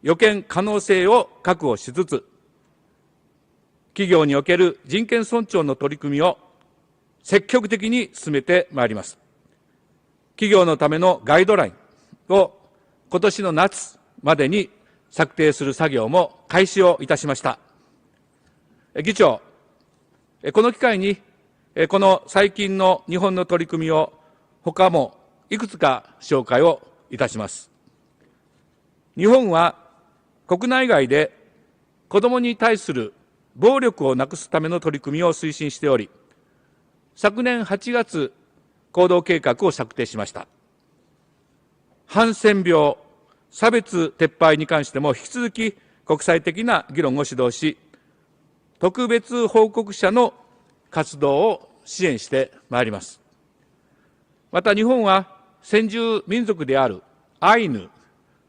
予見可能性を確保しつつ、企業における人権尊重の取り組みを積極的に進めてまいります。企業のためのガイドラインを今年の夏までに策定する作業も開始をいたしました。議長、この機会に、この最近の日本の取り組みを他もいくつか紹介をいたします。日本は国内外で子どもに対する暴力をなくすための取り組みを推進しており、昨年8月、行動計画を策定しました。ハンセン病、差別撤廃に関しても引き続き国際的な議論を主導し、特別報告者の活動を支援してまいります。また日本は先住民族であるアイヌ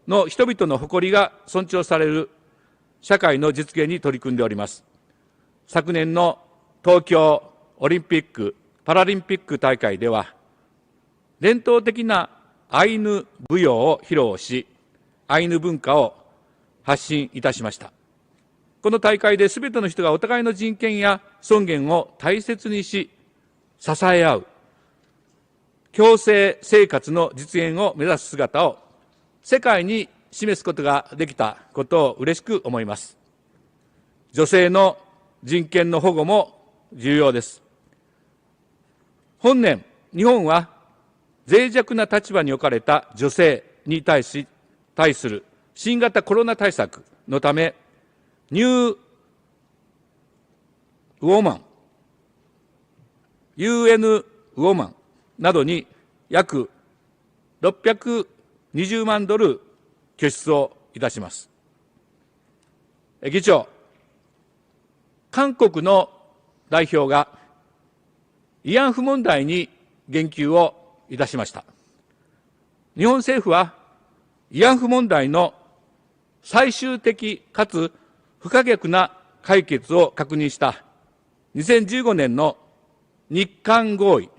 の人々の誇りが尊重される社会の実現に取り組んでおります。昨年の東京オリンピック・パラリンピック大会では、伝統的なアイヌ舞踊を披露し、アイヌ文化を発信いたしました。この大会で全ての人がお互いの人権や尊厳を大切にし、支え合う、共生生活の実現を目指す姿を世界に示すことができたことを嬉しく思います。女性の人権の保護も重要です。本年、日本は脆弱な立場に置かれた女性に対する新型コロナ対策のため、ニューウォーマン、UN ウォーマンなどに約620万ドル拠出をいたします。議長、韓国の代表が慰安婦問題に言及をいたしました。日本政府は慰安婦問題の最終的かつ不可逆な解決を確認した2015年の日韓合意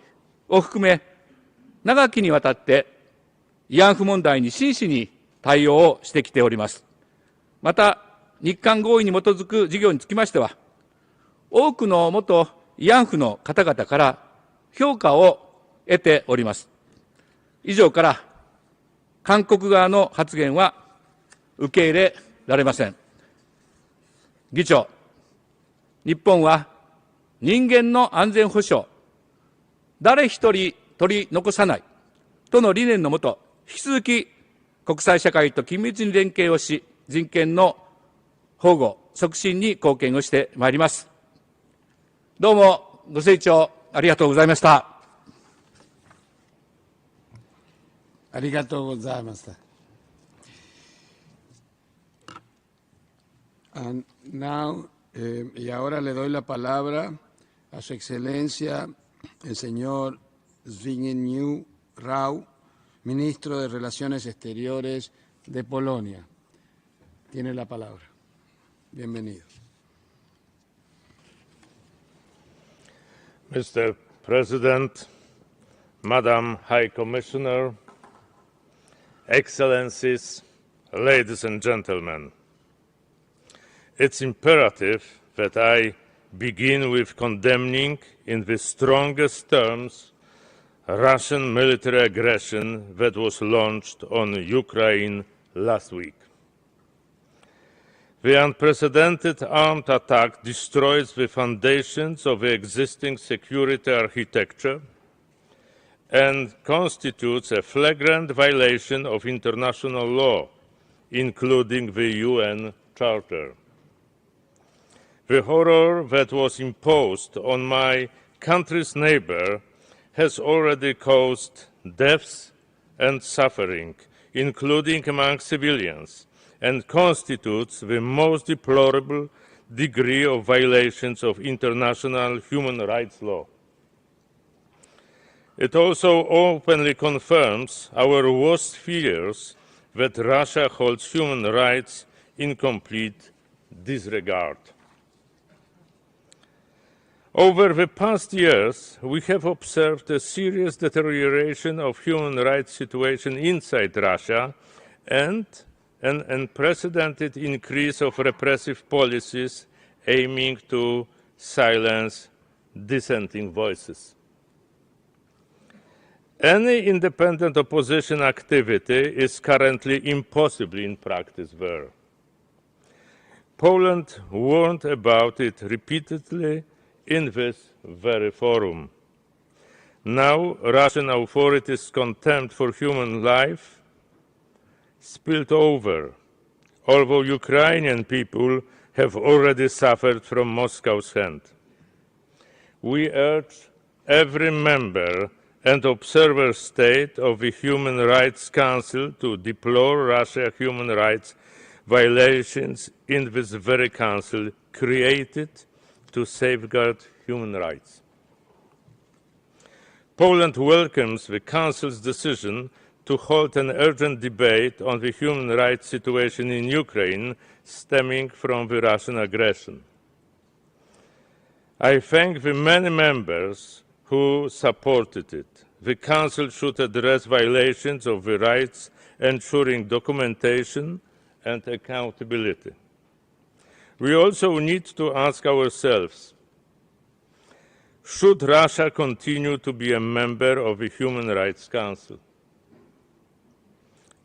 を含め、長きにわたって慰安婦問題に真摯に対応をしてきております。また、日韓合意に基づく事業につきましては、多くの元慰安婦の方々から評価を得ております。以上から韓国側の発言は受け入れられません。議長、日本は人間の安全保障、誰一人取り残さないとの理念のもと、引き続き国際社会と緊密に連携をし、人権の保護、促進に貢献をしてまいります。どうもご清聴ありがとうございました。ありがとうございました。Y ahora le doy la palabra a su excelencia, el señor Zbigniew Rau, ministro de Relaciones Exteriores de Polonia. Tiene la palabra. Bienvenido. Mr. President, Madam High Commissioner, Excellencies, ladies and gentlemen, it's imperative that I begin with condemning in the strongest terms Russian military aggression that was launched on Ukraine last week. The unprecedented armed attack destroys the foundations of the existing security architecture and constitutes a flagrant violation of international law, including the UN Charter. The horror that was imposed on my country's neighbor has already caused deaths and suffering, including among civilians, and constitutes the most deplorable degree of violations of international human rights law. It also openly confirms our worst fears that Russia holds human rights in complete disregard. Over the past years, we have observed a serious deterioration of human rights situation inside Russia and an unprecedented increase of repressive policies aiming to silence dissenting voices. Any independent opposition activity is currently impossible in practice there. Poland warned about it repeatedly in this very forum. Now, Russian authorities' contempt for human life spilled over, although Ukrainian people have already suffered from Moscow's hand. We urge every member and observer state of the Human Rights Council to deplore Russia's human rights violations in this very council created to safeguard human rights. Poland welcomes the Council's decision to hold an urgent debate on the human rights situation in Ukraine stemming from the Russian aggression. I thank the many members who supported it. The Council should address violations of the rights, ensuring documentation and accountability. We also need to ask ourselves, should Russia continue to be a member of the Human Rights Council?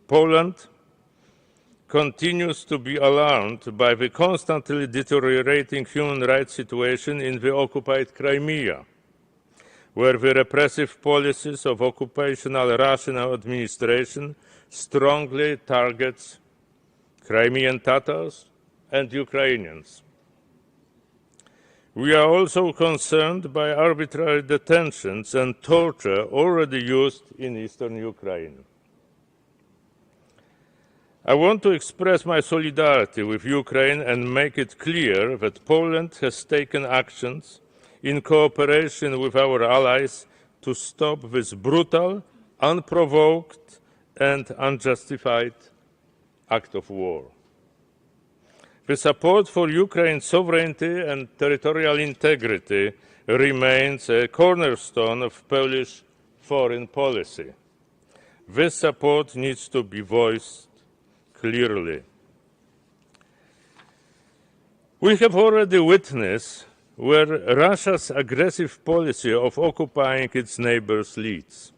Poland continues to be alarmed by the constantly deteriorating human rights situation in the occupied Crimea, where the repressive policies of occupational Russian administration strongly targets Crimean Tatars and Ukrainians. We are also concerned by arbitrary detentions and torture already used in eastern Ukraine. I want to express my solidarity with Ukraine and make it clear that Poland has taken actions in cooperation with our allies to stop this brutal, unprovoked, and unjustified act of war. The support for Ukraine's sovereignty and territorial integrity remains a cornerstone of Polish foreign policy. This support needs to be voiced clearly. We have already witnessed where Russia's aggressive policy of occupying its neighbors leads.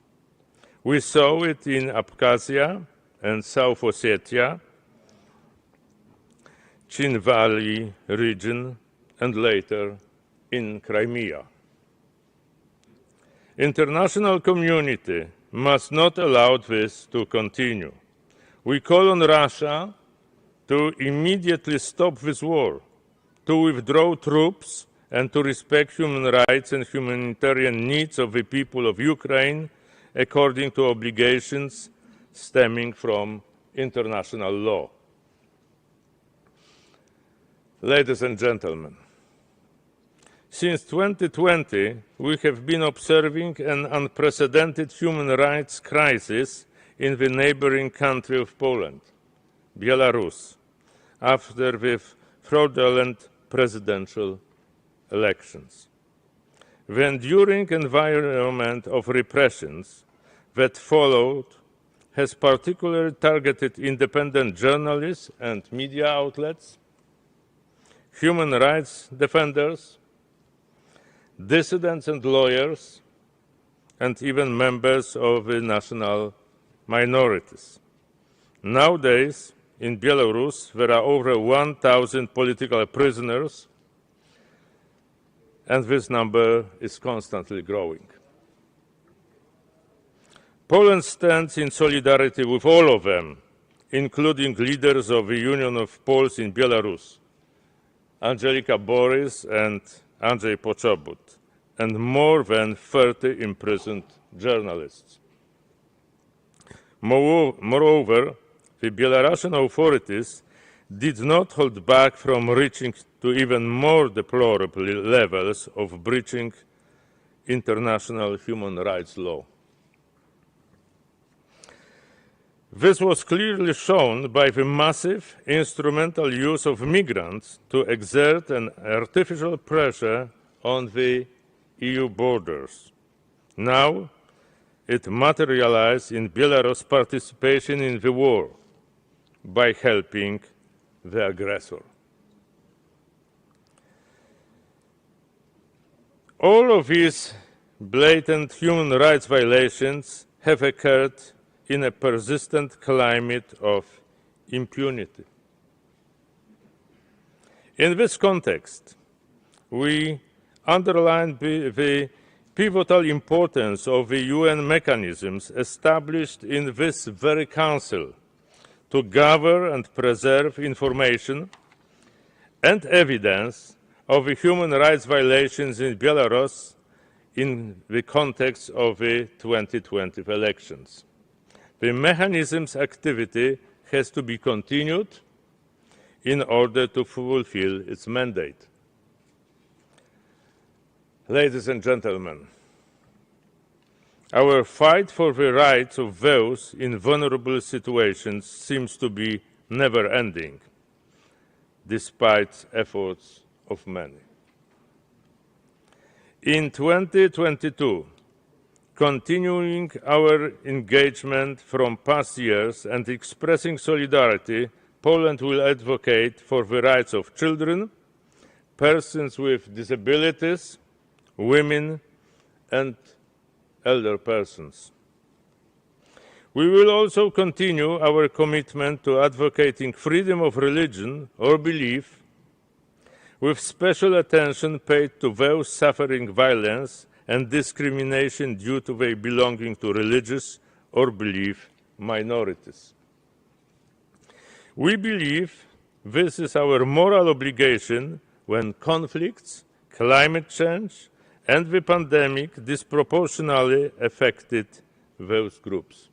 We saw it in Abkhazia and South Ossetia, Chin Valley region, and later in Crimea. International community must not allow this to continue. We call on Russia to immediately stop this war, to withdraw troops, and to respect human rights and humanitarian needs of the people of Ukraine according to obligations stemming from international law. Ladies and gentlemen, since 2020, we have been observing an unprecedented human rights crisis in the neighboring country of Poland, Belarus, after the fraudulent presidential elections. The enduring environment of repressions that followed has particularly targeted independent journalists and media outlets, human rights defenders, dissidents and lawyers, and even members of the national minorities. Nowadays, in Belarus, there are over 1,000 political prisoners, and this number is constantly growing. Poland stands in solidarity with all of them, including leaders of the Union of Poles in Belarus, Angelika Borys and Andrzej Poczobut, and more than 30 imprisoned journalists. Moreover, the Belarusian authorities did not hold back from reaching to even more deplorable levels of breaching international human rights law. This was clearly shown by the massive instrumental use of migrants to exert an artificial pressure on the EU borders. Now, it materialized in Belarus' participation in the war, by helping the aggressor. All of these blatant human rights violations have occurred in a persistent climate of impunity. In this context, we underline the pivotal importance of the UN mechanisms established in this very Council to gather and preserve information and evidence of the human rights violations in Belarus in the context of the 2020 elections. The mechanism's activity has to be continued in order to fulfill its mandate. Ladies and gentlemen, our fight for the rights of those in vulnerable situations seems to be never-ending, despite efforts of many. In 2022, continuing our engagement from past years and expressing solidarity, Poland will advocate for the rights of children, persons with disabilities, women, and elder persons. We will also continue our commitment to advocating freedom of religion or belief, with special attention paid to those suffering violence and discrimination due to their belonging to religious or belief minorities. We believe this is our moral obligation when conflicts, climate change, and the pandemic disproportionately affected those groups.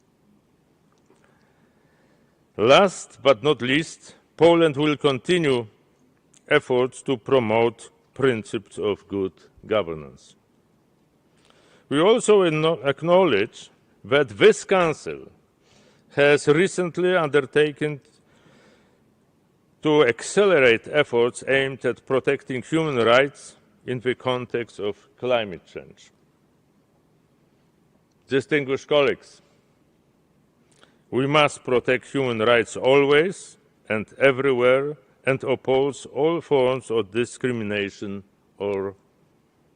Last but not least, Poland will continue efforts to promote principles of good governance. We also acknowledge that this Council has recently undertaken to accelerate efforts aimed at protecting human rights in the context of climate change. Distinguished colleagues, we must protect human rights always and everywhere and oppose all forms of discrimination or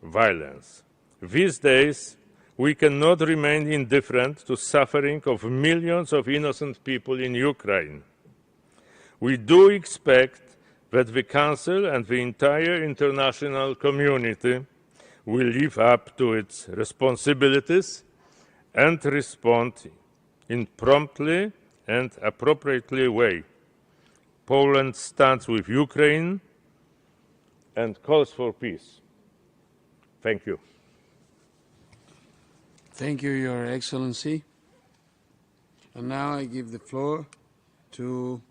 violence. These days, we cannot remain indifferent to suffering of millions of innocent people in Ukraine. We do expect that the Council and the entire international community will live up to its responsibilities and respond in promptly and appropriately way. Poland stands with Ukraine and calls for peace. Thank you. Thank you, Your Excellency. And now I give the floor to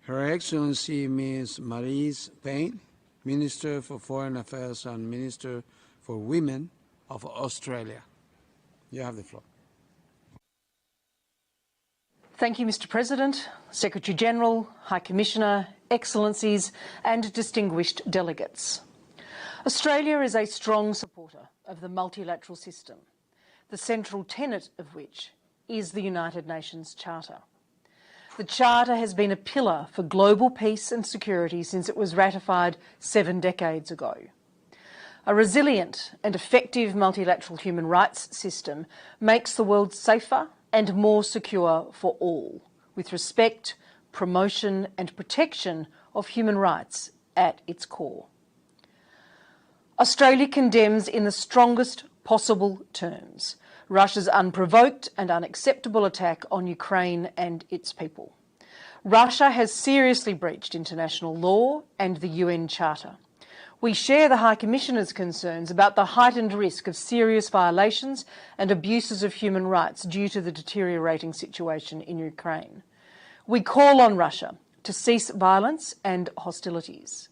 Her Excellency Ms. Marise Payne, Minister for Foreign Affairs and Minister for Women of Australia. You have the floor. Thank you, Mr. President, Secretary-General, High Commissioner, Excellencies and distinguished delegates. Australia is a strong supporter of the multilateral system, the central tenet of which is the United Nations Charter. The Charter has been a pillar for global peace and security since it was ratified 7 decades ago. A resilient and effective multilateral human rights system makes the world safer and more secure for all, with respect, promotion and protection of human rights at its core. Australia condemns in the strongest possible terms Russia's unprovoked and unacceptable attack on Ukraine and its people. Russia has seriously breached international law and the UN Charter. We share the High Commissioner's concerns about the heightened risk of serious violations and abuses of human rights due to the deteriorating situation in Ukraine. We call on Russia to cease violence and hostilities.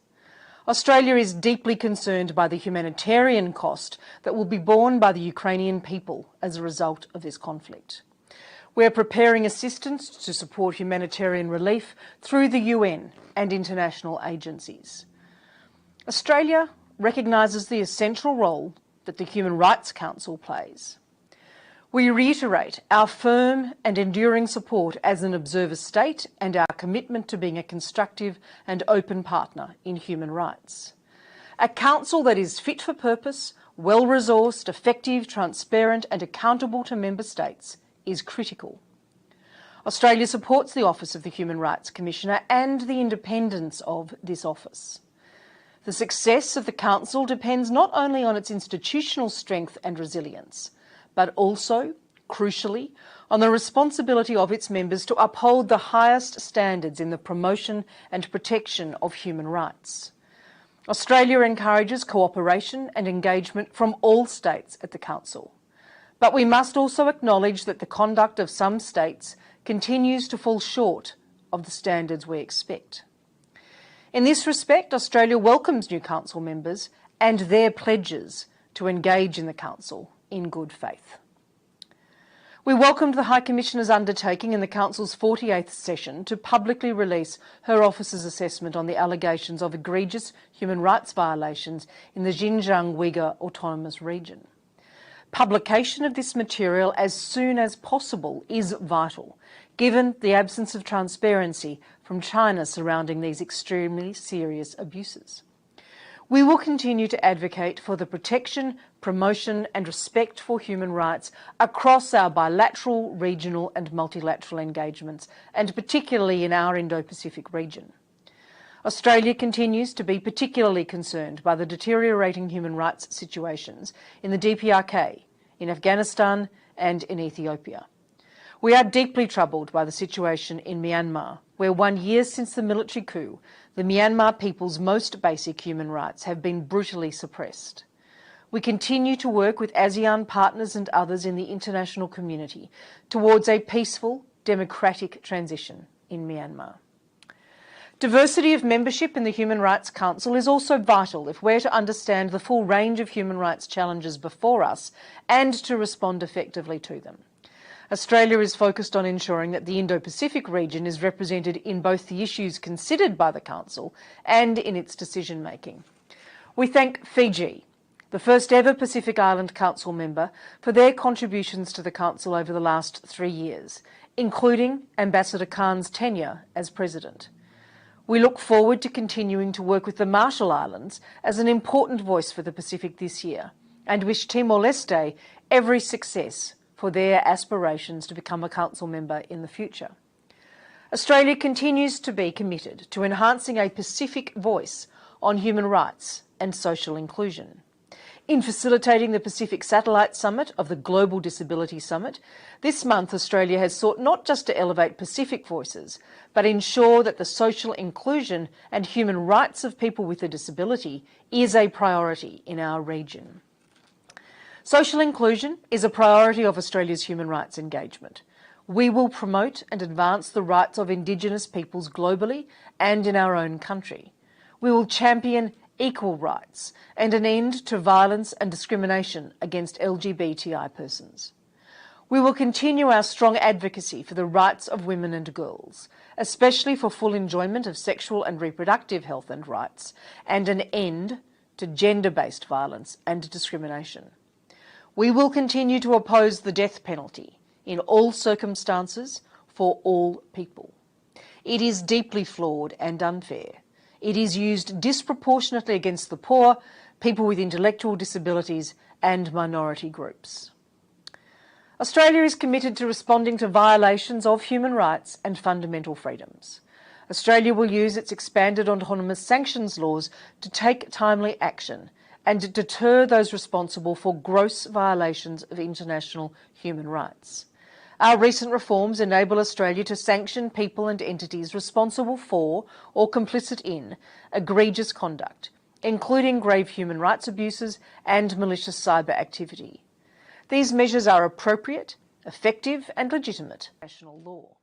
Australia is deeply concerned by the humanitarian cost that will be borne by the Ukrainian people as a result of this conflict. We are preparing assistance to support humanitarian relief through the UN and international agencies. Australia recognises the essential role that the Human Rights Council plays. We reiterate our firm and enduring support as an observer state and our commitment to being a constructive and open partner in human rights. A council that is fit for purpose, well-resourced, effective, transparent and accountable to member states is critical. Australia supports the Office of the Human Rights Commissioner and the independence of this office. The success of the Council depends not only on its institutional strength and resilience, but also, crucially, on the responsibility of its members to uphold the highest standards in the promotion and protection of human rights. Australia encourages cooperation and engagement from all states at the Council, but we must also acknowledge that the conduct of some states continues to fall short of the standards we expect. In this respect, Australia welcomes new Council members and their pledges to engage in the Council in good faith. We welcomed the High Commissioner's undertaking in the Council's 48th session to publicly release her office's assessment on the allegations of egregious human rights violations in the Xinjiang Uyghur Autonomous Region. Publication of this material as soon as possible is vital, given the absence of transparency from China surrounding these extremely serious abuses. We will continue to advocate for the protection, promotion and respect for human rights across our bilateral, regional and multilateral engagements, and particularly in our Indo-Pacific region. Australia continues to be particularly concerned by the deteriorating human rights situations in the DPRK, in Afghanistan and in Ethiopia. We are deeply troubled by the situation in Myanmar, where 1 year since the military coup, the Myanmar people's most basic human rights have been brutally suppressed. We continue to work with ASEAN partners and others in the international community towards a peaceful, democratic transition in Myanmar. Diversity of membership in the Human Rights Council is also vital if we're to understand the full range of human rights challenges before us and to respond effectively to them. Australia is focused on ensuring that the Indo-Pacific region is represented in both the issues considered by the Council and in its decision-making. We thank Fiji, the first ever Pacific Island Council member, for their contributions to the Council over the last 3 years, including Ambassador Khan's tenure as President. We look forward to continuing to work with the Marshall Islands as an important voice for the Pacific this year and wish Timor-Leste every success for their aspirations to become a Council member in the future. Australia continues to be committed to enhancing a Pacific voice on human rights and social inclusion. In facilitating the Pacific Satellite Summit of the Global Disability Summit, this month Australia has sought not just to elevate Pacific voices, but ensure that the social inclusion and human rights of people with a disability is a priority in our region. Social inclusion is a priority of Australia's human rights engagement. We will promote and advance the rights of Indigenous peoples globally and in our own country. We will champion equal rights and an end to violence and discrimination against LGBTI persons. We will continue our strong advocacy for the rights of women and girls, especially for full enjoyment of sexual and reproductive health and rights, and an end to gender-based violence and discrimination. We will continue to oppose the death penalty in all circumstances for all people. It is deeply flawed and unfair. It is used disproportionately against the poor, people with intellectual disabilities and minority groups. Australia is committed to responding to violations of human rights and fundamental freedoms. Australia will use its expanded autonomous sanctions laws to take timely action and deter those responsible for gross violations of international human rights. Our recent reforms enable Australia to sanction people and entities responsible for or complicit in egregious conduct, including grave human rights abuses and malicious cyber activity. These measures are appropriate, effective and legitimate international law.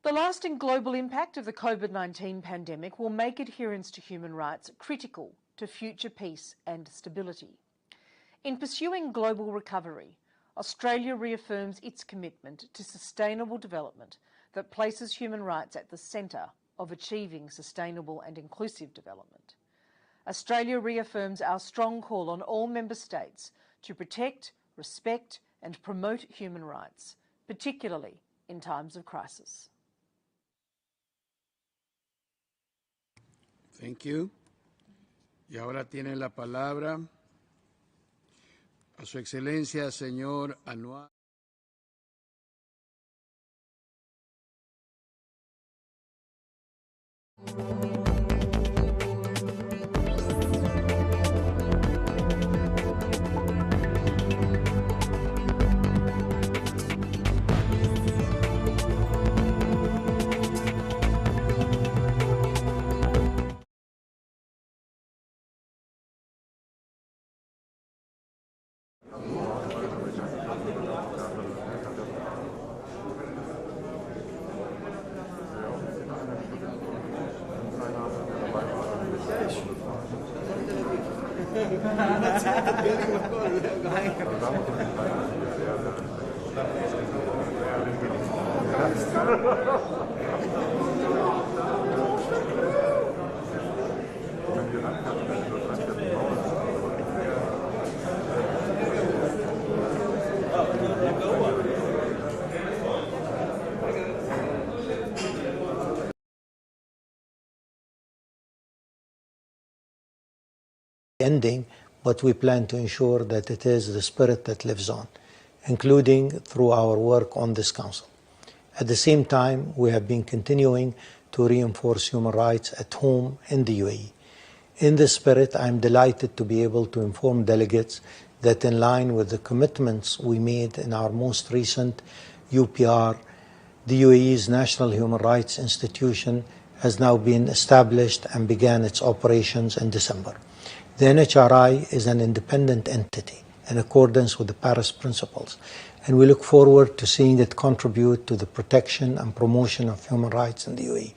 The lasting global impact of the COVID-19 pandemic will make adherence to human rights critical to future peace and stability. In pursuing global recovery, Australia reaffirms its commitment to sustainable development that places human rights at the centre of achieving sustainable and inclusive development. Australia reaffirms our strong call on all member states to protect, respect, and promote human rights, particularly in times of crisis. Thank you. Y ahora tiene la palabra a Su Excelencia, señor Anual. Ending, but we plan to ensure that it is the spirit that lives on, including through our work on this Council. At the same time, we have been continuing to reinforce human rights at home in the UAE. In this spirit, I am delighted to be able to inform delegates that in line with the commitments we made in our most recent UPR, the UAE's National Human Rights Institution has now been established and began its operations in December. The NHRI is an independent entity in accordance with the Paris Principles, and we look forward to seeing it contribute to the protection and promotion of human rights in the UAE.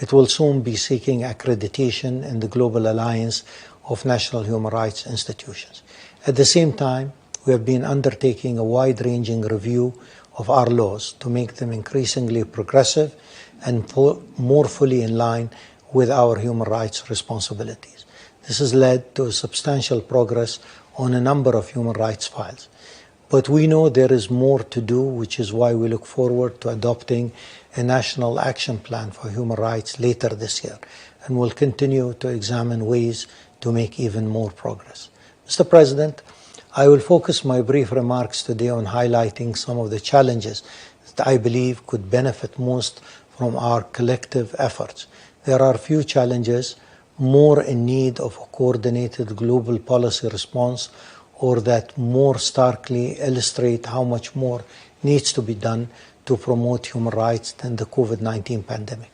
It will soon be seeking accreditation in the Global Alliance of National Human Rights Institutions. At the same time, we have been undertaking a wide-ranging review of our laws to make them increasingly progressive and more fully in line with our human rights responsibilities. This has led to substantial progress on a number of human rights files. But we know there is more to do, which is why we look forward to adopting a national action plan for human rights later this year, and will continue to examine ways to make even more progress. Mr. President, I will focus my brief remarks today on highlighting some of the challenges that I believe could benefit most from our collective efforts. There are few challenges more in need of a coordinated global policy response, or that more starkly illustrate how much more needs to be done to promote human rights than the COVID-19 pandemic.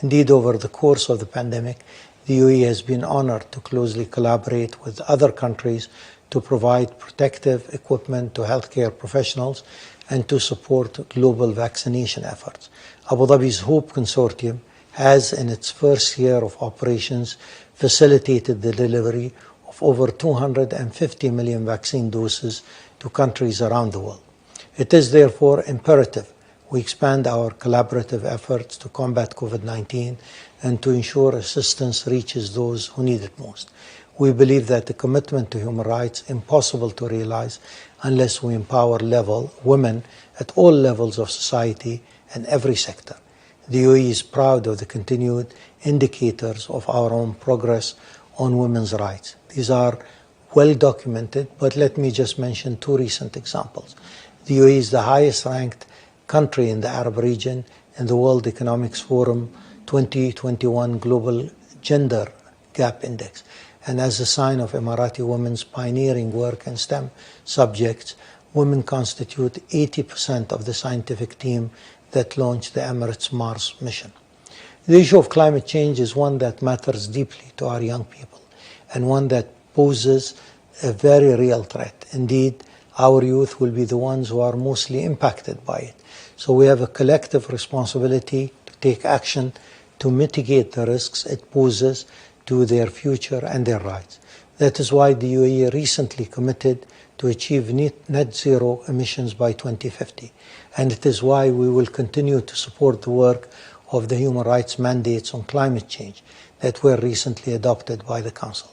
Indeed, over the course of the pandemic, the UAE has been honored to closely collaborate with other countries to provide protective equipment to healthcare professionals and to support global vaccination efforts. Abu Dhabi's HOPE Consortium has, in its first year of operations, facilitated the delivery of over 250 million vaccine doses to countries around the world. It is therefore imperative we expand our collaborative efforts to combat COVID-19 and to ensure assistance reaches those who need it most. We believe that the commitment to human rights is impossible to realize unless we empower women at all levels of society and every sector. The UAE is proud of the continued indicators of our own progress on women's rights. These are well documented, but let me just mention two recent examples. The UAE is the highest ranked country in the Arab region in the World Economic Forum 2021 Global Gender Gap Index. And as a sign of Emirati women's pioneering work in STEM subjects, women constitute 80% of the scientific team that launched the Emirates Mars mission. The issue of climate change is one that matters deeply to our young people, and one that poses a very real threat. Indeed, our youth will be the ones who are mostly impacted by it. So we have a collective responsibility to take action to mitigate the risks it poses to their future and their rights. That is why the UAE recently committed to achieve net zero emissions by 2050. And it is why we will continue to support the work of the human rights mandates on climate change that were recently adopted by the Council.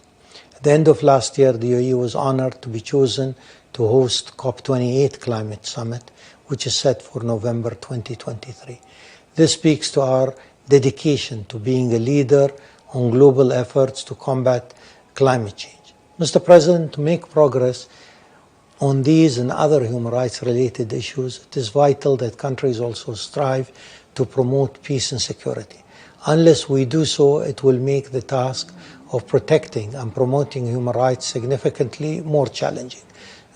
At the end of last year, the UAE was honored to be chosen to host COP28 Climate Summit, which is set for November 2023. This speaks to our dedication to being a leader on global efforts to combat climate change. Mr. President, to make progress on these and other human rights related issues, it is vital that countries also strive to promote peace and security. Unless we do so, it will make the task of protecting and promoting human rights significantly more challenging.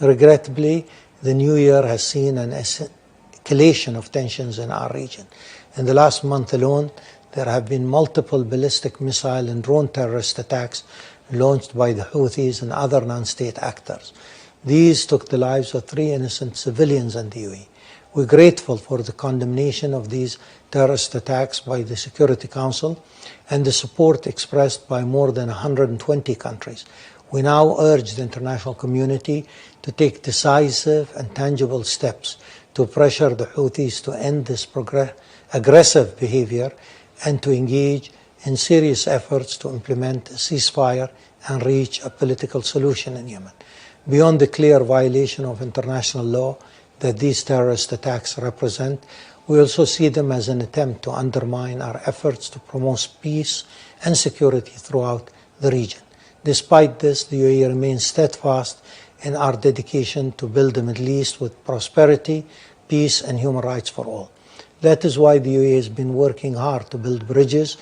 Regrettably, the new year has seen an escalation of tensions in our region. In the last month alone, there have been multiple ballistic missile and drone terrorist attacks launched by the Houthis and other non-state actors. These took the lives of 3 innocent civilians in the UAE. We're grateful for the condemnation of these terrorist attacks by the Security Council and the support expressed by more than 120 countries. We now urge the international community to take decisive and tangible steps to pressure the Houthis to end this aggressive behavior and to engage in serious efforts to implement a ceasefire and reach a political solution in Yemen. Beyond the clear violation of international law that these terrorist attacks represent, we also see them as an attempt to undermine our efforts to promote peace and security throughout the region. Despite this, the UAE remains steadfast in our dedication to build the Middle East with prosperity, peace, and human rights for all. That is why the UAE has been working hard to build bridges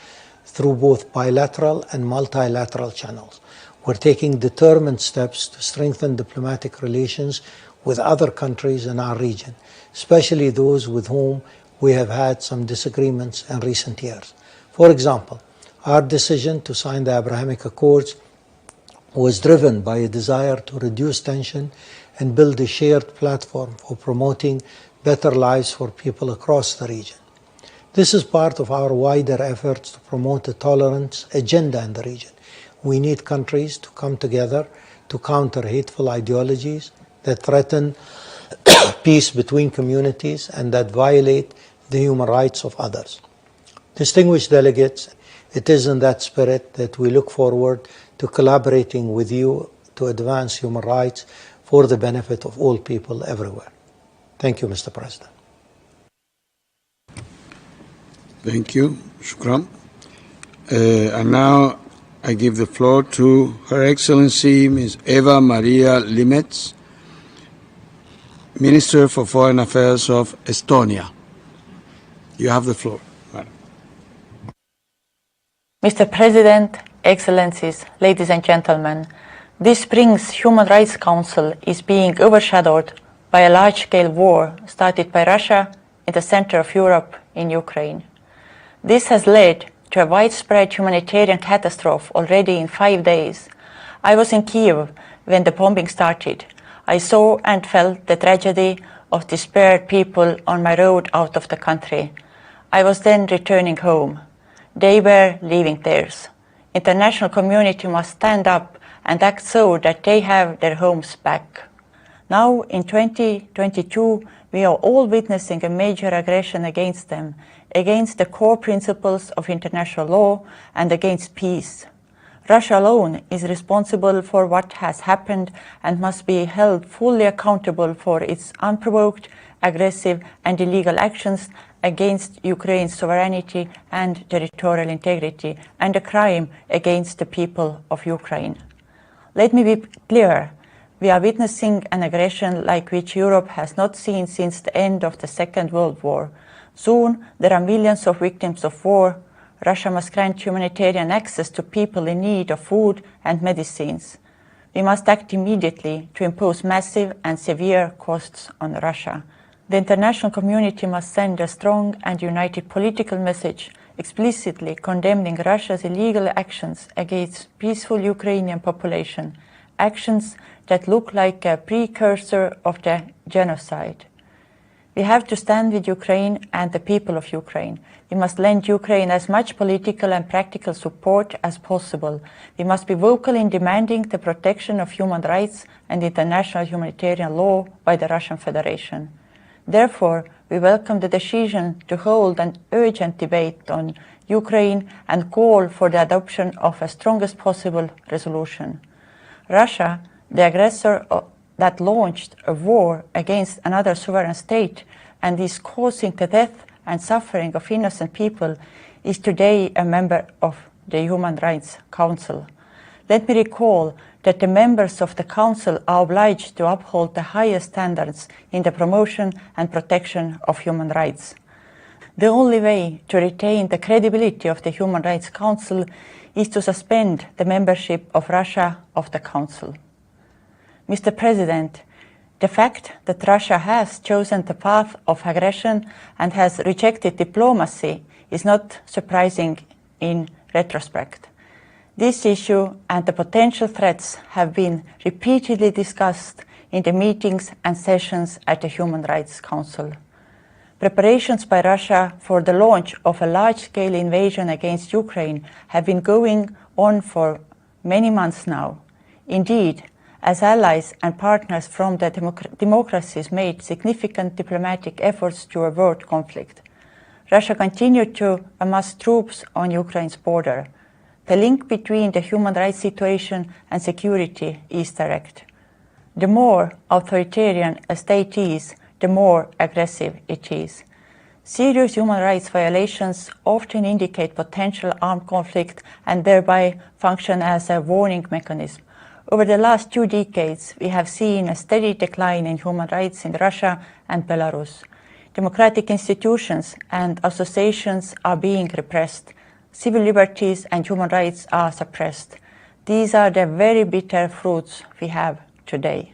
through both bilateral and multilateral channels. We're taking determined steps to strengthen diplomatic relations with other countries in our region, especially those with whom we have had some disagreements in recent years. For example, our decision to sign the Abrahamic Accords was driven by a desire to reduce tension and build a shared platform for promoting better lives for people across the region. This is part of our wider efforts to promote a tolerance agenda in the region. We need countries to come together to counter hateful ideologies that threaten peace between communities and that violate the human rights of others. Distinguished delegates, it is in that spirit that we look forward to collaborating with you to advance human rights for the benefit of all people everywhere. Thank you, Mr. President. Thank you. Shukran. And now I give the floor to Her Excellency Ms. Eva Maria Limets, Minister for Foreign Affairs of Estonia. You have the floor, madam. Mr. President, Excellencies, ladies and gentlemen, this spring's Human Rights Council is being overshadowed by a large-scale war started by Russia in the center of Europe in Ukraine. This has led to a widespread humanitarian catastrophe already in 5 days. I was in Kiev when the bombing started. I saw and felt the tragedy of despaired people on my road out of the country. I was then returning home. They were leaving theirs. International community must stand up and act so that they have their homes back. Now, in 2022, we are all witnessing a major aggression against them, against the core principles of international law and against peace. Russia alone is responsible for what has happened and must be held fully accountable for its unprovoked, aggressive and illegal actions against Ukraine's sovereignty and territorial integrity and a crime against the people of Ukraine. Let me be clear. We are witnessing an aggression like which Europe has not seen since the end of the Second World War. Soon, there are millions of victims of war. Russia must grant humanitarian access to people in need of food and medicines. We must act immediately to impose massive and severe costs on Russia. The international community must send a strong and united political message explicitly condemning Russia's illegal actions against peaceful Ukrainian population, actions that look like a precursor of the genocide. We have to stand with Ukraine and the people of Ukraine. We must lend Ukraine as much political and practical support as possible. We must be vocal in demanding the protection of human rights and international humanitarian law by the Russian Federation. Therefore, we welcome the decision to hold an urgent debate on Ukraine and call for the adoption of a strongest possible resolution. Russia, the aggressor that launched a war against another sovereign state and is causing the death and suffering of innocent people is today a member of the Human Rights Council. Let me recall that the members of the Council are obliged to uphold the highest standards in the promotion and protection of human rights. The only way to retain the credibility of the Human Rights Council is to suspend the membership of Russia of the Council. Mr. President, the fact that Russia has chosen the path of aggression and has rejected diplomacy is not surprising in retrospect. This issue and the potential threats have been repeatedly discussed in the meetings and sessions at the Human Rights Council. Preparations by Russia for the launch of a large-scale invasion against Ukraine have been going on for many months now. Indeed, as allies and partners from the democracies made significant diplomatic efforts to avert conflict, Russia continued to amass troops on Ukraine's border. The link between the human rights situation and security is direct. The more authoritarian a state is, the more aggressive it is. Serious human rights violations often indicate potential armed conflict and thereby function as a warning mechanism. Over the last 2 decades, we have seen a steady decline in human rights in Russia and Belarus. Democratic institutions and associations are being repressed. Civil liberties and human rights are suppressed. These are the very bitter fruits we have today.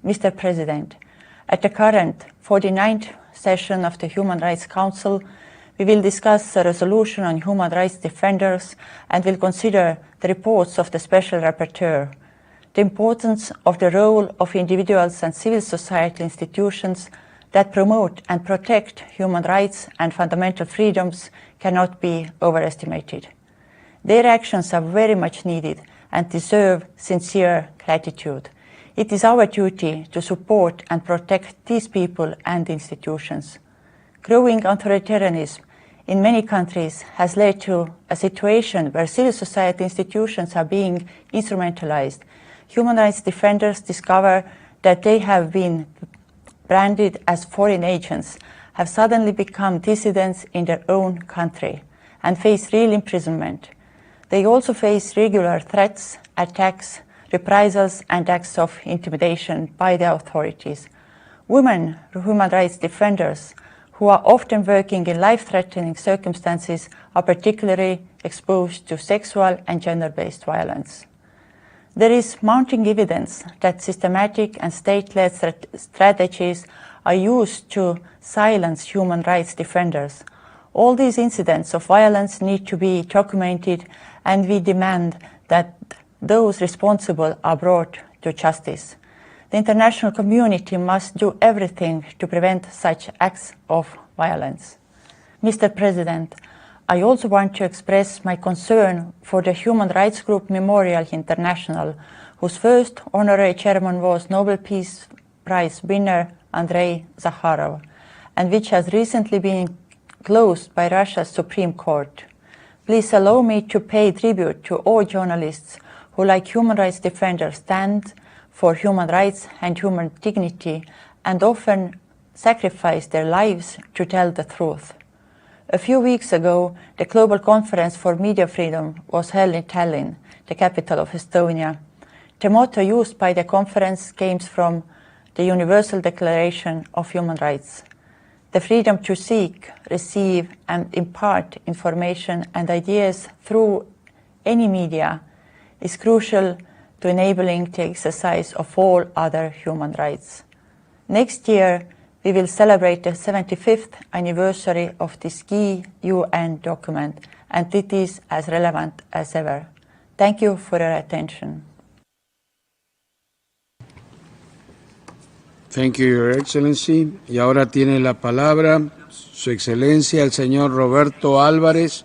Mr. President, at the current 49th session of the Human Rights Council, we will discuss a resolution on human rights defenders and will consider the reports of the Special Rapporteur. The importance of the role of individuals and civil society institutions that promote and protect human rights and fundamental freedoms cannot be overestimated. Their actions are very much needed and deserve sincere gratitude. It is our duty to support and protect these people and institutions. Growing authoritarianism in many countries has led to a situation where civil society institutions are being instrumentalized. Human rights defenders discover that they have been branded as foreign agents, have suddenly become dissidents in their own country, and face real imprisonment. They also face regular threats, attacks, reprisals, and acts of intimidation by the authorities. Women human rights defenders, who are often working in life-threatening circumstances, are particularly exposed to sexual and gender-based violence. There is mounting evidence that systematic and state-led strategies are used to silence human rights defenders. All these incidents of violence need to be documented, and we demand that those responsible are brought to justice. The international community must do everything to prevent such acts of violence. Mr. President, I also want to express my concern for the human rights group Memorial International, whose first honorary chairman was Nobel Peace Prize winner Andrei Sakharov, and which has recently been closed by Russia's Supreme Court. Please allow me to pay tribute to all journalists who, like human rights defenders, stand for human rights and human dignity and often sacrifice their lives to tell the truth. A few weeks ago, the Global Conference for Media Freedom was held in Tallinn, the capital of Estonia. The motto used by the conference came from the Universal Declaration of Human Rights. The freedom to seek, receive, and impart information and ideas through any media is crucial to enabling the exercise of all other human rights. Next year, we will celebrate the 75th anniversary of this key UN document, and it is as relevant as ever. Thank you for your attention. Thank you, Your Excellency. Y ahora tiene la palabra Su Excelencia el señor Roberto Álvarez,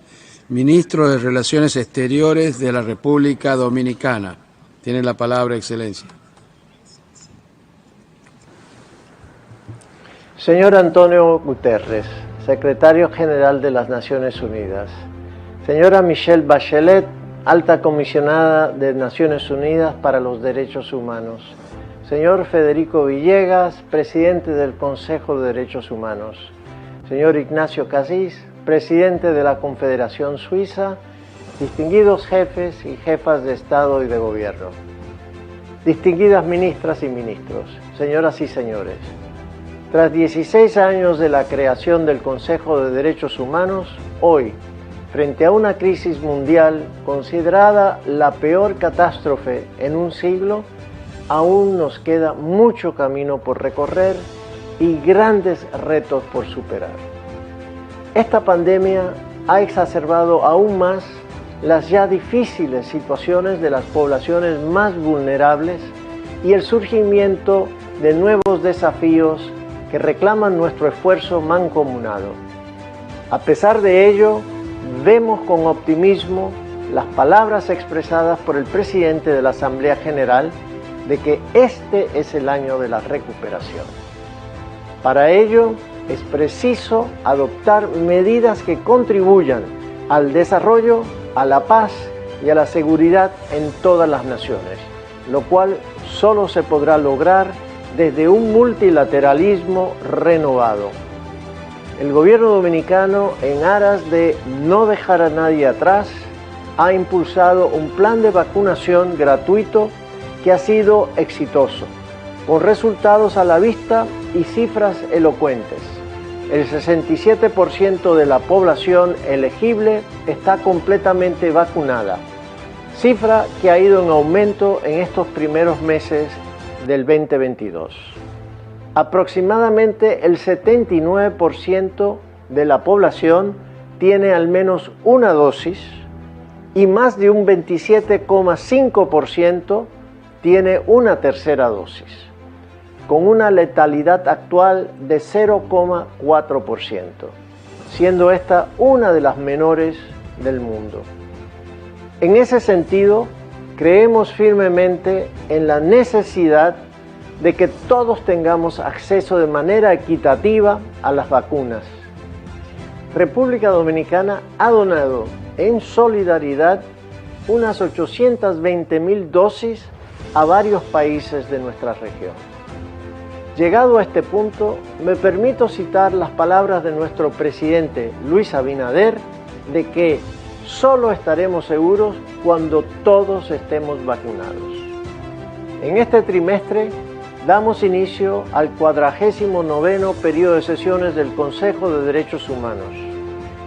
Ministro de Relaciones Exteriores de la República Dominicana. Tiene la palabra, Excelencia. Señor Antonio Guterres, Secretario General de las Naciones Unidas. Señora Michelle Bachelet, Alta Comisionada de Naciones Unidas para los Derechos Humanos. señor Federico Villegas, presidente del Consejo de Derechos Humanos, señor Ignacio Casís, presidente de la Confederación Suiza, distinguidos jefes y jefas de Estado y de Gobierno, distinguidas ministras y ministros, señoras y señores, tras 16 años de la creación del Consejo de Derechos Humanos, hoy, frente a una crisis mundial considerada la peor catástrofe en un siglo, aún nos queda mucho camino por recorrer y grandes retos por superar. Esta pandemia ha exacerbado aún más las ya difíciles situaciones de las poblaciones más vulnerables y el surgimiento de nuevos desafíos que reclaman nuestro esfuerzo mancomunado. A pesar de ello, vemos con optimismo las palabras expresadas por el presidente de la Asamblea General de que este es el año de la recuperación. Para ello, es preciso adoptar medidas que contribuyan al desarrollo, a la paz y a la seguridad en todas las naciones, lo cual solo se podrá lograr desde un multilateralismo renovado. El gobierno dominicano, en aras de no dejar a nadie atrás, ha impulsado un plan de vacunación gratuito que ha sido exitoso, con resultados a la vista y cifras elocuentes. El 67% de la población elegible está completamente vacunada, cifra que ha ido en aumento en estos primeros meses del 2022. Aproximadamente el 79% de la población tiene al menos una dosis y más de un 27,5% tiene una tercera dosis, con una letalidad actual de 0,4%, siendo esta una de las menores del mundo. En ese sentido, creemos firmemente en la necesidad de que todos tengamos acceso de manera equitativa a las vacunas. República Dominicana ha donado en solidaridad unas 820.000 dosis a varios países de nuestra región. Llegado a este punto, me permito citar las palabras de nuestro presidente Luis Abinader de que solo estaremos seguros cuando todos estemos vacunados. En este trimestre damos inicio al 49º periodo de sesiones del Consejo de Derechos Humanos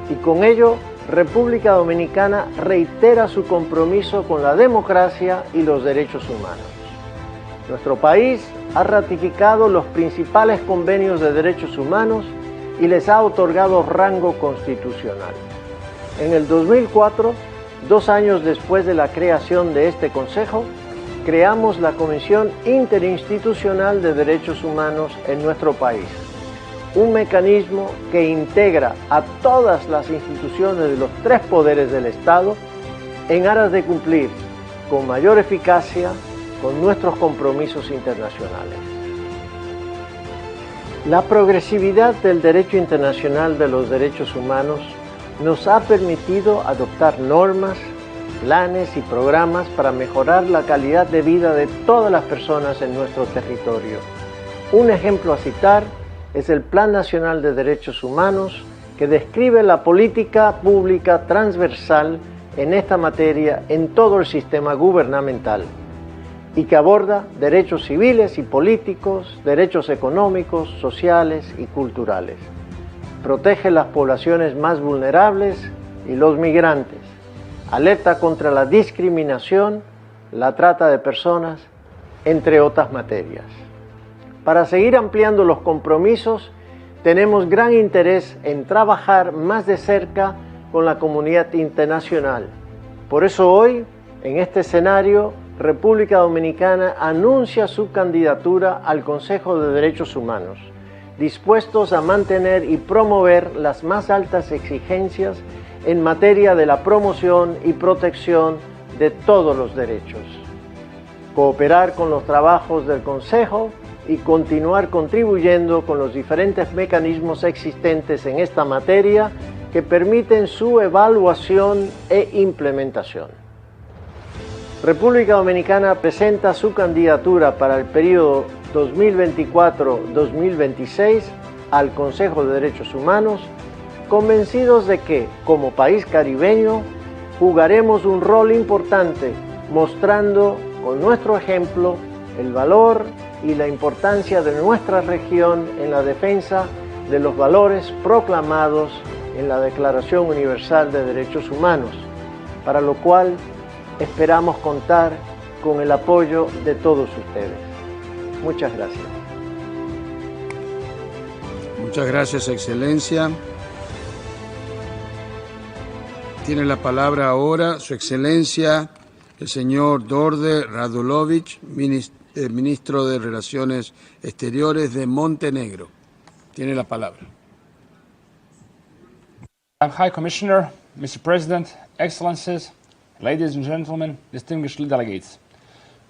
y con ello República Dominicana reitera su compromiso con la democracia y los derechos humanos. Nuestro país ha ratificado los principales convenios de derechos humanos y les ha otorgado rango constitucional. En el 2004, 2 años después de la creación de este Consejo, creamos la Comisión Interinstitucional de Derechos Humanos en nuestro país, un mecanismo que integra a todas las instituciones de los 3 poderes del Estado en aras de cumplir con mayor eficacia con nuestros compromisos internacionales. La progresividad del derecho internacional de los derechos humanos nos ha permitido adoptar normas, planes y programas para mejorar la calidad de vida de todas las personas en nuestro territorio. Un ejemplo a citar es el Plan Nacional de Derechos Humanos, que describe la política pública transversal en esta materia en todo el sistema gubernamental y que aborda derechos civiles y políticos, derechos económicos, sociales y culturales. Protege las poblaciones más vulnerables y los migrantes. Alerta contra la discriminación, la trata de personas, entre otras materias. Para seguir ampliando los compromisos, tenemos gran interés en trabajar más de cerca con la comunidad internacional. Por eso hoy, en este escenario, República Dominicana anuncia su candidatura al Consejo de Derechos Humanos, dispuestos a mantener y promover las más altas exigencias en materia de la promoción y protección de todos los derechos. Cooperar con los trabajos del Consejo y continuar contribuyendo con los diferentes mecanismos existentes en esta materia que permiten su evaluación e implementación. República Dominicana presenta su candidatura para el periodo 2024-2026 al Consejo de Derechos Humanos, convencidos de que, como país caribeño, jugaremos un rol importante, mostrando con nuestro ejemplo el valor y la importancia de nuestra región en la defensa de los valores proclamados en la Declaración Universal de Derechos Humanos, para lo cual esperamos contar con el apoyo de todos ustedes. Muchas gracias. Muchas gracias, Excelencia. Tiene la palabra ahora Su Excelencia, el señor Đorđe Radulović, ministro de Relaciones Exteriores de Montenegro. Tiene la palabra. High Commissioner, Mr. President, Excellencies, ladies and gentlemen, distinguished delegates.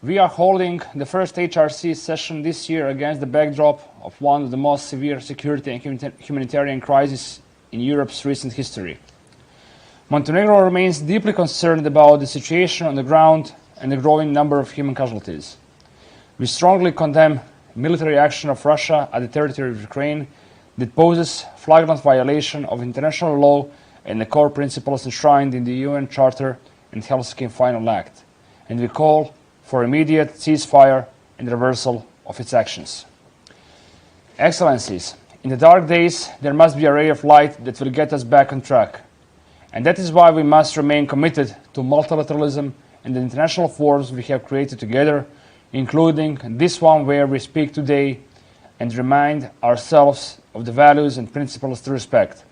We are holding the first HRC session this year against the backdrop of one of the most severe security and humanitarian crises in Europe's recent history. Montenegro remains deeply concerned about the situation on the ground and the growing number of human casualties. We strongly condemn military action of Russia at the territory of Ukraine that poses flagrant violation of international law and the core principles enshrined in the UN Charter and Helsinki Final Act, and we call for immediate ceasefire and reversal of its actions. Excellencies, in the dark days there must be a ray of light that will get us back on track, and that is why we must remain committed to multilateralism and the international forums we have created together, including this one where we speak today, and remind ourselves of the values and principles to respect.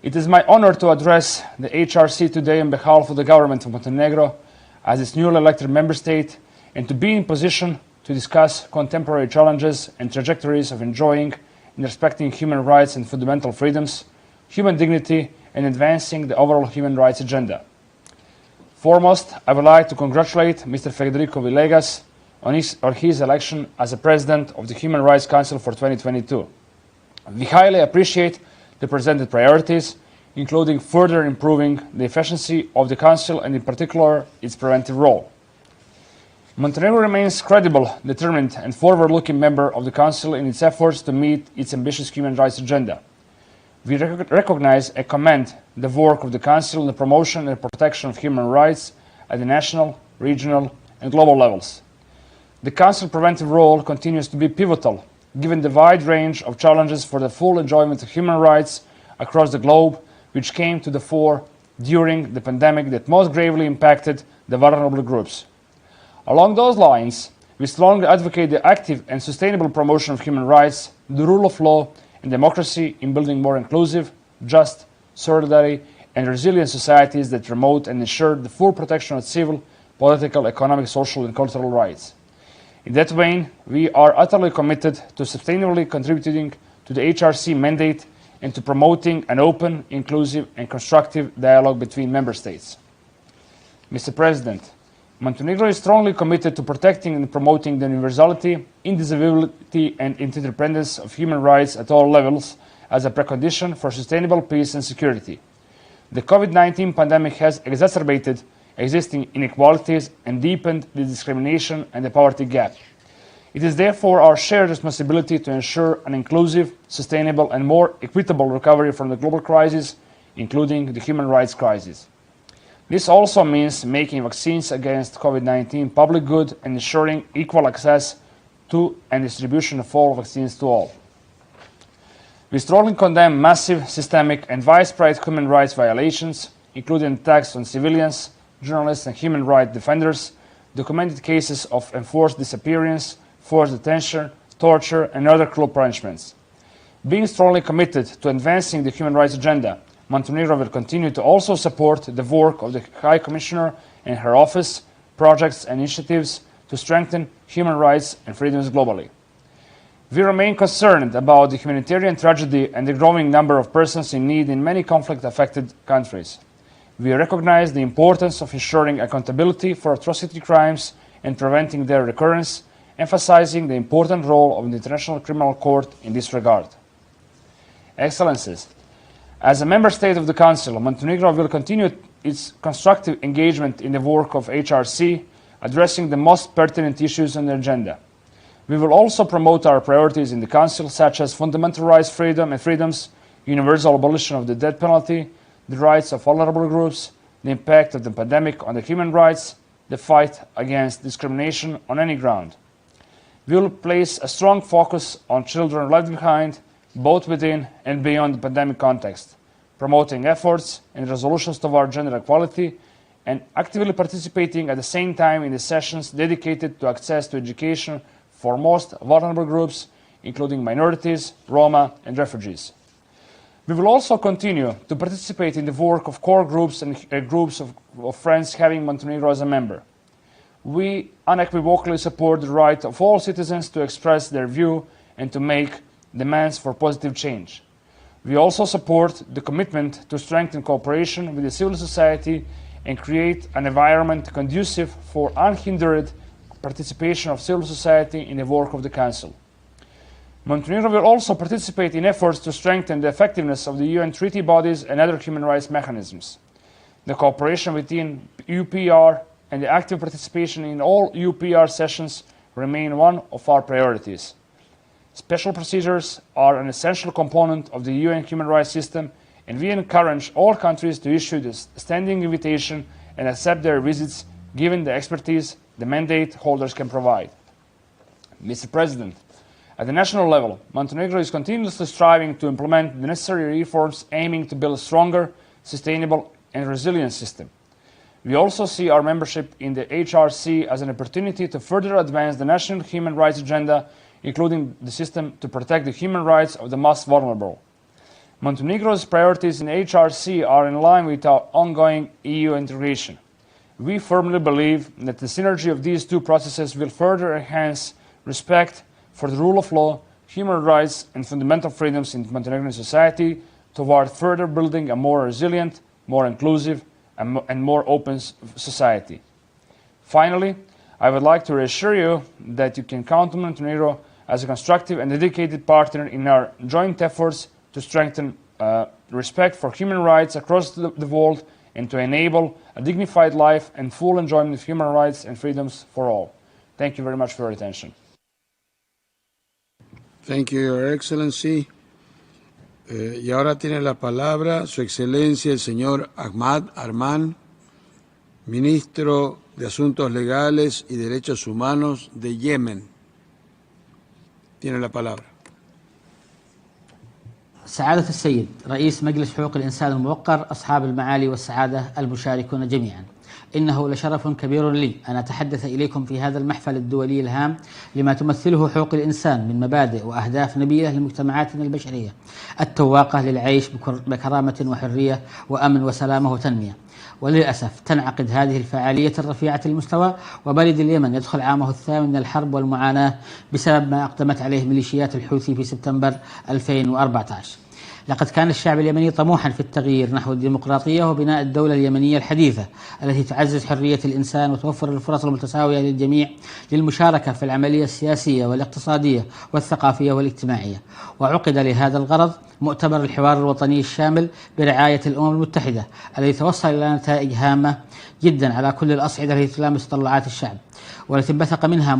It is my honor to address the HRC today on behalf of the government of Montenegro as its newly elected member state, and to be in position to discuss contemporary challenges and trajectories of enjoying and respecting human rights and fundamental freedoms, human dignity, and advancing the overall human rights agenda. Foremost, I would like to congratulate Mr. Federico Villegas on his election as the President of the Human Rights Council for 2022. We highly appreciate the presented priorities, including further improving the efficiency of the Council and in particular its preventive role. Montenegro remains a credible, determined and forward-looking member of the Council in its efforts to meet its ambitious human rights agenda. We recognize and commend the work of the Council in the promotion and protection of human rights at the national, regional and global levels. The Council's preventive role continues to be pivotal, given the wide range of challenges for the full enjoyment of human rights across the globe, which came to the fore during the pandemic that most gravely impacted the vulnerable groups. Along those lines, we strongly advocate the active and sustainable promotion of human rights, the rule of law, and democracy in building more inclusive, just, solidary, and resilient societies that promote and ensure the full protection of civil, political, economic, social, and cultural rights. In that vein, we are utterly committed to sustainably contributing to the HRC mandate and to promoting an open, inclusive, and constructive dialogue between member states. Mr. President, Montenegro is strongly committed to protecting and promoting the universality, indivisibility, and interdependence of human rights at all levels as a precondition for sustainable peace and security. The COVID-19 pandemic has exacerbated existing inequalities and deepened the discrimination and the poverty gap. It is therefore our shared responsibility to ensure an inclusive, sustainable, and more equitable recovery from the global crisis, including the human rights crisis. This also means making vaccines against COVID-19 public good and ensuring equal access to and distribution of all vaccines to all. We strongly condemn massive, systemic, and widespread human rights violations, including attacks on civilians, journalists, and human rights defenders, documented cases of enforced disappearance, forced detention, torture, and other cruel punishments. Being strongly committed to advancing the human rights agenda, Montenegro will continue to also support the work of the High Commissioner and her office, projects and initiatives to strengthen human rights and freedoms globally. We remain concerned about the humanitarian tragedy and the growing number of persons in need in many conflict-affected countries. We recognize the importance of ensuring accountability for atrocity crimes and preventing their recurrence, emphasizing the important role of the International Criminal Court in this regard. Excellencies, as a member state of the Council, Montenegro will continue its constructive engagement in the work of HRC, addressing the most pertinent issues on the agenda. We will also promote our priorities in the Council, such as fundamental rights, freedoms, universal abolition of the death penalty, the rights of vulnerable groups, the impact of the pandemic on the human rights, the fight against discrimination on any ground. We will place a strong focus on children left behind, both within and beyond the pandemic context, promoting efforts and resolutions toward gender equality, and actively participating at the same time in the sessions dedicated to access to education for most vulnerable groups, including minorities, Roma, and refugees. We will also continue to participate in the work of core groups and groups of friends having Montenegro as a member. We unequivocally support the right of all citizens to express their view and to make demands for positive change. We also support the commitment to strengthen cooperation with the civil society and create an environment conducive for unhindered participation of civil society in the work of the Council. Montenegro will also participate in efforts to strengthen the effectiveness of the UN treaty bodies and other human rights mechanisms. The cooperation within UPR and the active participation in all UPR sessions remain one of our priorities. Special procedures are an essential component of the UN human rights system, and we encourage all countries to issue this standing invitation and accept their visits given the expertise the mandate holders can provide. Mr. President, at the national level, Montenegro is continuously striving to implement the necessary reforms aiming to build a stronger, sustainable, and resilient system. We also see our membership in the HRC as an opportunity to further advance the national human rights agenda, including the system to protect the human rights of the most vulnerable. Montenegro's priorities in HRC are in line with our ongoing EU integration. We firmly believe that the synergy of these two processes will further enhance respect for the rule of law, human rights, and fundamental freedoms in Montenegrin society toward further building a more resilient, more inclusive, and more open society. Finally, I would like to reassure you that you can count on Montenegro as a constructive and dedicated partner in our joint efforts to strengthen respect for human rights across the world and to enable a dignified life and full enjoyment of human rights and freedoms for all. Thank you very much for your attention. Thank you, Your Excellency. Y ahora tiene la palabra Su Excelencia el señor Ahmad Arman, Ministro de Asuntos Legales y Derechos Humanos de Yemen. Tiene la palabra. سعادة السيد رئيس مجلس حقوق الإنسان الموقر، أصحاب المعالي والسعادة المشاركون جميعا، إنه لشرف كبير لي أن أتحدث إليكم في هذا المحفل الدولي الهام لما تمثله حقوق الإنسان من مبادئ وأهداف نبيلة لمجتمعاتنا البشرية التواقة للعيش بكرامة وحرية وأمن وسلامة وتنمية. وللأسف تنعقد هذه الفعالية الرفيعة المستوى وبلد اليمن يدخل عامه الثامن من الحرب والمعاناة بسبب ما أقدمت عليه ميليشيات الحوثي في سبتمبر 2014. لقد كان الشعب اليمني طموحا في التغيير نحو الديمقراطية وبناء الدولة اليمنية الحديثة التي تعزز حرية الإنسان وتوفر الفرص المتساوية للجميع للمشاركة في العملية السياسية والاقتصادية والثقافية والاجتماعية. وعقد لهذا الغرض مؤتمر الحوار الوطني الشامل برعاية الأمم المتحدة الذي توصل إلى نتائج هامة جدا على كل الأصعدة التي تلامس تطلعات الشعب، والتي انبثق منها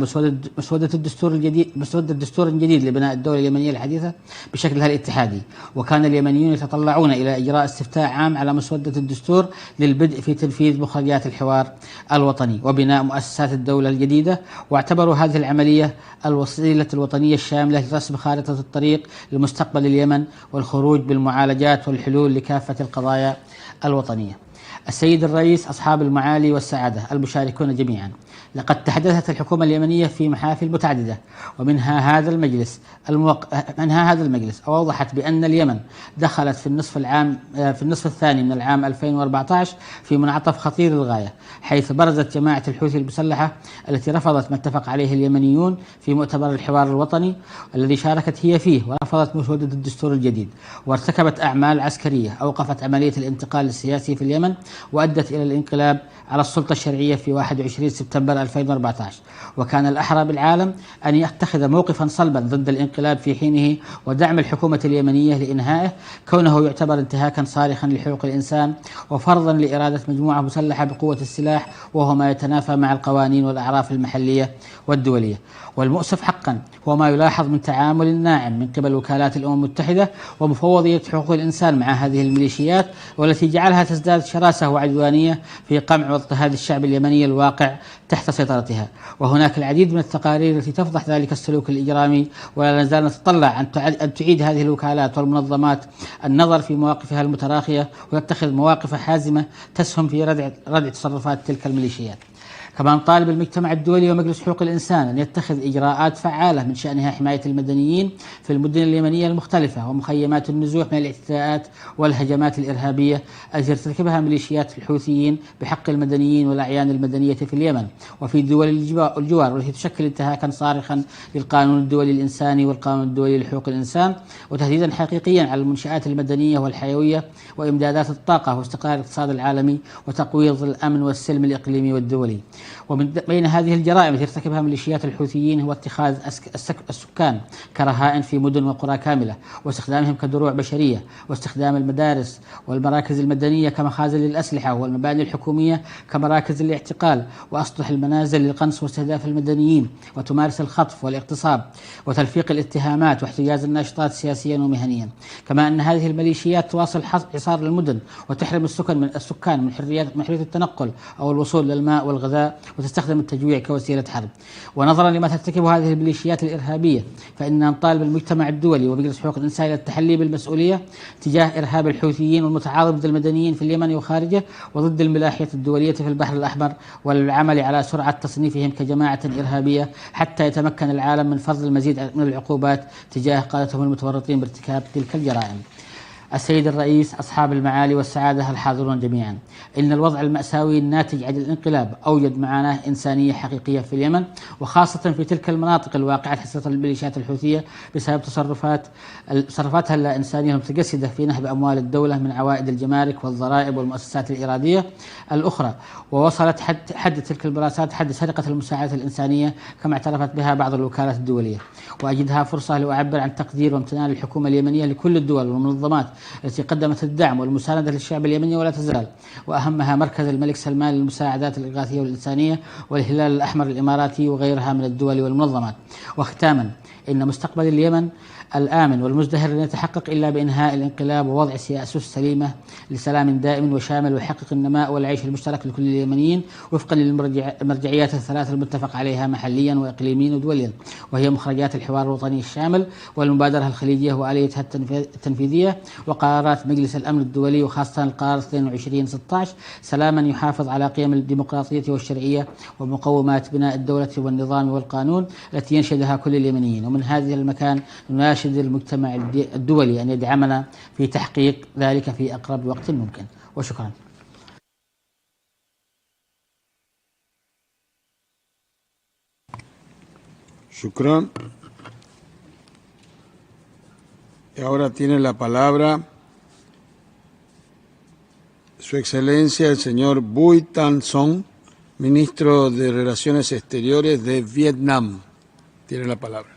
مسودة الدستور الجديد لبناء الدولة اليمنية الحديثة بشكلها الاتحادي. وكان اليمنيون يتطلعون إلى إجراء استفتاء عام على مسودة الدستور للبدء في تنفيذ مخرجات الحوار الوطني وبناء مؤسسات الدولة الجديدة، واعتبروا هذه العملية الوسيلة الوطنية الشاملة لرسم خارطة الطريق لمستقبل اليمن والخروج بالمعالجات والحلول لكافة القضايا الوطنية. السيد الرئيس، أصحاب المعالي والسعادة المشاركون جميعا، لقد تحدثت الحكومة اليمنية في محافل متعددة ومنها هذا المجلس وأوضحت بأن اليمن دخلت في النصف الثاني من العام 2014 في منعطف خطير للغاية، حيث برزت جماعة الحوثي المسلحة التي رفضت ما اتفق عليه اليمنيون في مؤتمر الحوار الوطني الذي شاركت هي فيه، ورفضت مسودة الدستور الجديد، وارتكبت أعمال عسكرية أوقفت عملية الانتقال السياسي في اليمن وأدت إلى الانقلاب على السلطة الشرعية في 21 سبتمبر 2014، وكان الأحرى بالعالم أن يتخذ موقفا صلبا ضد الانقلاب في حينه ودعم الحكومة اليمنية لإنهائه، كونه يعتبر انتهاكا صارخا لحقوق الإنسان وفرضا لإرادة مجموعة مسلحة بقوة السلاح، وهو ما يتنافى مع القوانين والأعراف المحلية والدولية. والمؤسف حقا هو ما يلاحظ من تعامل ناعم من قبل وكالات الأمم المتحدة ومفوضية حقوق الإنسان مع هذه الميليشيات، والتي جعلها تزداد شراسة وعدوانية في قمع واضطهاد الشعب اليمني الواقع تحت سيطرتها. وهناك العديد من التقارير التي تفضح ذلك السلوك الإجرامي، ولا نزال نتطلع أن تعيد هذه الوكالات والمنظمات النظر في مواقفها المتراخية وتتخذ مواقف حازمة تسهم في ردع تصرفات تلك الميليشيات. كما نطالب المجتمع الدولي ومجلس حقوق الإنسان أن يتخذ إجراءات فعالة من شأنها حماية المدنيين في المدن اليمنية المختلفة ومخيمات النزوح من الاعتداءات والهجمات الإرهابية التي ترتكبها ميليشيات الحوثيين بحق المدنيين والأعيان المدنية في اليمن وفي دول الجوار، والتي تشكل انتهاكا صارخا للقانون الدولي الإنساني والقانون الدولي لحقوق الإنسان، وتهديدا حقيقيا على المنشآت المدنية والحيوية وإمدادات الطاقة واستقرار الاقتصاد العالمي وتقويض الأمن والسلم الإقليمي والدولي. ومن بين هذه الجرائم التي ارتكبها ميليشيات الحوثيين هو اتخاذ السكان كرهائن في مدن وقرى كاملة، واستخدامهم كدروع بشرية، واستخدام المدارس والمراكز المدنية كمخازن للأسلحة، والمباني الحكومية كمراكز للاعتقال، وأسطح المنازل للقنص واستهداف المدنيين، وتمارس الخطف والاغتصاب وتلفيق الاتهامات واحتجاز الناشطات سياسيا ومهنيا. كما أن هذه الميليشيات تواصل حصار المدن وتحرم السكان من حرية التنقل أو الوصول للماء والغذاء، وتستخدم التجويع كوسيلة حرب. ونظرا لما ترتكبه هذه الميليشيات الإرهابية، فإننا نطالب المجتمع الدولي ومجلس حقوق الإنسان التحلي بالمسؤولية تجاه إرهاب الحوثيين والمتعاظم ضد المدنيين في اليمن وخارجه، وضد الملاحية الدولية في البحر الأحمر، والعمل على سرعة تصنيفهم كجماعة إرهابية حتى يتمكن العالم من فرض المزيد من العقوبات تجاه قادتهم المتورطين بارتكاب تلك الجرائم. السيد الرئيس، أصحاب المعالي والسعادة الحاضرون جميعا، إن الوضع المأساوي الناتج عن الانقلاب أوجد معاناة إنسانية حقيقية في اليمن، وخاصة في تلك المناطق الواقعة تحت سيطرة الميليشيات الحوثية بسبب تصرفاتها اللا إنسانية المتجسدة في نهب أموال الدولة من عوائد الجمارك والضرائب والمؤسسات الإرادية الأخرى. ووصلت حد تلك الممارسات حد سرقة المساعدة الإنسانية كما اعترفت بها بعض الوكالات الدولية. وأجدها فرصة لأعبر عن تقدير وامتنان الحكومة اليمنية لكل الدول والمنظمات التي قدمت الدعم والمساندة للشعب اليمني ولا تزال، وأهمها مركز الملك سلمان للمساعدات الإغاثية والإنسانية، والهلال الأحمر الإماراتي، وغيرها من الدول والمنظمات. وختاما، إن مستقبل اليمن الآمن والمزدهر لن يتحقق إلا بإنهاء الانقلاب ووضع أسس سليمة لسلام دائم وشامل ويحقق النماء والعيش المشترك لكل اليمنيين وفقا للمرجعيات الثلاث المتفق عليها محليا وإقليميا ودوليا، وهي مخرجات الحوار الوطني الشامل والمبادرة الخليجية وآليتها التنفيذية وقرارات مجلس الأمن الدولي، وخاصة القرار 22/16 سلاما يحافظ على قيم الديمقراطية والشرعية ومقومات بناء الدولة والنظام والقانون التي ينشدها كل اليمنيين. ومن هذه المكان نناشد المجتمع الدولي أن يدعمنا في تحقيق ذلك في أقرب وقت ممكن. وشكرا. Shukran. Y ahora tiene la palabra Su Excelencia el señor Bui Tan Son, Ministro de Relaciones Exteriores de Vietnam. Tiene la palabra.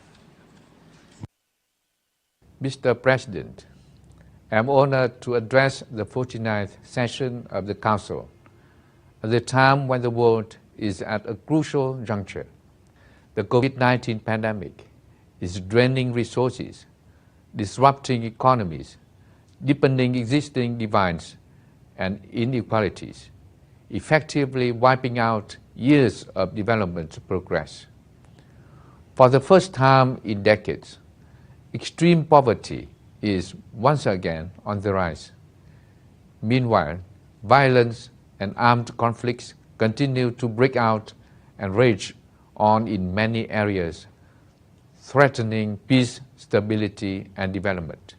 Mr. President, I am honored to address the 49th session of the Council at the time when the world is at a crucial juncture. The COVID-19 pandemic is draining resources, disrupting economies, deepening existing divides and inequalities, effectively wiping out years of development progress. For the first time in decades, extreme poverty is once again on the rise. Meanwhile, violence and armed conflicts continue to break out and rage on in many areas, threatening peace, stability, and development,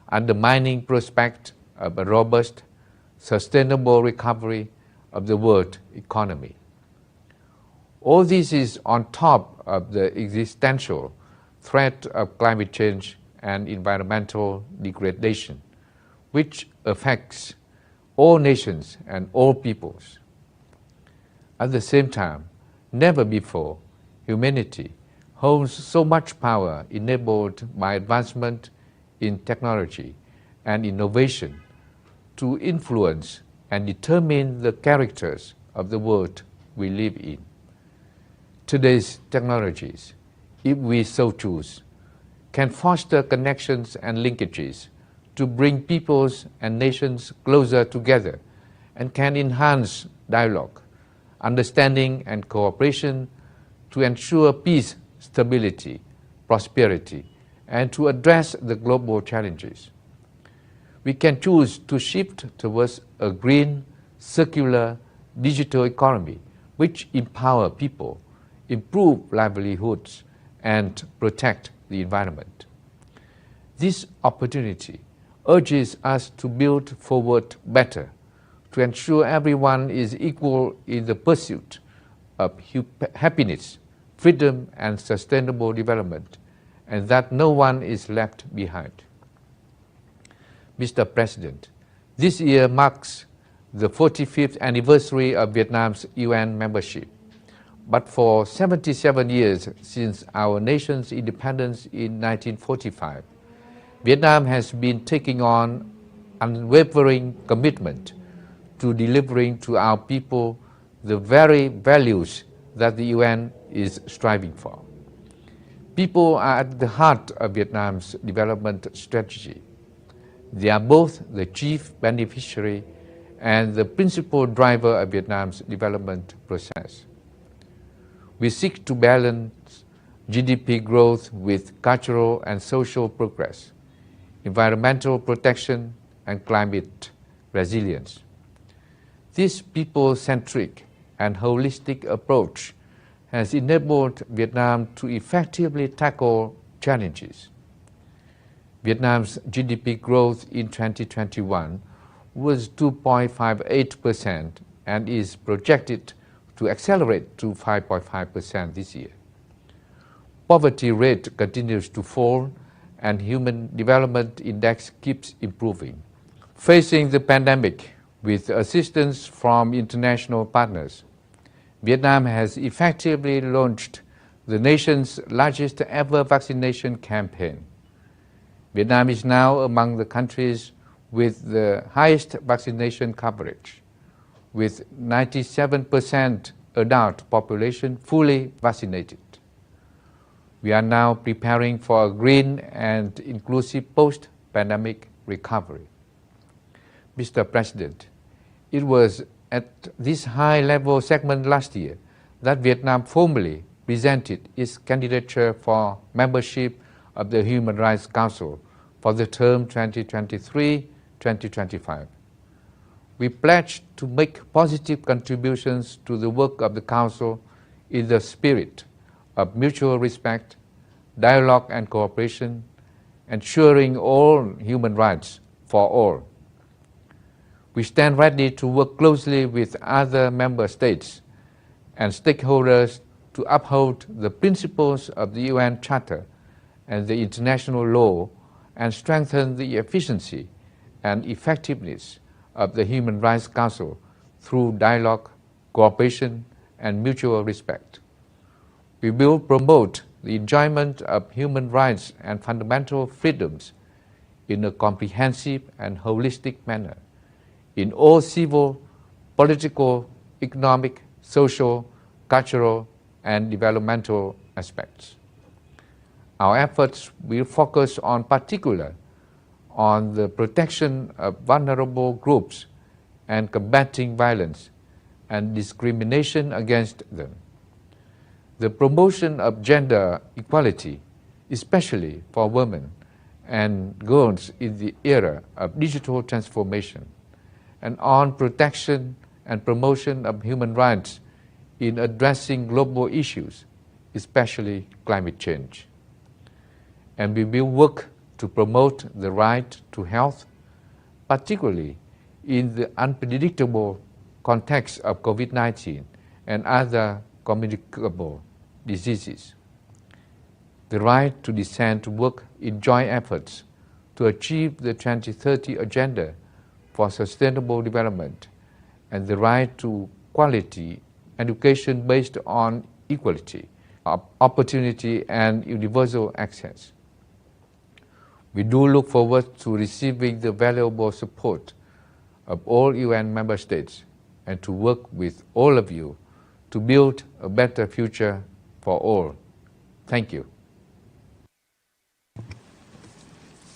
undermining prospect of a robust, sustainable recovery of the world economy. All this is on top of the existential threat of climate change and environmental degradation, which affects all nations and all peoples. At the same time, never before, humanity holds so much power enabled by advancement in technology and innovation to influence and determine the characters of the world we live in. Today's technologies, if we so choose, can foster connections and linkages to bring peoples and nations closer together and can enhance dialogue, understanding and cooperation to ensure peace, stability, prosperity, and to address the global challenges. We can choose to shift towards a green, circular, digital economy which empower people, improve livelihoods, and protect the environment. This opportunity urges us to build forward better, to ensure everyone is equal in the pursuit of happiness, freedom, and sustainable development, and that no one is left behind. Mr. President, this year marks the 45th anniversary of Vietnam's UN membership. But for 77 years since our nation's independence in 1945, Vietnam has been taking on unwavering commitment to delivering to our people the very values that the UN is striving for. People are at the heart of Vietnam's development strategy. They are both the chief beneficiary and the principal driver of Vietnam's development process. We seek to balance GDP growth with cultural and social progress, environmental protection, and climate resilience. This people-centric and holistic approach has enabled Vietnam to effectively tackle challenges. Vietnam's GDP growth in 2021 was 2.58% and is projected to accelerate to 5.5% this year. Poverty rate continues to fall and Human Development Index keeps improving. Facing the pandemic with assistance from international partners, Vietnam has effectively launched the nation's largest ever vaccination campaign. Vietnam is now among the countries with the highest vaccination coverage, with 97% adult population fully vaccinated. We are now preparing for a green and inclusive post-pandemic recovery. Mr. President, it was at this high-level segment last year that Vietnam formally presented its candidature for membership of the Human Rights Council for the term 2023-2025. We pledged to make positive contributions to the work of the Council in the spirit of mutual respect, dialogue and cooperation, ensuring all human rights for all. We stand ready to work closely with other member states and stakeholders to uphold the principles of the UN Charter and the international law and strengthen the efficiency and effectiveness of the Human Rights Council through dialogue, cooperation, and mutual respect. We will promote the enjoyment of human rights and fundamental freedoms in a comprehensive and holistic manner in all civil, political, economic, social, cultural, and developmental aspects. Our efforts will focus on particular on the protection of vulnerable groups and combating violence and discrimination against them. The promotion of gender equality, especially for women and girls in the era of digital transformation, and on protection and promotion of human rights in addressing global issues, especially climate change. And we will work to promote the right to health, particularly in the unpredictable context of COVID-19 and other communicable diseases. The right to decent work in joint efforts to achieve the 2030 Agenda for Sustainable Development, and the right to quality education based on equality, opportunity and universal access. We do look forward to receiving the valuable support of all UN member states and to work with all of you to build a better future for all. Thank you.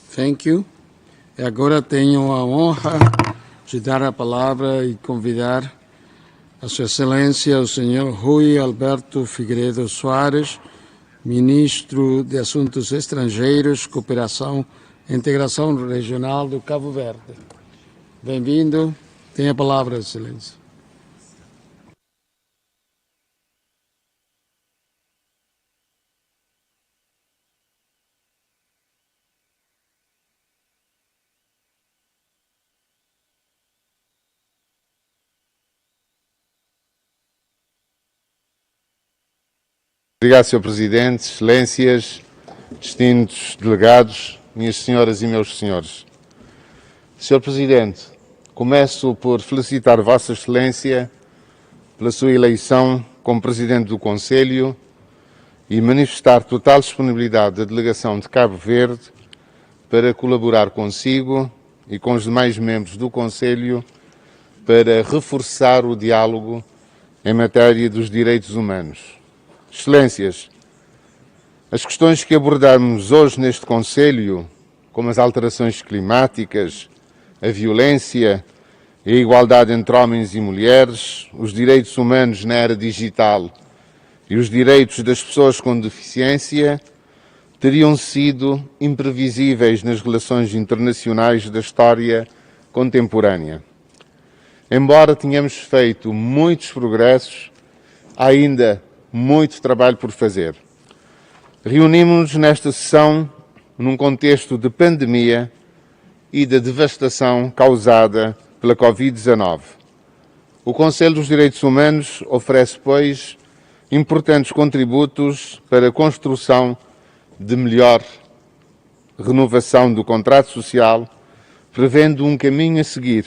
Thank you. E agora tenho a honra de dar a palavra e convidar a Sua Excelência o Sr. Rui Alberto Figueiredo Soares, Ministro de Assuntos Estrangeiros, Cooperação e Integração Regional do Cabo Verde. Bem-vindo. Tem a palavra, Excelência. Obrigado, Sr. Presidente, Excelências, distintos delegados, minhas senhoras e meus senhores. Sr. Presidente, começo por felicitar Vossa Excelência pela sua eleição como Presidente do Conselho e manifestar total disponibilidade da Delegação de Cabo Verde para colaborar consigo e com os demais membros do Conselho para reforçar o diálogo em matéria dos direitos humanos. Excelências, as questões que abordamos hoje neste Conselho, como as alterações climáticas, a violência e a igualdade entre homens e mulheres, os direitos humanos na era digital e os direitos das pessoas com deficiência, teriam sido imprevisíveis nas relações internacionais da história contemporânea. Embora tenhamos feito muitos progressos, há ainda muito trabalho por fazer. Reunimos-nos nesta sessão num contexto de pandemia e da devastação causada pela Covid-19. O Conselho dos Direitos Humanos oferece, pois, importantes contributos para a construção de melhor renovação do contrato social, prevendo um caminho a seguir,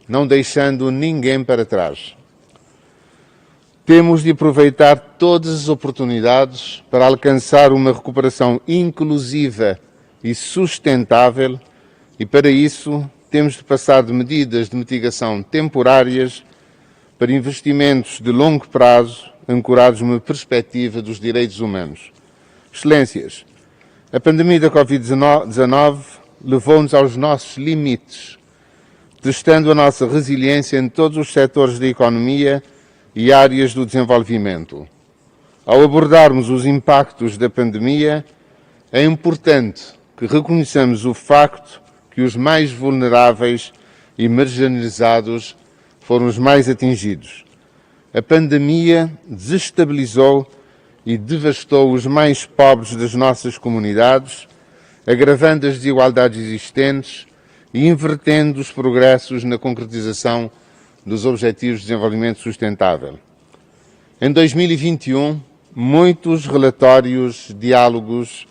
não deixando ninguém para trás. Temos de aproveitar todas as oportunidades para alcançar uma recuperação inclusiva e sustentável e, para isso, temos de passar de medidas de mitigação temporárias para investimentos de longo prazo ancorados numa perspectiva dos direitos humanos. Excelências, a pandemia da Covid-19 levou-nos aos nossos limites, testando a nossa resiliência em todos os setores da economia e áreas do desenvolvimento. Ao abordarmos os impactos da pandemia, é importante que reconheçamos o facto que os mais vulneráveis e marginalizados foram os mais atingidos. A pandemia desestabilizou e devastou os mais pobres das nossas comunidades, agravando as desigualdades existentes e invertendo os progressos na concretização dos Objetivos de Desenvolvimento Sustentável. Em 2021, muitos relatórios, diálogos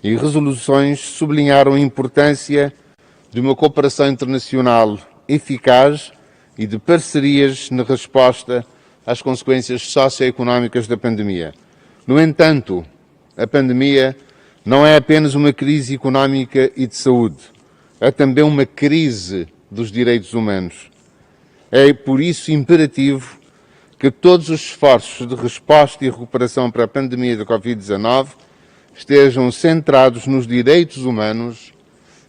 e resoluções sublinharam a importância de uma cooperação internacional eficaz e de parcerias na resposta às consequências socioeconómicas da pandemia. No entanto, a pandemia não é apenas uma crise económica e de saúde, é também uma crise dos direitos humanos. É, por isso, imperativo que todos os esforços de resposta e recuperação para a pandemia da Covid-19 estejam centrados nos direitos humanos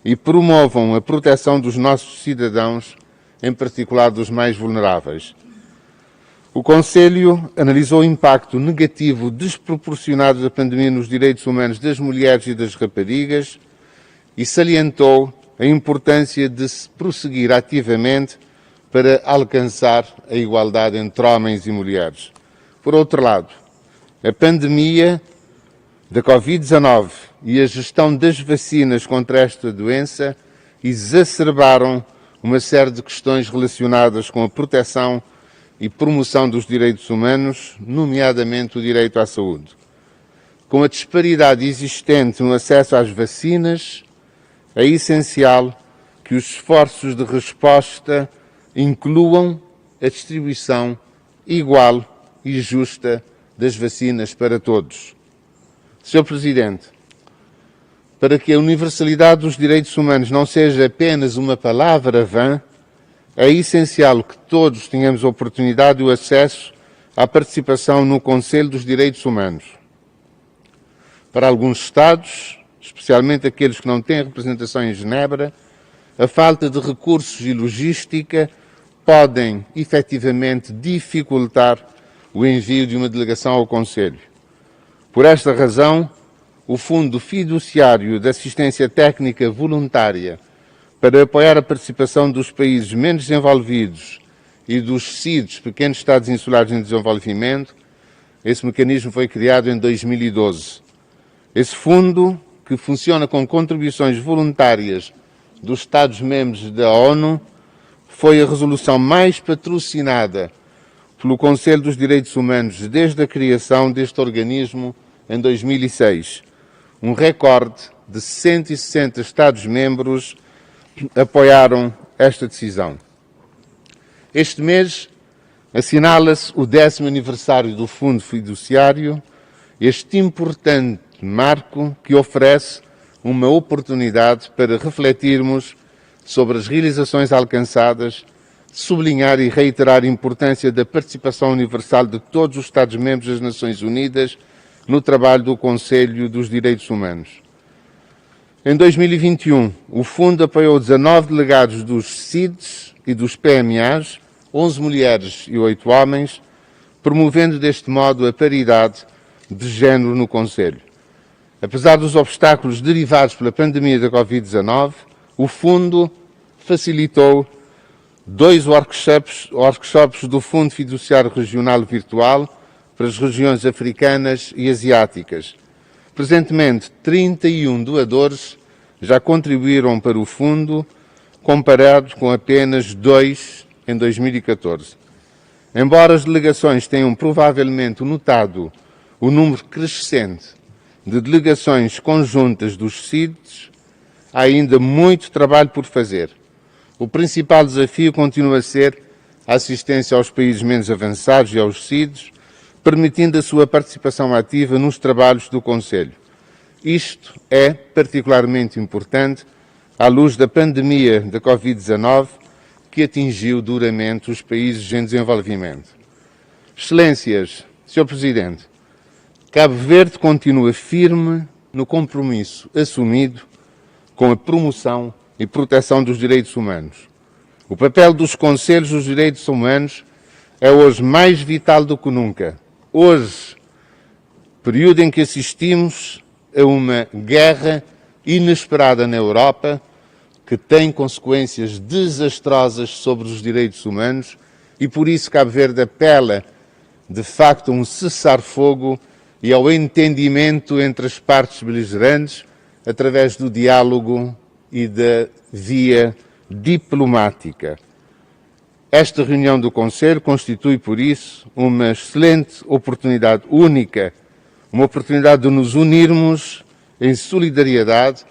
e promovam a proteção dos nossos cidadãos, em particular dos mais vulneráveis. O Conselho analisou o impacto negativo desproporcionado da pandemia nos direitos humanos das mulheres e das raparigas e salientou a importância de se prosseguir ativamente para alcançar a igualdade entre homens e mulheres. Por outro lado, a pandemia da Covid-19 e a gestão das vacinas contra esta doença exacerbaram uma série de questões relacionadas com a proteção e promoção dos direitos humanos, nomeadamente o direito à saúde. Com a disparidade existente no acesso às vacinas, é essencial que os esforços de resposta incluam a distribuição igual e justa das vacinas para todos. Sr. Presidente, para que a universalidade dos direitos humanos não seja apenas uma palavra vã, é essencial que todos tenhamos a oportunidade e o acesso à participação no Conselho dos Direitos Humanos. Para alguns Estados, especialmente aqueles que não têm representação em Genebra, a falta de recursos e logística podem, efetivamente, dificultar o envio de uma delegação ao Conselho. Por esta razão, o Fundo Fiduciário de Assistência Técnica Voluntária para apoiar a participação dos países menos desenvolvidos e dos CIDs, Pequenos Estados Insulares em Desenvolvimento, esse mecanismo foi criado em 2012. Esse fundo, que funciona com contribuições voluntárias dos Estados-membros da ONU, foi a resolução mais patrocinada pelo Conselho dos Direitos Humanos desde a criação deste organismo em 2006. Um recorde de 160 Estados-membros apoiaram esta decisão. Este mês assinala-se o 10º aniversário do Fundo Fiduciário, este importante marco que oferece uma oportunidade para refletirmos sobre as realizações alcançadas, sublinhar e reiterar a importância da participação universal de todos os Estados-membros das Nações Unidas no trabalho do Conselho dos Direitos Humanos. Em 2021, o Fundo apoiou 19 delegados dos CIDs e dos PMAs, 11 mulheres e 8 homens, promovendo deste modo a paridade de género no Conselho. Apesar dos obstáculos derivados pela pandemia da Covid-19, o Fundo facilitou 2 workshops do Fundo Fiduciário Regional Virtual para as regiões africanas e asiáticas. Presentemente, 31 doadores já contribuíram para o Fundo, comparado com apenas 2 em 2014. Embora as delegações tenham provavelmente notado o número crescente de delegações conjuntas dos CIDs, há ainda muito trabalho por fazer. O principal desafio continua a ser a assistência aos países menos avançados e aos CIDs, permitindo a sua participação ativa nos trabalhos do Conselho. Isto é particularmente importante à luz da pandemia da Covid-19, que atingiu duramente os países em desenvolvimento. Excelências, Sr. Presidente, Cabo Verde continua firme no compromisso assumido com a promoção e proteção dos direitos humanos. O papel dos Conselhos dos Direitos Humanos é hoje mais vital do que nunca. Hoje, período em que assistimos a uma guerra inesperada na Europa, que tem consequências desastrosas sobre os direitos humanos, e por isso Cabo Verde apela, de facto, a um cessar-fogo e ao entendimento entre as partes beligerantes através do diálogo e da via diplomática. Esta reunião do Conselho constitui, por isso, uma excelente oportunidade única, uma oportunidade de nos unirmos em solidariedade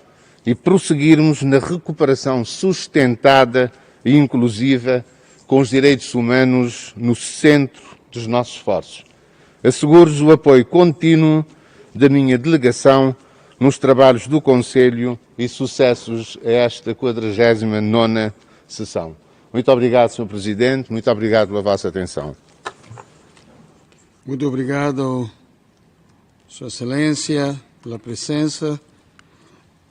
e prosseguirmos na recuperação sustentada e inclusiva com os direitos humanos no centro dos nossos esforços. Asseguro-vos o apoio contínuo da minha delegação nos trabalhos do Conselho e sucessos a esta 49ª sessão. Muito obrigado, Sr. Presidente, muito obrigado pela vossa atenção. Muito obrigado, Sua Excelência, pela presença.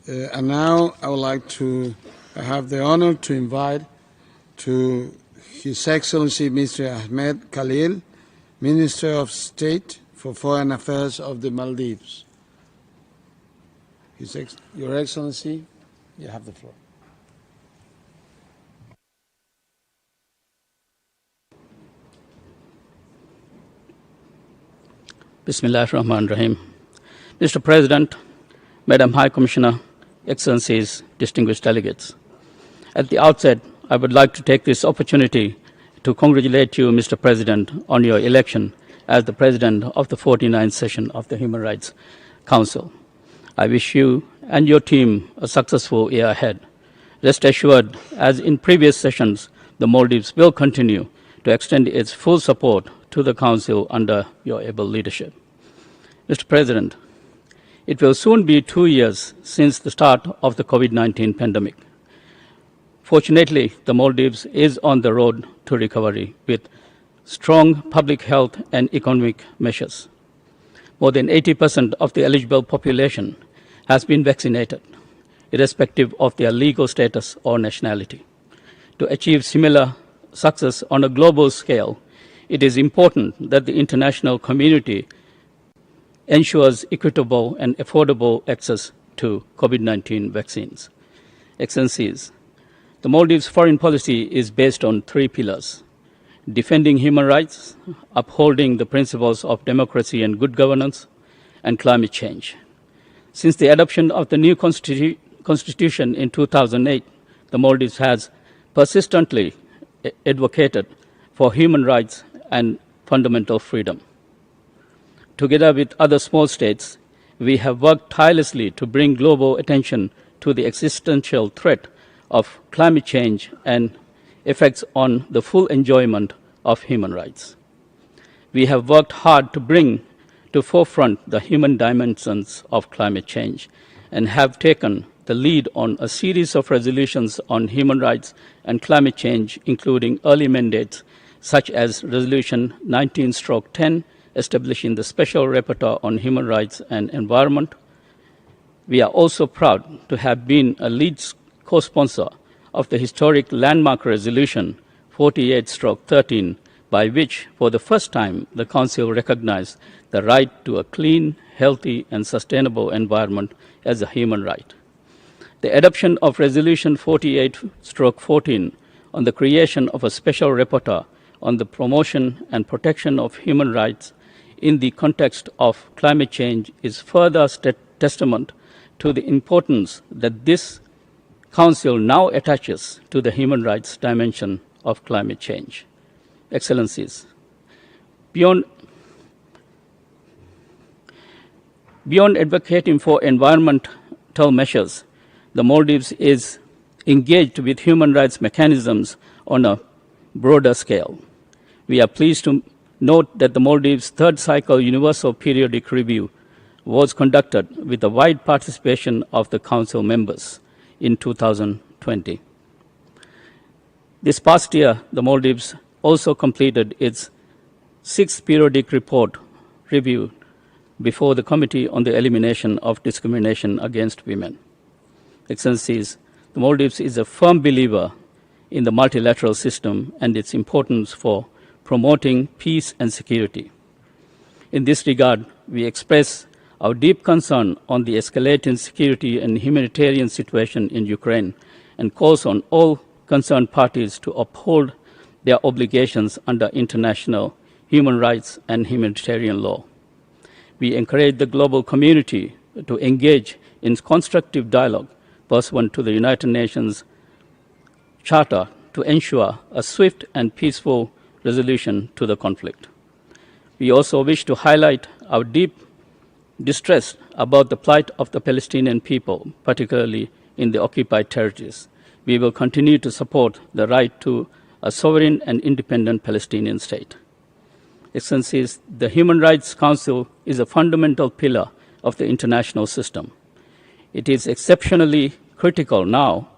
And now I would like to have the honor to invite to His Excellency Mr. Ahmed Khalil, Minister of State for Foreign Affairs of the Maldives. Your Excellency, you have the floor. Bismillah ar-Rahman ar-Rahim. Mr. President, Madam High Commissioner, Excellencies, distinguished delegates. At the outset, I would like to take this opportunity to congratulate you, Mr. President, on your election as the President of the 49th session of the Human Rights Council. I wish you and your team a successful year ahead. Rest assured, as in previous sessions, the Maldives will continue to extend its full support to the Council under your able leadership. Mr. President, it will soon be 2 years since the start of the COVID-19 pandemic. Fortunately, the Maldives is on the road to recovery with strong public health and economic measures. More than 80% of the eligible population has been vaccinated, irrespective of their legal status or nationality. To achieve similar success on a global scale, it is important that the international community ensures equitable and affordable access to COVID-19 vaccines. Excellencies, the Maldives' foreign policy is based on 3 pillars: defending human rights, upholding the principles of democracy and good governance, and climate change. Since the adoption of the new constitution in 2008, the Maldives has persistently advocated for human rights and fundamental freedom. Together with other small states, we have worked tirelessly to bring global attention to the existential threat of climate change and effects on the full enjoyment of human rights. We have worked hard to bring to forefront the human dimensions of climate change and have taken the lead on a series of resolutions on human rights and climate change, including early mandates such as Resolution 19/10, establishing the Special Rapporteur on Human Rights and Environment. We are also proud to have been a lead co-sponsor of the historic landmark Resolution 48/13, by which, for the first time, the Council recognized the right to a clean, healthy, and sustainable environment as a human right. The adoption of Resolution 48/14 on the creation of a Special Rapporteur on the promotion and protection of human rights in the context of climate change is further testament to the importance that this Council now attaches to the human rights dimension of climate change. Excellencies, beyond advocating for environmental measures, the Maldives is engaged with human rights mechanisms on a broader scale. We are pleased to note that the Maldives' third cycle Universal Periodic Review was conducted with the wide participation of the Council members in 2020. This past year, the Maldives also completed its 6th periodic report review before the Committee on the Elimination of Discrimination Against Women. Excellencies, the Maldives is a firm believer in the multilateral system and its importance for promoting peace and security. In this regard, we express our deep concern on the escalating security and humanitarian situation in Ukraine and calls on all concerned parties to uphold their obligations under international human rights and humanitarian law. We encourage the global community to engage in constructive dialogue pursuant to the United Nations Charter to ensure a swift and peaceful resolution to the conflict. We also wish to highlight our deep distress about the plight of the Palestinian people, particularly in the occupied territories. We will continue to support the right to a sovereign and independent Palestinian state. Excellencies, the Human Rights Council is a fundamental pillar of the international system. It is exceptionally critical now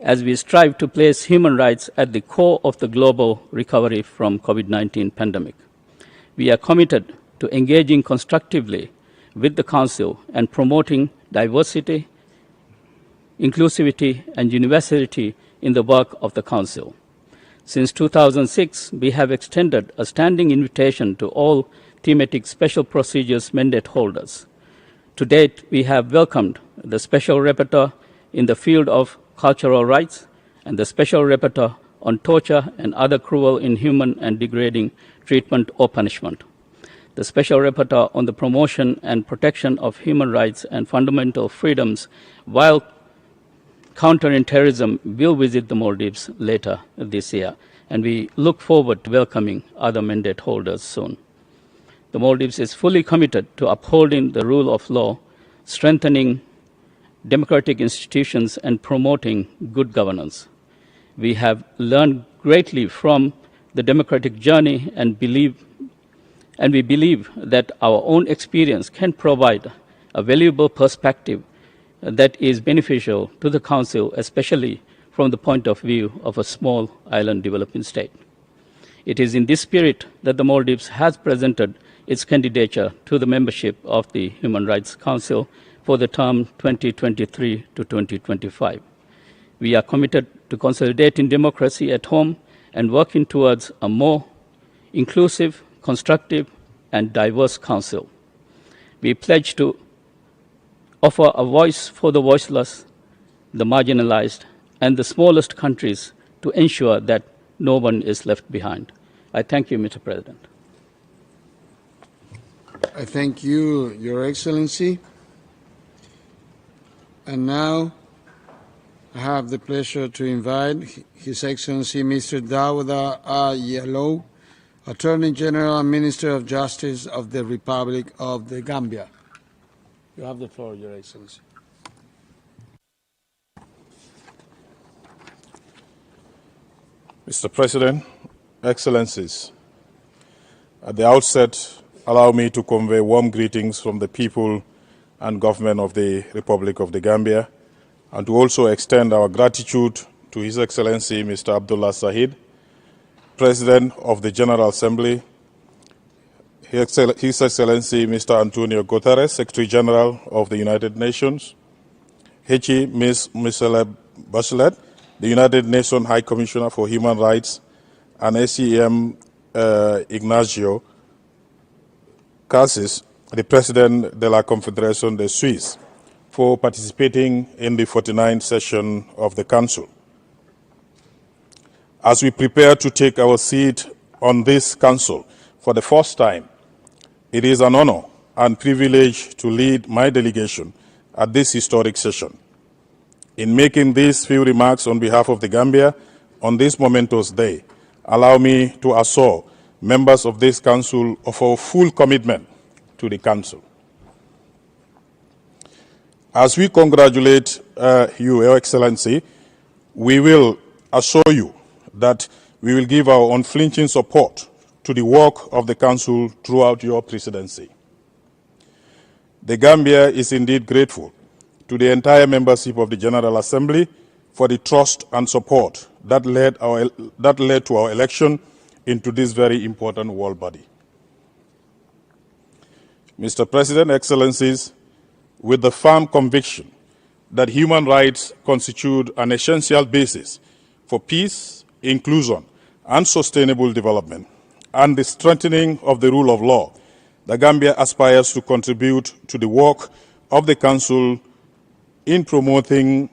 as we strive to place human rights at the core of the global recovery from COVID-19 pandemic. We are committed to engaging constructively with the Council and promoting diversity, inclusivity, and universality in the work of the Council. Since 2006, we have extended a standing invitation to all thematic special procedures mandate holders. To date, we have welcomed the Special Rapporteur in the field of cultural rights and the Special Rapporteur on torture and other cruel, inhuman, and degrading treatment or punishment. The Special Rapporteur on the promotion and protection of human rights and fundamental freedoms while countering terrorism will visit the Maldives later this year, and we look forward to welcoming other mandate holders soon. The Maldives is fully committed to upholding the rule of law, strengthening democratic institutions, and promoting good governance. We have learned greatly from the democratic journey and we believe that our own experience can provide a valuable perspective that is beneficial to the Council, especially from the point of view of a small island developing state. It is in this spirit that the Maldives has presented its candidature to the membership of the Human Rights Council for the term 2023 to 2025. We are committed to consolidating democracy at home and working towards a more inclusive, constructive, and diverse council. We pledge to offer a voice for the voiceless, the marginalized, and the smallest countries to ensure that no one is left behind. I thank you, Mr. President. I thank you, Your Excellency. And now I have the pleasure to invite His Excellency Mr. Dawda Ayalo, Attorney General and Minister of Justice of the Republic of the Gambia. You have the floor, Your Excellency. Mr. President, Excellencies, at the outset, allow me to convey warm greetings from the people and government of the Republic of the Gambia, and to also extend our gratitude to His Excellency Mr. Abdullah Sahid, President of the General Assembly, His Excellency Mr. Antonio Guterres, Secretary General of the United Nations, H.E. Ms. Michelle Bachelet, the United Nations High Commissioner for Human Rights, and SEM Ignacio Cassis, the President de la Confederación de Suisse, for participating in the 49th session of the Council. As we prepare to take our seat on this Council for the first time, it is an honor and privilege to lead my delegation at this historic session. In making these few remarks on behalf of the Gambia on this momentous day, allow me to assure members of this Council of our full commitment to the Council. As we congratulate you, Your Excellency, we will assure you that we will give our unflinching support to the work of the Council throughout your presidency. The Gambia is indeed grateful to the entire membership of the General Assembly for the trust and support that led to our election into this very important world body. Mr. President, Excellencies, with the firm conviction that human rights constitute an essential basis for peace, inclusion, and sustainable development, and the strengthening of the rule of law, the Gambia aspires to contribute to the work of the Council in promoting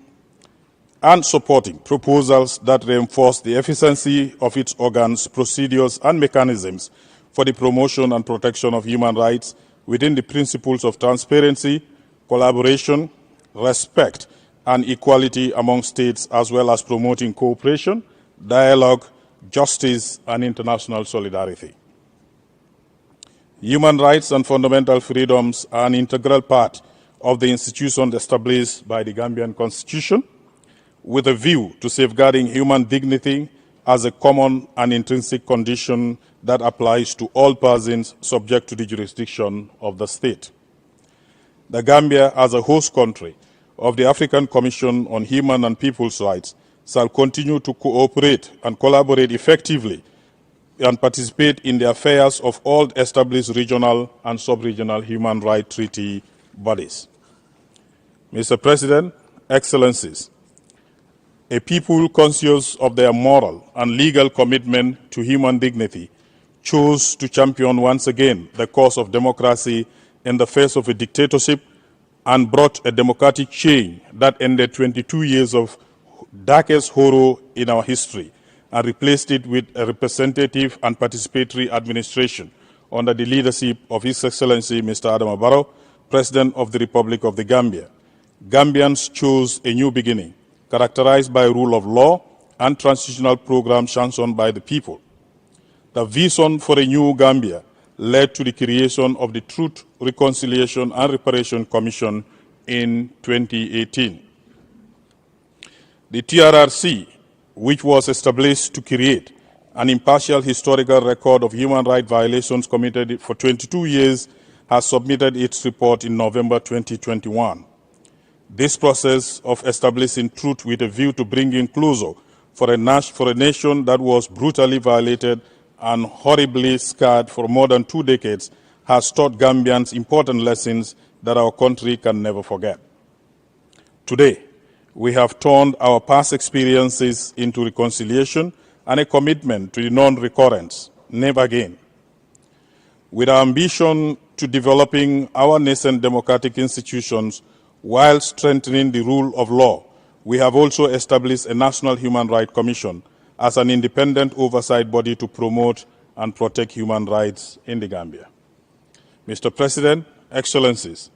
and supporting proposals that reinforce the efficiency of its organs, procedures, and mechanisms for the promotion and protection of human rights within the principles of transparency, collaboration, respect, and equality among states, as well as promoting cooperation, dialogue, justice, and international solidarity. Human rights and fundamental freedoms are an integral part of the institutions established by the Gambian Constitution, with a view to safeguarding human dignity as a common and intrinsic condition that applies to all persons subject to the jurisdiction of the state. The Gambia, as a host country of the African Commission on Human and People's Rights, shall continue to cooperate and collaborate effectively and participate in the affairs of all established regional and sub-regional human rights treaty bodies. Mr. President, Excellencies, a people conscious of their moral and legal commitment to human dignity chose to champion once again the cause of democracy in the face of a dictatorship and brought a democratic change that ended 22 years of darkest horror in our history and replaced it with a representative and participatory administration under the leadership of His Excellency Mr. Adama Barrow, President of the Republic of the Gambia. Gambians chose a new beginning, characterized by rule of law and transitional programs sanctioned by the people. The vision for a new Gambia led to the creation of the Truth, Reconciliation and Reparation Commission in 2018. The TRRC, which was established to create an impartial historical record of human rights violations committed for 22 years, has submitted its report in November 2021. This process of establishing truth with a view to bringing closure for a nation that was brutally violated and horribly scarred for more than 2 decades has taught Gambians important lessons that our country can never forget. Today, we have turned our past experiences into reconciliation and a commitment to the non-recurrence, never again. With our ambition to developing our nascent democratic institutions while strengthening the rule of law, we have also established a National Human Rights Commission as an independent oversight body to promote and protect human rights in the Gambia. Mr. President, Excellencies,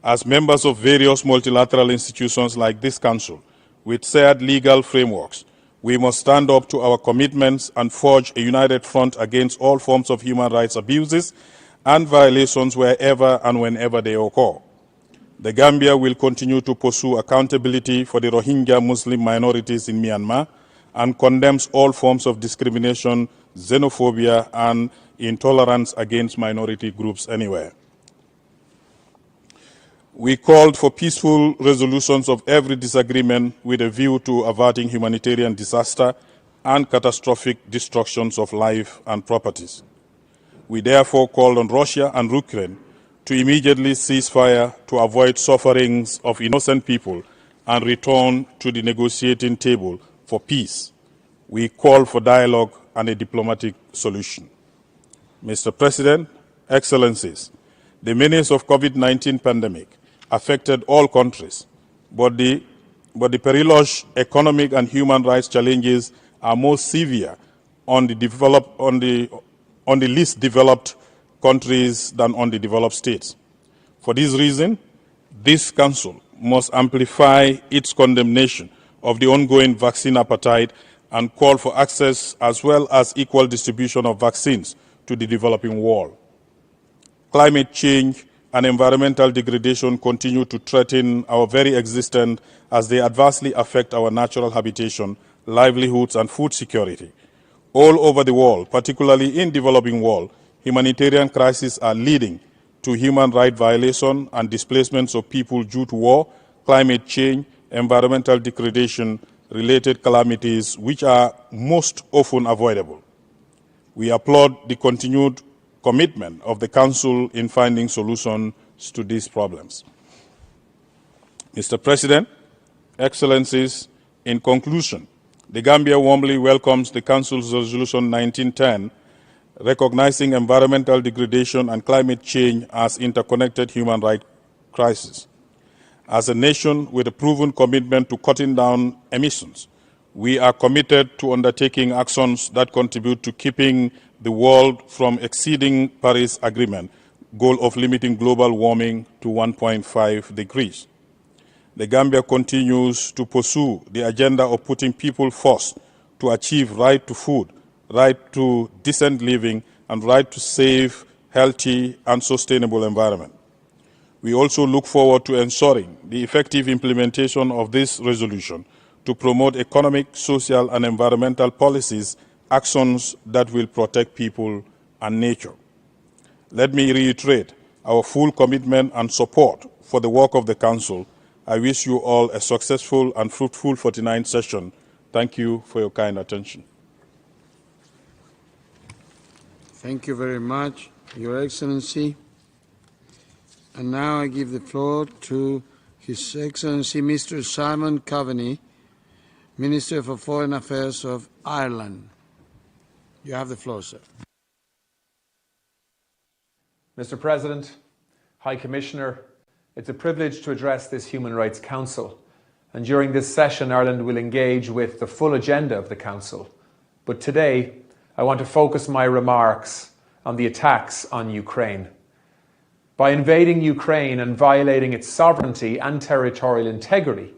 as members of various multilateral institutions like this Council, with shared legal frameworks, we must stand up to our commitments and forge a united front against all forms of human rights abuses and violations wherever and whenever they occur. The Gambia will continue to pursue accountability for the Rohingya Muslim minorities in Myanmar and condemns all forms of discrimination, xenophobia, and intolerance against minority groups anywhere. We called for peaceful resolutions of every disagreement with a view to averting humanitarian disaster and catastrophic destructions of life and properties. We therefore called on Russia and Ukraine to immediately cease fire to avoid sufferings of innocent people and return to the negotiating table for peace. We call for dialogue and a diplomatic solution. Mr. President, Excellencies, the menace of COVID-19 pandemic affected all countries, but the perilous economic and human rights challenges are more severe on the least developed countries than on the developed states. For this reason, this Council must amplify its condemnation of the ongoing vaccine appetite and call for access as well as equal distribution of vaccines to the developing world. Climate change and environmental degradation continue to threaten our very existence as they adversely affect our natural habitation, livelihoods, and food security. All over the world, particularly in the developing world, humanitarian crises are leading to human rights violations and displacements of people due to war, climate change, environmental degradation, related calamities, which are most often avoidable. We applaud the continued commitment of the Council in finding solutions to these problems. Mr. President, Excellencies, in conclusion, the Gambia warmly welcomes the Council's Resolution 1910, recognizing environmental degradation and climate change as interconnected human rights crises. As a nation with a proven commitment to cutting down emissions, we are committed to undertaking actions that contribute to keeping the world from exceeding Paris Agreement goal of limiting global warming to 1.5 degrees. The Gambia continues to pursue the agenda of putting people first to achieve right to food, right to decent living, and right to safe, healthy, and sustainable environment. We also look forward to ensuring the effective implementation of this resolution to promote economic, social, and environmental policies, actions that will protect people and nature. Let me reiterate our full commitment and support for the work of the Council. I wish you all a successful and fruitful 49th session. Thank you for your kind attention. Thank you very much, Your Excellency. And now I give the floor to His Excellency Mr. Simon Coveny, Minister for Foreign Affairs of Ireland. You have the floor, sir. Mr. President, High Commissioner, it's a privilege to address this Human Rights Council. And during this session, Ireland will engage with the full agenda of the Council. But today, I want to focus my remarks on the attacks on Ukraine. By invading Ukraine and violating its sovereignty and territorial integrity,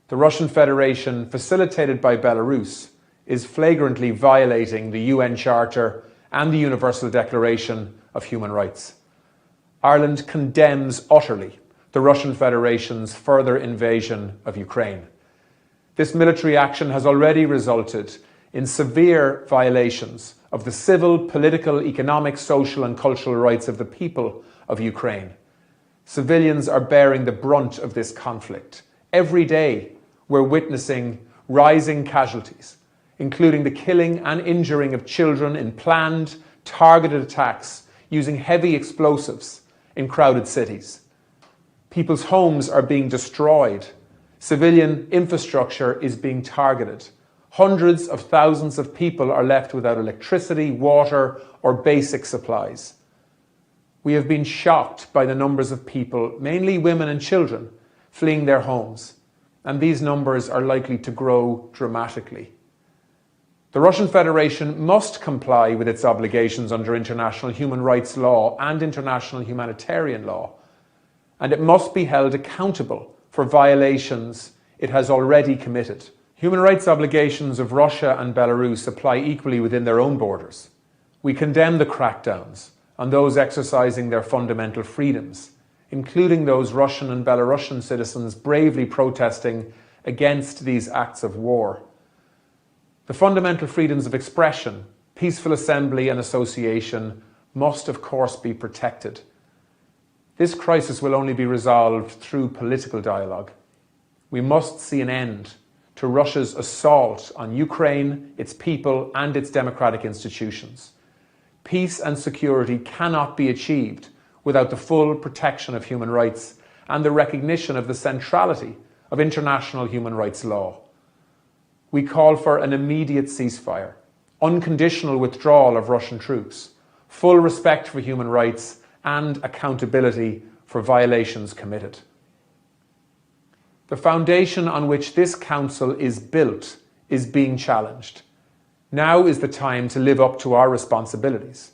the Russian Federation, facilitated by Belarus, is flagrantly violating the UN Charter and the Universal Declaration of Human Rights. Ireland condemns utterly the Russian Federation's further invasion of Ukraine. This military action has already resulted in severe violations of the civil, political, economic, social and cultural rights of the people of Ukraine. Civilians are bearing the brunt of this conflict. Every day we're witnessing rising casualties, including the killing and injuring of children in planned, targeted attacks using heavy explosives in crowded cities. People's homes are being destroyed. Civilian infrastructure is being targeted. Hundreds of thousands of people are left without electricity, water, or basic supplies. We have been shocked by the numbers of people, mainly women and children, fleeing their homes, and these numbers are likely to grow dramatically. The Russian Federation must comply with its obligations under international human rights law and international humanitarian law, and it must be held accountable for violations it has already committed. Human rights obligations of Russia and Belarus apply equally within their own borders. We condemn the crackdowns on those exercising their fundamental freedoms, including those Russian and Belarusian citizens bravely protesting against these acts of war. The fundamental freedoms of expression, peaceful assembly and association must of course be protected. This crisis will only be resolved through political dialogue. We must see an end to Russia's assault on Ukraine, its people and its democratic institutions. Peace and security cannot be achieved without the full protection of human rights and the recognition of the centrality of international human rights law. We call for an immediate ceasefire, unconditional withdrawal of Russian troops, full respect for human rights and accountability for violations committed. The foundation on which this Council is built is being challenged. Now is the time to live up to our responsibilities,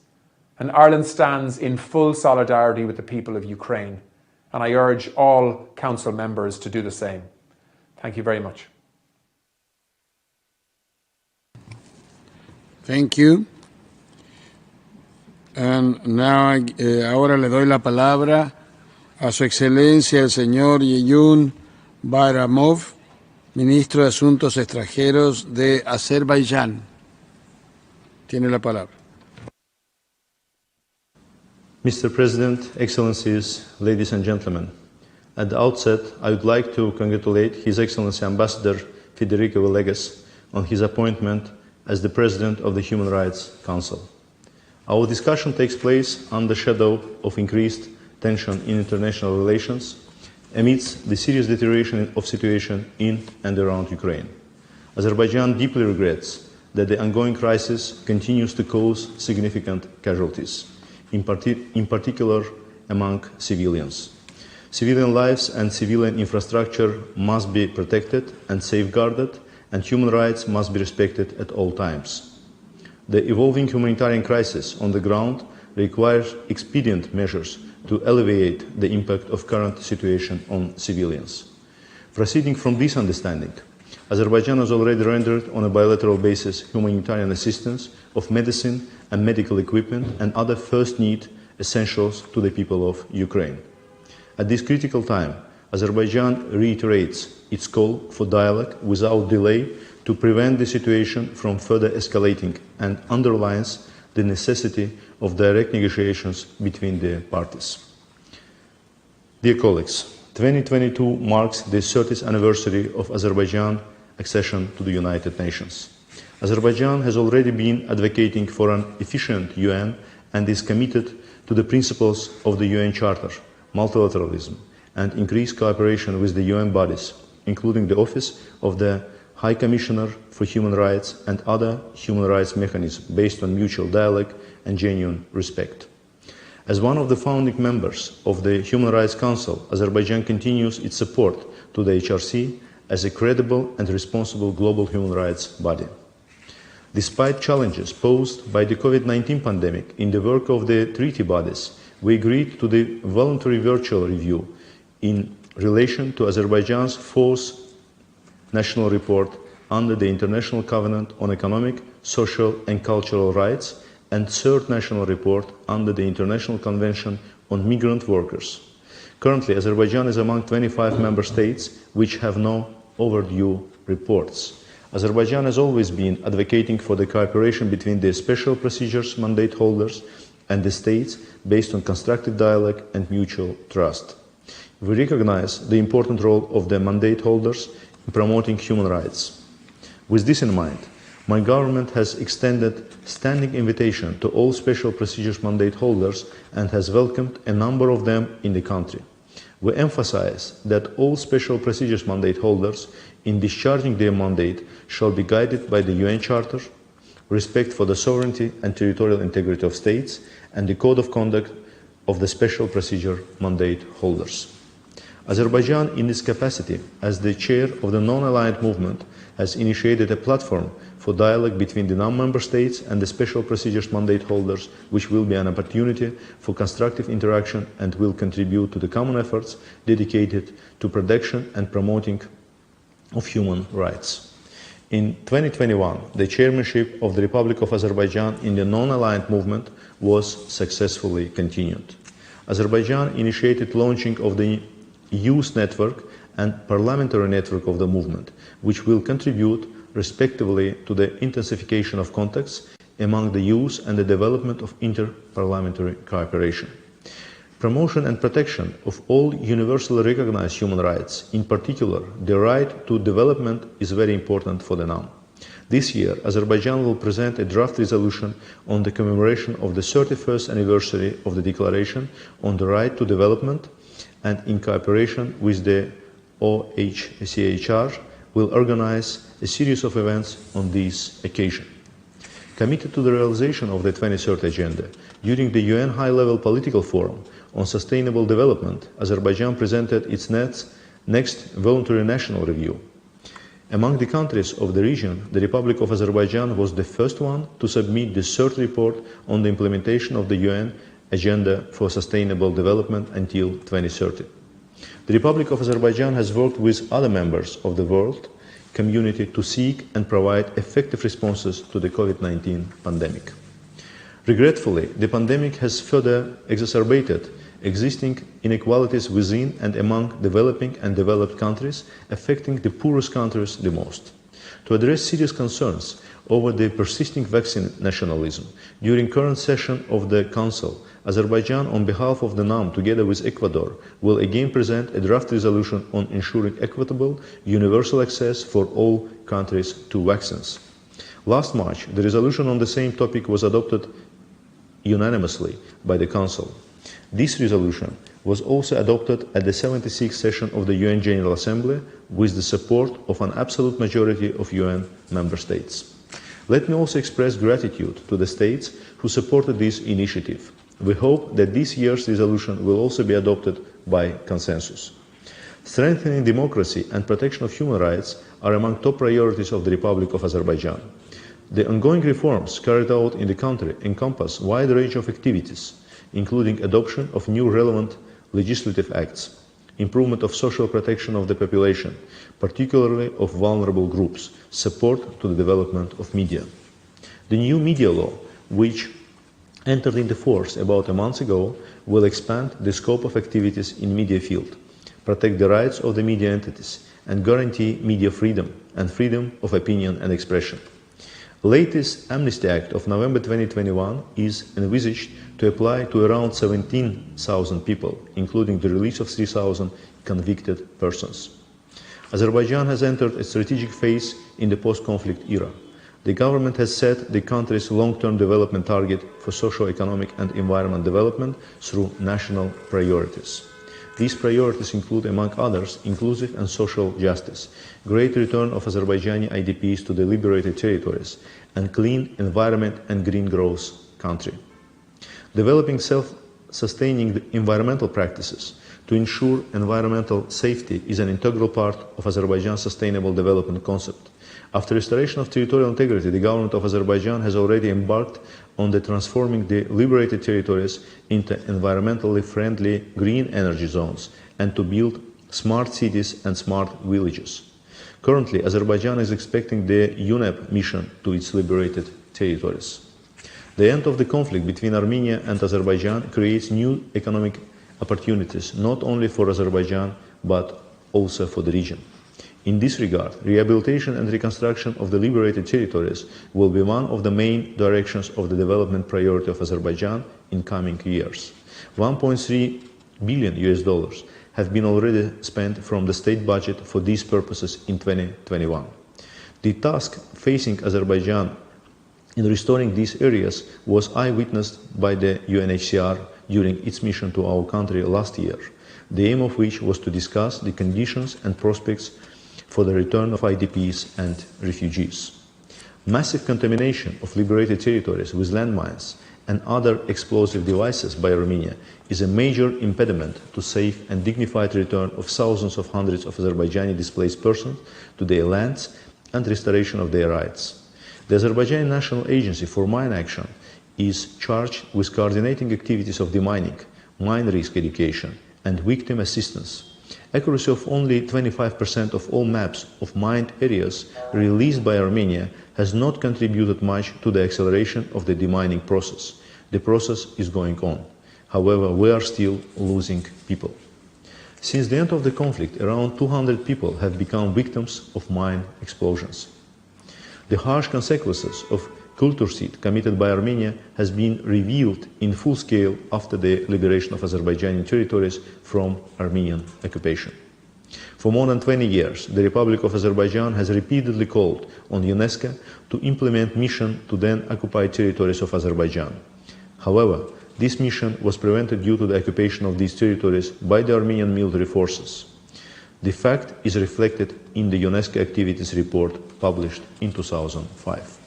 and Ireland stands in full solidarity with the people of Ukraine, and I urge all Council members to do the same. Thank you very much. Thank you. And now, ahora le doy la palabra a Su Excelencia el señor Yeyun Bayramov, Ministro de Asuntos Extranjeros de Azerbaiyán. Tiene la palabra. Mr. President, Excellencies, ladies and gentlemen, at the outset, I would like to congratulate His Excellency Ambassador Federico Villegas on his appointment as the President of the Human Rights Council. Our discussion takes place under the shadow of increased tension in international relations amidst the serious deterioration of situation in and around Ukraine. Azerbaijan deeply regrets that the ongoing crisis continues to cause significant casualties, in particular among civilians. Civilian lives and civilian infrastructure must be protected and safeguarded, and human rights must be respected at all times. The evolving humanitarian crisis on the ground requires expedient measures to alleviate the impact of current situation on civilians. Proceeding from this understanding, Azerbaijan has already rendered on a bilateral basis humanitarian assistance of medicine and medical equipment and other first need essentials to the people of Ukraine. At this critical time, Azerbaijan reiterates its call for dialogue without delay to prevent the situation from further escalating and underlines the necessity of direct negotiations between the parties. Dear colleagues, 2022 marks the 30th anniversary of Azerbaijan's accession to the United Nations. Azerbaijan has already been advocating for an efficient UN and is committed to the principles of the UN Charter, multilateralism, and increased cooperation with the UN bodies, including the Office of the High Commissioner for Human Rights and other human rights mechanisms based on mutual dialogue and genuine respect. As one of the founding members of the Human Rights Council, Azerbaijan continues its support to the HRC as a credible and responsible global human rights body. Despite challenges posed by the COVID-19 pandemic in the work of the treaty bodies, we agreed to the voluntary virtual review in relation to Azerbaijan's fourth national report under the International Covenant on Economic, Social and Cultural Rights and third national report under the International Convention on Migrant Workers. Currently, Azerbaijan is among 25 member states which have no overdue reports. Azerbaijan has always been advocating for the cooperation between the special procedures mandate holders and the states based on constructive dialogue and mutual trust. We recognize the important role of the mandate holders in promoting human rights. With this in mind, my government has extended standing invitation to all special procedures mandate holders and has welcomed a number of them in the country. We emphasize that all special procedures mandate holders in discharging their mandate shall be guided by the UN Charter, respect for the sovereignty and territorial integrity of states, and the code of conduct of the special procedure mandate holders. Azerbaijan, in its capacity as the chair of the non-aligned movement, has initiated a platform for dialogue between the non-member states and the special procedures mandate holders, which will be an opportunity for constructive interaction and will contribute to the common efforts dedicated to protection and promoting of human rights. In 2021, the chairmanship of the Republic of Azerbaijan in the non-aligned movement was successfully continued. Azerbaijan initiated launching of the youth network and parliamentary network of the movement, which will contribute respectively to the intensification of contacts among the youth and the development of inter-parliamentary cooperation. Promotion and protection of all universally recognized human rights, in particular the right to development, is very important for the NAM. This year, Azerbaijan will present a draft resolution on the commemoration of the 31st anniversary of the Declaration on the Right to Development, and in cooperation with the OHCHR will organize a series of events on this occasion. Committed to the realization of the 23rd Agenda, during the UN High-Level Political Forum on Sustainable Development, Azerbaijan presented its next voluntary national review. Among the countries of the region, the Republic of Azerbaijan was the first one to submit the third report on the implementation of the UN Agenda for Sustainable Development until 2030. The Republic of Azerbaijan has worked with other members of the world community to seek and provide effective responses to the COVID-19 pandemic. Regretfully, the pandemic has further exacerbated existing inequalities within and among developing and developed countries, affecting the poorest countries the most. To address serious concerns over the persisting vaccine nationalism, during current session of the Council, Azerbaijan, on behalf of the NAM, together with Ecuador, will again present a draft resolution on ensuring equitable, universal access for all countries to vaccines. Last March, the resolution on the same topic was adopted unanimously by the Council. This resolution was also adopted at the 76th session of the UN General Assembly with the support of an absolute majority of UN member states. Let me also express gratitude to the states who supported this initiative. We hope that this year's resolution will also be adopted by consensus. Strengthening democracy and protection of human rights are among top priorities of the Republic of Azerbaijan. The ongoing reforms carried out in the country encompass a wide range of activities, including adoption of new relevant legislative acts, improvement of social protection of the population, particularly of vulnerable groups, support to the development of media. The new media law, which entered into force about a month ago, will expand the scope of activities in media field, protect the rights of the media entities, and guarantee media freedom and freedom of opinion and expression. The latest Amnesty Act of November 2021 is envisaged to apply to around 17,000 people, including the release of 3,000 convicted persons. Azerbaijan has entered a strategic phase in the post-conflict era. The government has set the country's long-term development target for socio-economic and environment development through national priorities. These priorities include, among others, inclusive and social justice, great return of Azerbaijani IDPs to the liberated territories, and clean environment and green growth country. Developing self-sustaining environmental practices to ensure environmental safety is an integral part of Azerbaijan's sustainable development concept. After restoration of territorial integrity, the government of Azerbaijan has already embarked on transforming the liberated territories into environmentally friendly green energy zones and to build smart cities and smart villages. Currently, Azerbaijan is expecting the UNEP mission to its liberated territories. The end of the conflict between Armenia and Azerbaijan creates new economic opportunities, not only for Azerbaijan, but also for the region. In this regard, rehabilitation and reconstruction of the liberated territories will be one of the main directions of the development priority of Azerbaijan in coming years. $1.3 billion have been already spent from the state budget for these purposes in 2021. The task facing Azerbaijan in restoring these areas was eyewitnessed by the UNHCR during its mission to our country last year, the aim of which was to discuss the conditions and prospects for the return of IDPs and refugees. Massive contamination of liberated territories with landmines and other explosive devices by Armenia is a major impediment to safe and dignified return of thousands of hundreds of Azerbaijani displaced persons to their lands and restoration of their rights. The Azerbaijani National Agency for Mine Action is charged with coordinating activities of demining, mine risk education, and victim assistance. Accuracy of only 25% of all maps of mined areas released by Armenia has not contributed much to the acceleration of the demining process. The process is going on. However, we are still losing people. Since the end of the conflict, around 200 people have become victims of mine explosions. The harsh consequences of culturcide committed by Armenia has been revealed in full scale after the liberation of Azerbaijani territories from Armenian occupation. For more than 20 years, the Republic of Azerbaijan has repeatedly called on UNESCO to implement mission to then occupied territories of Azerbaijan. However, this mission was prevented due to the occupation of these territories by the Armenian military forces. The fact is reflected in the UNESCO activities report published in 2005.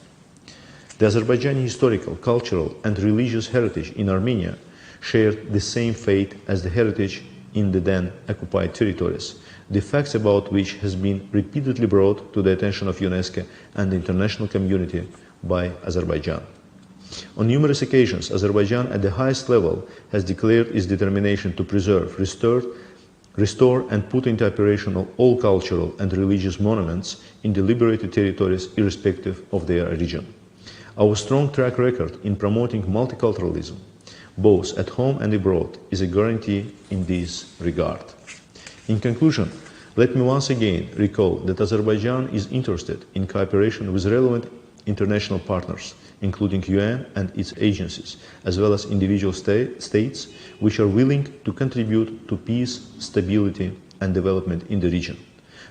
The Azerbaijani historical, cultural and religious heritage in Armenia shared the same fate as the heritage in the then occupied territories, the facts about which has been repeatedly brought to the attention of UNESCO and the international community by Azerbaijan. On numerous occasions, Azerbaijan at the highest level has declared its determination to preserve, restore and put into operation all cultural and religious monuments in the liberated territories irrespective of their origin. Our strong track record in promoting multiculturalism, both at home and abroad, is a guarantee in this regard. In conclusion, let me once again recall that Azerbaijan is interested in cooperation with relevant international partners, including UN and its agencies, as well as individual states which are willing to contribute to peace, stability and development in the region.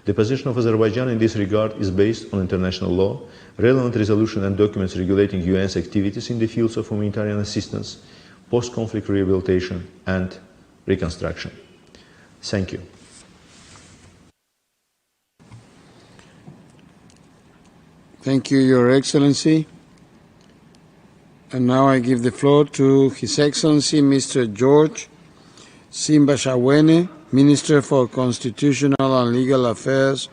The position of Azerbaijan in this regard is based on international law, relevant resolutions and documents regulating UN's activities in the fields of humanitarian assistance, post-conflict rehabilitation and reconstruction. Thank you. Thank you, Your Excellency. And now I give the floor to His Excellency Mr. George Simbachawene, Minister for Constitutional and Legal Affairs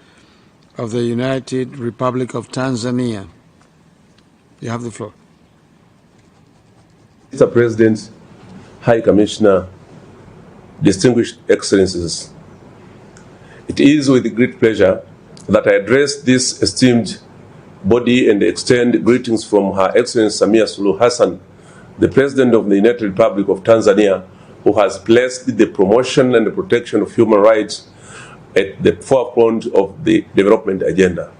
of the United Republic of Tanzania. You have the floor. Mr. President, High Commissioner, distinguished Excellencies, it is with great pleasure that I address this esteemed body and extend greetings from Her Excellency Samia Suluhu Hassan, the President of the United Republic of Tanzania, who has placed the promotion and the protection of human rights at the forefront of the development agenda.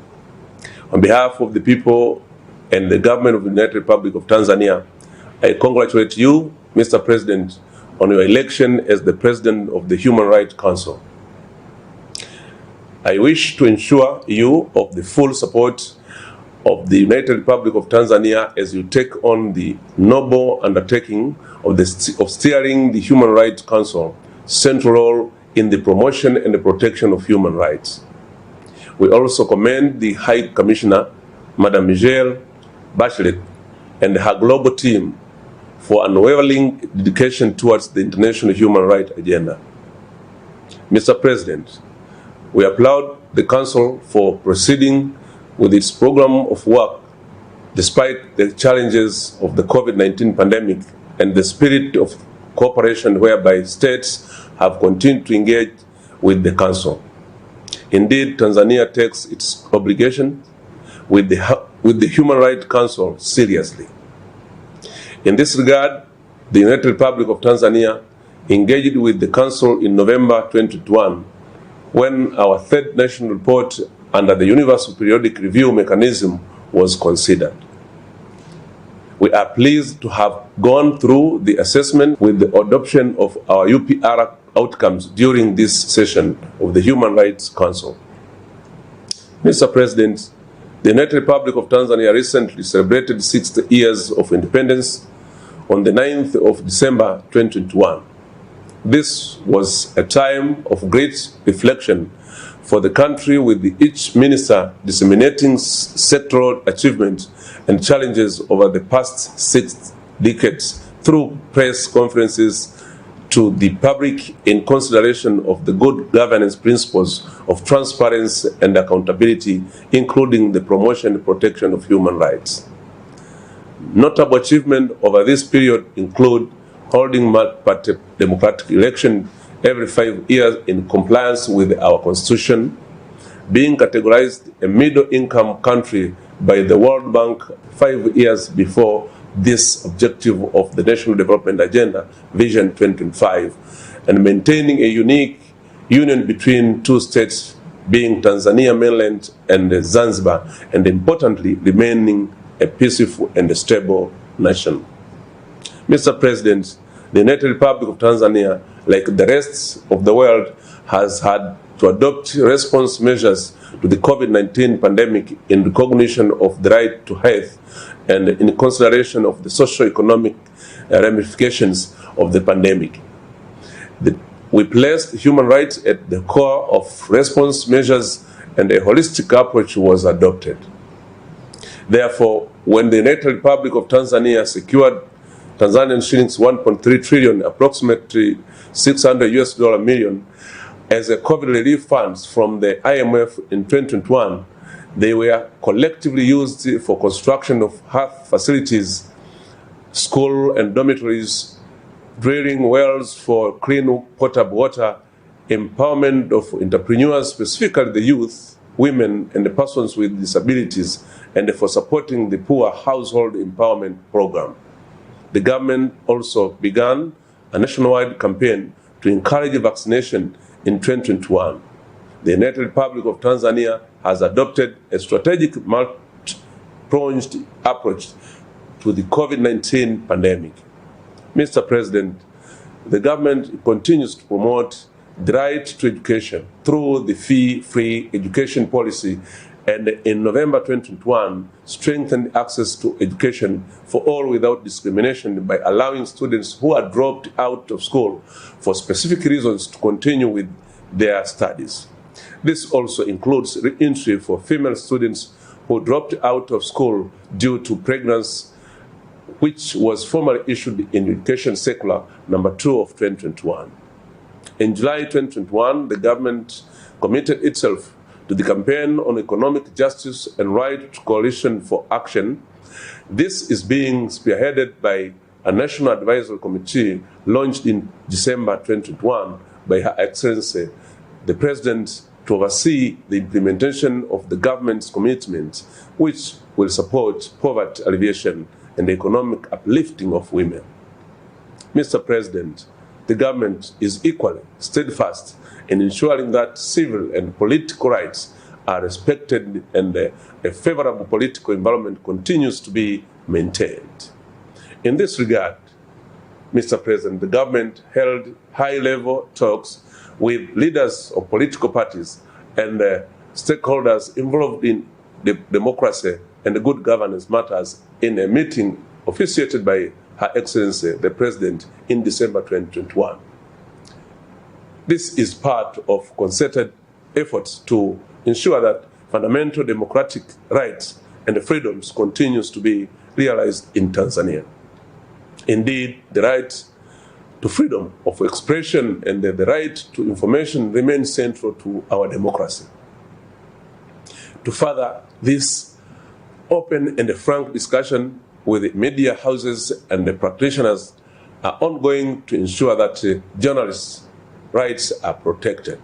On behalf of the people and the government of the United Republic of Tanzania, I congratulate you, Mr. President, on your election as the President of the Human Rights Council. I wish to ensure you of the full support of the United Republic of Tanzania as you take on the noble undertaking of steering the Human Rights Council central role in the promotion and the protection of human rights. We also commend the High Commissioner, Madam Michelle Bachelet, and her global team for unwavering dedication towards the international human rights agenda. Mr. President, we applaud the Council for proceeding with its program of work despite the challenges of the COVID-19 pandemic and the spirit of cooperation whereby states have continued to engage with the Council. Indeed, Tanzania takes its obligation with the Human Rights Council seriously. In this regard, the United Republic of Tanzania engaged with the Council in November 2021 when our third national report under the Universal Periodic Review mechanism was considered. We are pleased to have gone through the assessment with the adoption of our UPR outcomes during this session of the Human Rights Council. Mr. President, the United Republic of Tanzania recently celebrated 60 years of independence on the 9th of December 2021. This was a time of great reflection for the country, with each minister disseminating sectoral achievements and challenges over the past 6 decades through press conferences to the public in consideration of the good governance principles of transparency and accountability, including the promotion and protection of human rights. Notable achievements over this period include holding multi-party democratic election every 5 years in compliance with our constitution, being categorized a middle-income country by the World Bank 5 years before this objective of the National Development Agenda, Vision 2025, and maintaining a unique union between two states, being Tanzania mainland and Zanzibar, and importantly, remaining a peaceful and a stable nation. Mr. President, the United Republic of Tanzania, like the rest of the world, has had to adopt response measures to the COVID-19 pandemic in recognition of the right to health and in consideration of the socio-economic ramifications of the pandemic. We placed human rights at the core of response measures, and a holistic approach was adopted. Therefore, when the United Republic of Tanzania secured Tanzanian shillings 1.3 trillion, approximately $600 million, as a COVID relief funds from the IMF in 2021, they were collectively used for construction of health facilities, school and dormitories, drilling wells for clean potable water, empowerment of entrepreneurs, specifically the youth, women, and the persons with disabilities, and for supporting the poor household empowerment program. The government also began a nationwide campaign to encourage vaccination in 2021. The United Republic of Tanzania has adopted a strategic multi-pronged approach to the COVID-19 pandemic. Mr. President, the government continues to promote the right to education through the fee-free education policy, and in November 2021 strengthened access to education for all without discrimination by allowing students who are dropped out of school for specific reasons to continue with their studies. This also includes re-entry for female students who dropped out of school due to pregnancy, which was formally issued in Education Circular number 2 of 2021. In July 2021, the government committed itself to the campaign on economic justice and right to coalition for action. This is being spearheaded by a National Advisory Committee launched in December 2021 by Her Excellency, the President, to oversee the implementation of the government's commitments, which will support poverty alleviation and the economic uplifting of women. Mr. President, the government is equally steadfast in ensuring that civil and political rights are respected and a favorable political environment continues to be maintained. In this regard, Mr. President, the government held high-level talks with leaders of political parties and stakeholders involved in the democracy and the good governance matters in a meeting officiated by Her Excellency, the President, in December 2021. This is part of concerted efforts to ensure that fundamental democratic rights and freedoms continues to be realized in Tanzania. Indeed, the right to freedom of expression and the right to information remains central to our democracy. To further this open and frank discussion with the media houses and the practitioners are ongoing to ensure that journalists' rights are protected.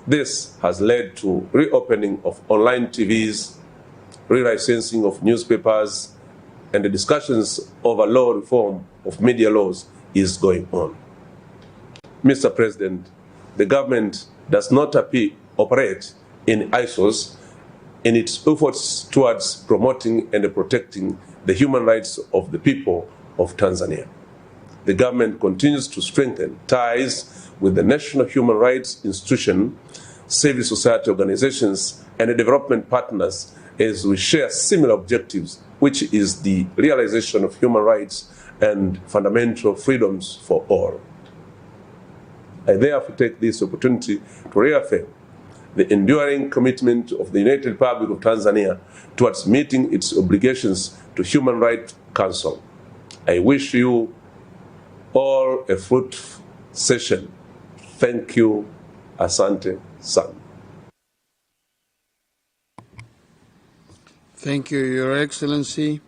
This has led to reopening of online TVs, re-licensing of newspapers, and the discussions over law reform of media laws is going on. Mr. President, the government does not operate in ISOs in its efforts towards promoting and protecting the human rights of the people of Tanzania. The government continues to strengthen ties with the national human rights institution, civil society organizations, and development partners as we share similar objectives, which is the realization of human rights and fundamental freedoms for all. I therefore take this opportunity to reaffirm the enduring commitment of the United Republic of Tanzania towards meeting its obligations to Human Rights Council. I wish you all a fruitful session. Thank you. Asante sana. Thank you, Your Excellency.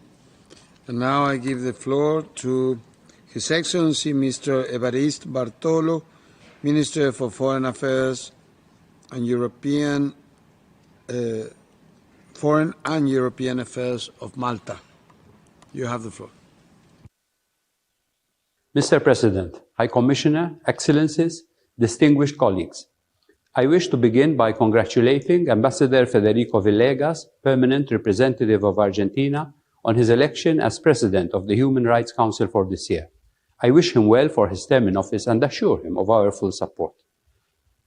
And now I give the floor to His Excellency Mr. Evariste Bartolo, Minister for Foreign Affairs and Foreign and European Affairs of Malta. You have the floor. Mr. President, High Commissioner, Excellencies, distinguished colleagues, I wish to begin by congratulating Ambassador Federico Villegas, Permanent Representative of Argentina, on his election as President of the Human Rights Council for this year. I wish him well for his term in office and assure him of our full support.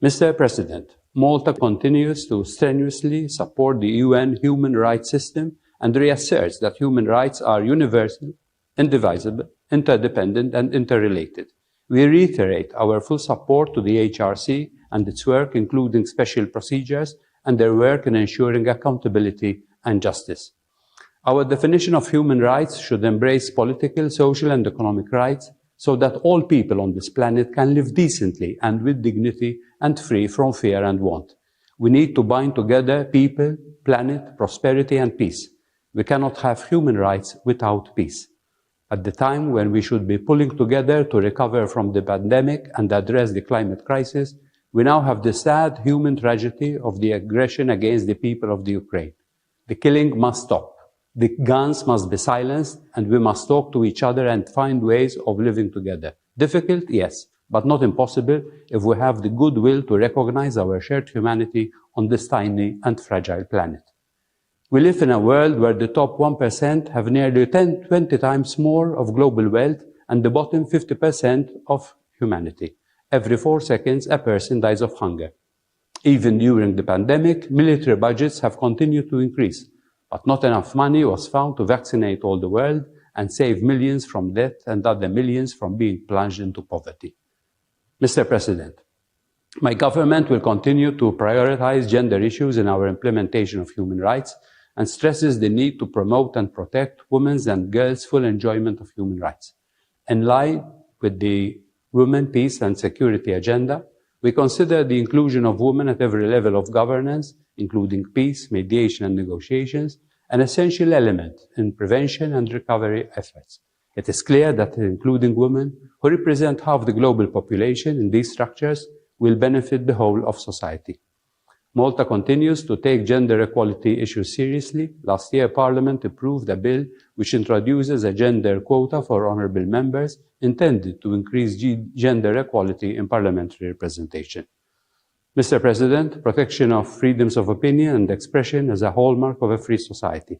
Mr. President, Malta continues to strenuously support the UN human rights system and reasserts that human rights are universal, indivisible, interdependent, and interrelated. We reiterate our full support to the HRC and its work, including special procedures and their work in ensuring accountability and justice. Our definition of human rights should embrace political, social, and economic rights so that all people on this planet can live decently and with dignity and free from fear and want. We need to bind together people, planet, prosperity, and peace. We cannot have human rights without peace. At the time when we should be pulling together to recover from the pandemic and address the climate crisis, we now have the sad human tragedy of the aggression against the people of the Ukraine. The killing must stop. The guns must be silenced, and we must talk to each other and find ways of living together. Difficult, yes, but not impossible if we have the goodwill to recognize our shared humanity on this tiny and fragile planet. We live in a world where the top 1% have nearly 20 times more of global wealth and the bottom 50% of humanity. Every 4 seconds, a person dies of hunger. Even during the pandemic, military budgets have continued to increase, but not enough money was found to vaccinate all the world and save millions from death and other millions from being plunged into poverty. Mr. President, my government will continue to prioritize gender issues in our implementation of human rights and stresses the need to promote and protect women's and girls' full enjoyment of human rights. In line with the Women, Peace and Security agenda, we consider the inclusion of women at every level of governance, including peace, mediation and negotiations, an essential element in prevention and recovery efforts. It is clear that including women, who represent half the global population in these structures, will benefit the whole of society. Malta continues to take gender equality issues seriously. Last year, Parliament approved a bill which introduces a gender quota for honourable members intended to increase gender equality in parliamentary representation. Mr. President, protection of freedoms of opinion and expression is a hallmark of a free society.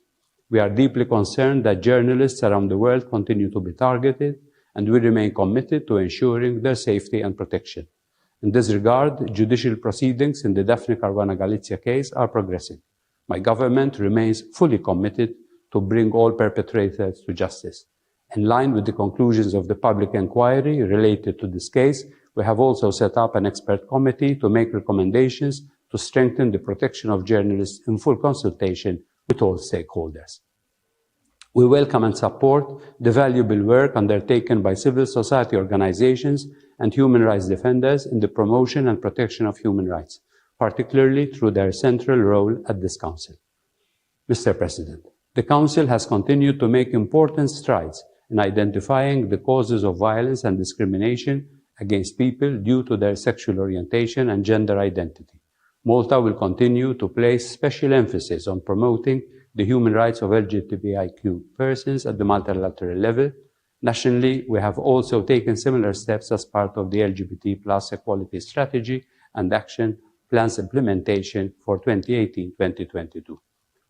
We are deeply concerned that journalists around the world continue to be targeted, and we remain committed to ensuring their safety and protection. In this regard, judicial proceedings in the Daphne Caruana Galizia case are progressing. My government remains fully committed to bring all perpetrators to justice. In line with the conclusions of the public inquiry related to this case, we have also set up an expert committee to make recommendations to strengthen the protection of journalists in full consultation with all stakeholders. We welcome and support the valuable work undertaken by civil society organizations and human rights defenders in the promotion and protection of human rights, particularly through their central role at this Council. Mr. President, the Council has continued to make important strides in identifying the causes of violence and discrimination against people due to their sexual orientation and gender identity. Malta will continue to place special emphasis on promoting the human rights of LGBTIQ persons at the multilateral level. Nationally, we have also taken similar steps as part of the LGBT+ equality strategy and action plans implementation for 2018-2022.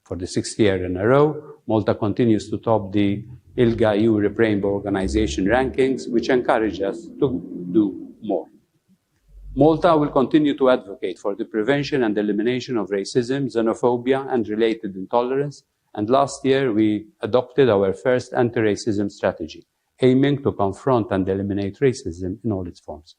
For the 6th year in a row, Malta continues to top the ILGA Europe Rainbow Organization rankings, which encourage us to do more. Malta will continue to advocate for the prevention and elimination of racism, xenophobia, and related intolerance. And last year, we adopted our first anti-racism strategy, aiming to confront and eliminate racism in all its forms.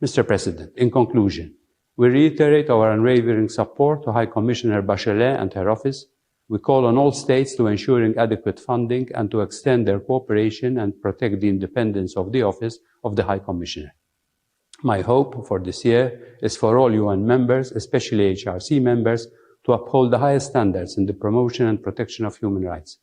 Mr. President, in conclusion, we reiterate our unwavering support to High Commissioner Bachelet and her office. We call on all states to ensuring adequate funding and to extend their cooperation and protect the independence of the office of the High Commissioner. My hope for this year is for all UN members, especially HRC members, to uphold the highest standards in the promotion and protection of human rights.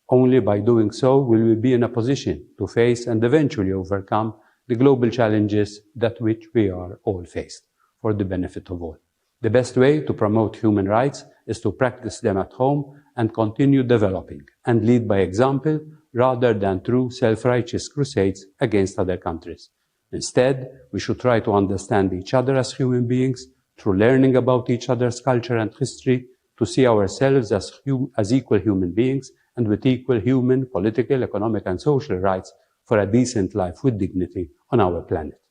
Only by doing so will we be in a position to face and eventually overcome the global challenges that which we are all faced for the benefit of all. The best way to promote human rights is to practice them at home and continue developing and lead by example rather than through self-righteous crusades against other countries. Instead, we should try to understand each other as human beings through learning about each other's culture and history, to see ourselves as equal human beings and with equal human, political, economic, and social rights for a decent life with dignity on our planet.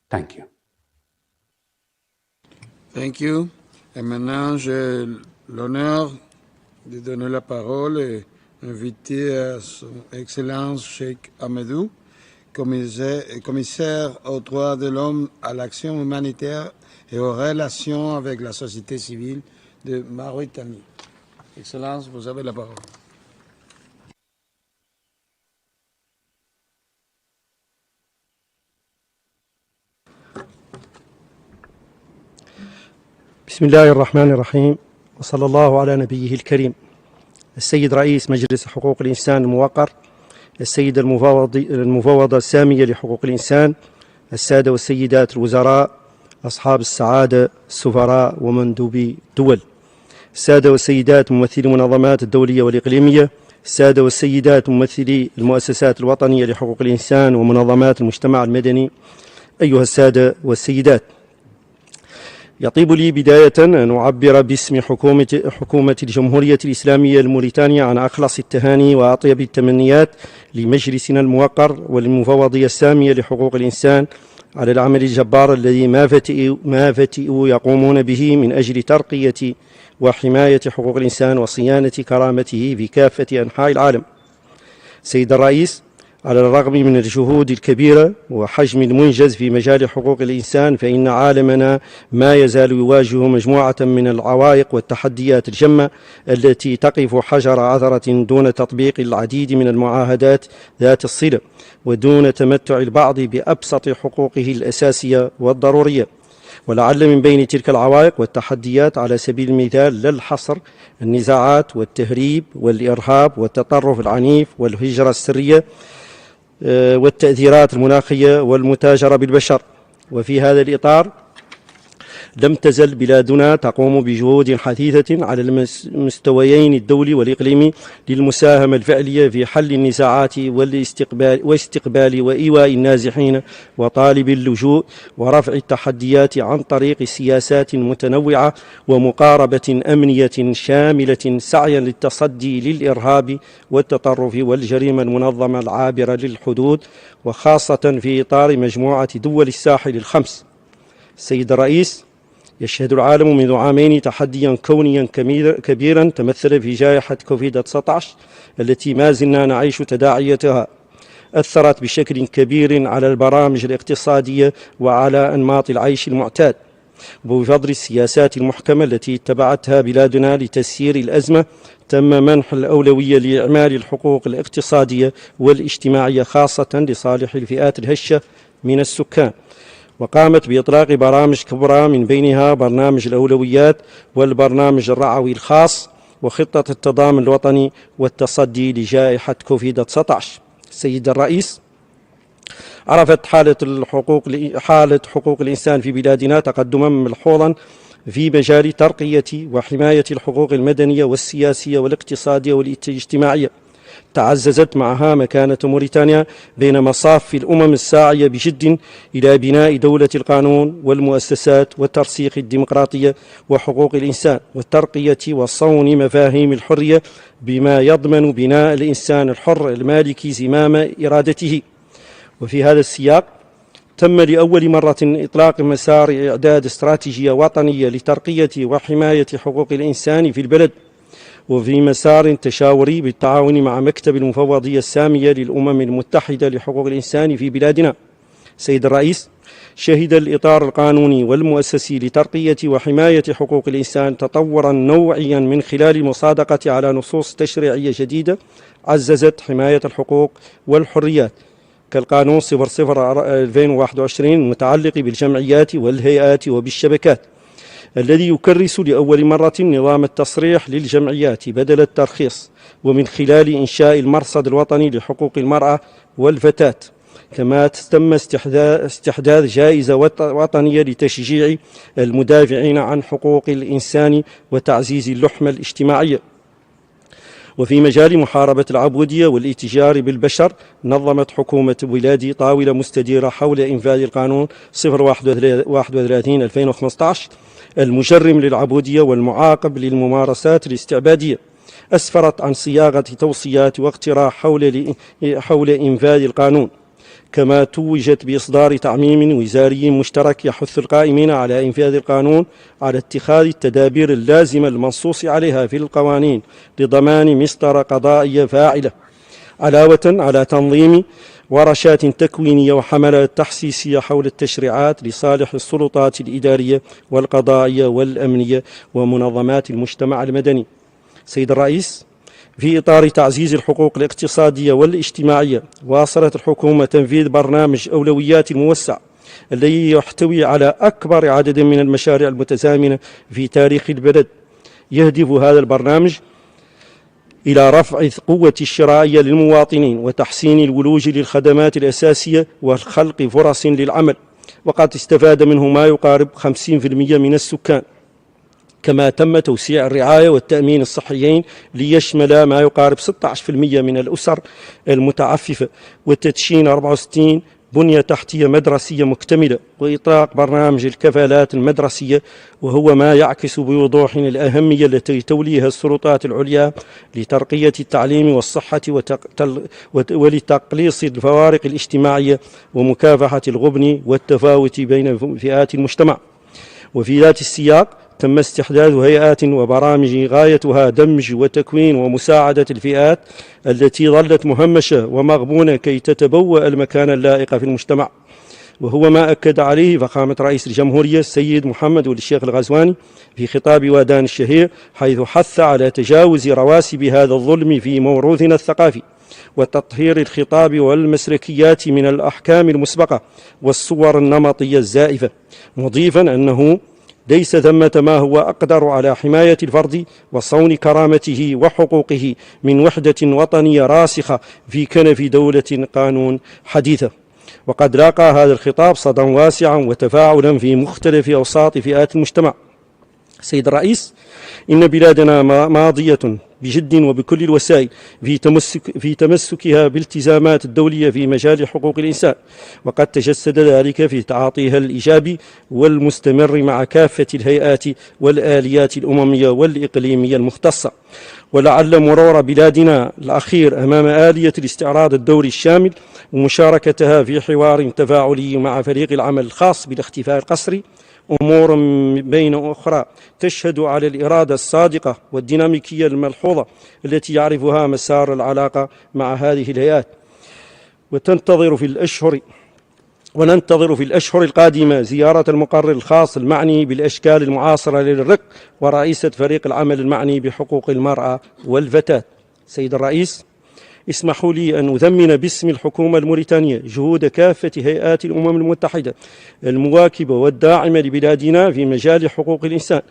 Thank you. Thank you. Et maintenant, j'ai l'honneur de donner la parole et inviter à son Excellence Cheikh Ahmedou, commissaire aux droits de l'homme, à l'action humanitaire et aux relations avec la société civile de Mauritanie. Excellence, vous avez la parole. بسم الله الرحمن الرحيم وصلى الله على نبيه الكريم. السيد رئيس مجلس حقوق الإنسان الموقر، السيد المفوضة السامية لحقوق الإنسان، السادة والسيدات الوزراء، أصحاب السعادة، السفراء ومندوبي الدول، السادة والسيدات ممثلي المنظمات الدولية والإقليمية، السادة والسيدات ممثلي المؤسسات الوطنية لحقوق الإنسان ومنظمات المجتمع المدني، أيها السادة والسيدات، يطيب لي بداية أن أعبر باسم حكومة الجمهورية الإسلامية الموريتانية عن أخلص التهاني وأطيب التمنيات لمجلسنا الموقر وللمفوضية السامية لحقوق الإنسان على العمل الجبار الذي ما فتئوا يقومون به من أجل ترقية وحماية حقوق الإنسان وصيانة كرامته في كافة أنحاء العالم. سيد الرئيس، على الرغم من الجهود الكبيرة وحجم المنجز في مجال حقوق الإنسان، فإن عالمنا ما يزال يواجه مجموعة من العوائق والتحديات الجمة التي تقف حجر عثرة دون تطبيق العديد من المعاهدات ذات الصلة ودون تمتع البعض بأبسط حقوقه الأساسية والضرورية. ولعل من بين تلك العوائق والتحديات على سبيل المثال لا الحصر النزاعات والتهريب والإرهاب والتطرف العنيف والهجرة السرية والتأثيرات المناخية والمتاجرة بالبشر. وفي هذا الإطار لم تزل بلادنا تقوم بجهود حثيثة على المستويين الدولي والإقليمي للمساهمة الفعلية في حل النزاعات واستقبال وإيواء النازحين وطالب اللجوء ورفع التحديات عن طريق سياسات متنوعة ومقاربة أمنية شاملة سعيا للتصدي للإرهاب والتطرف والجريمة المنظمة العابرة للحدود، وخاصة في إطار مجموعة دول الساحل الخمس. السيد الرئيس، يشهد العالم منذ عامين تحديا كونيا كبيرا تمثل في جائحة كوفيد-19 التي ما زلنا نعيش تداعياتها. أثرت بشكل كبير على البرامج الاقتصادية وعلى أنماط العيش المعتاد، وبفضل السياسات المحكمة التي اتبعتها بلادنا لتسيير الأزمة تم منح الأولوية لإعمال الحقوق الاقتصادية والاجتماعية خاصة لصالح الفئات الهشة من السكان، وقامت بإطلاق برامج كبرى من بينها برنامج الأولويات والبرنامج الرعوي الخاص وخطة التضامن الوطني والتصدي لجائحة كوفيد-19. السيد الرئيس، عرفت حالة حقوق الإنسان في بلادنا تقدما ملحوظا في مجال ترقية وحماية الحقوق المدنية والسياسية والاقتصادية والاجتماعية. تعززت معها مكانة موريتانيا بين مصاف الأمم الساعية بجد إلى بناء دولة القانون والمؤسسات وترسيخ الديمقراطية وحقوق الإنسان والترقية وصون مفاهيم الحرية بما يضمن بناء الإنسان الحر المالك زمام إرادته. وفي هذا السياق تم لأول مرة إطلاق مسار إعداد استراتيجية وطنية لترقية وحماية حقوق الإنسان في البلد، وفي مسار تشاوري بالتعاون مع مكتب المفوضية السامية للأمم المتحدة لحقوق الإنسان في بلادنا. سيد الرئيس، شهد الإطار القانوني والمؤسسي لترقية وحماية حقوق الإنسان تطورا نوعيا من خلال المصادقة على نصوص تشريعية جديدة عززت حماية الحقوق والحريات، كالقانون 00/2021 المتعلق بالجمعيات والهيئات وبالشبكات، الذي يكرس لأول مرة نظام التصريح للجمعيات بدل الترخيص، ومن خلال إنشاء المرصد الوطني لحقوق المرأة والفتاة. كما تم استحداث جائزة وطنية لتشجيع المدافعين عن حقوق الإنسان وتعزيز اللحمة الاجتماعية. وفي مجال محاربة العبودية والاتجار بالبشر نظمت حكومة بلادي طاولة مستديرة حول إنفاذ القانون 031/2015 المجرم للعبودية والمعاقب للممارسات الاستعبادية، أسفرت عن صياغة توصيات واقتراح حول إنفاذ القانون. كما توجت بإصدار تعميم وزاري مشترك يحث القائمين على إنفاذ القانون على اتخاذ التدابير اللازمة المنصوص عليها في القوانين لضمان مسطرة قضائية فاعلة، علاوة على تنظيم ورشات تكوينية وحملات تحسيسية حول التشريعات لصالح السلطات الإدارية والقضائية والأمنية ومنظمات المجتمع المدني. سيد الرئيس، في إطار تعزيز الحقوق الاقتصادية والاجتماعية، واصلت الحكومة تنفيذ برنامج أولويات موسع الذي يحتوي على أكبر عدد من المشاريع المتزامنة في تاريخ البلد. يهدف هذا البرنامج إلى رفع القوة الشرائية للمواطنين وتحسين الولوج للخدمات الأساسية وخلق فرص للعمل، وقد استفاد منه ما يقارب 50% من السكان. كما تم توسيع الرعاية والتأمين الصحيين ليشمل ما يقارب 16% من الأسر المتعففة، وتدشين 64 بنية تحتية مدرسية مكتملة، وإطلاق برنامج الكفالات المدرسية، وهو ما يعكس بوضوح الأهمية التي توليها السلطات العليا لترقية التعليم والصحة ولتقليص الفوارق الاجتماعية ومكافحة الغبن والتفاوت بين فئات المجتمع. وفي ذات السياق تم استحداث هيئات وبرامج غايتها دمج وتكوين ومساعدة الفئات التي ظلت مهمشة ومغبونة كي تتبوأ المكان اللائق في المجتمع، وهو ما أكد عليه فخامة رئيس الجمهورية السيد محمد ولي الشيخ الغزواني في خطاب ودان الشهير، حيث حث على تجاوز رواسب هذا الظلم في موروثنا الثقافي، وتطهير الخطاب والمسلكيات من الأحكام المسبقة والصور النمطية الزائفة، مضيفا أنه ليس ثمة ما هو أقدر على حماية الفرد وصون كرامته وحقوقه من وحدة وطنية راسخة في كنف دولة قانون حديثة. وقد لاقى هذا الخطاب صدى واسعا وتفاعلا في مختلف أوساط فئات المجتمع. سيد الرئيس، إن بلادنا ماضية بجد وبكل الوسائل في تمسكها بالتزامات الدولية في مجال حقوق الإنسان، وقد تجسد ذلك في تعاطيها الإيجابي والمستمر مع كافة الهيئات والآليات الأممية والإقليمية المختصة. ولعل مرور بلادنا الأخير أمام آلية الاستعراض الدوري الشامل ومشاركتها في حوار تفاعلي مع فريق العمل الخاص بالاختفاء القسري أمور بين أخرى تشهد على الإرادة الصادقة والديناميكية الملحوظة التي يعرفها مسار العلاقة مع هذه الهيئات. وننتظر في الأشهر القادمة زيارة المقرر الخاص المعني بالأشكال المعاصرة للرق ورئيسة فريق العمل المعني بحقوق المرأة والفتاة. سيد الرئيس، اسمحوا لي أن أثمن باسم الحكومة الموريتانية جهود كافة هيئات الأمم المتحدة المواكبة والداعمة لبلادنا في مجال حقوق الإنسان،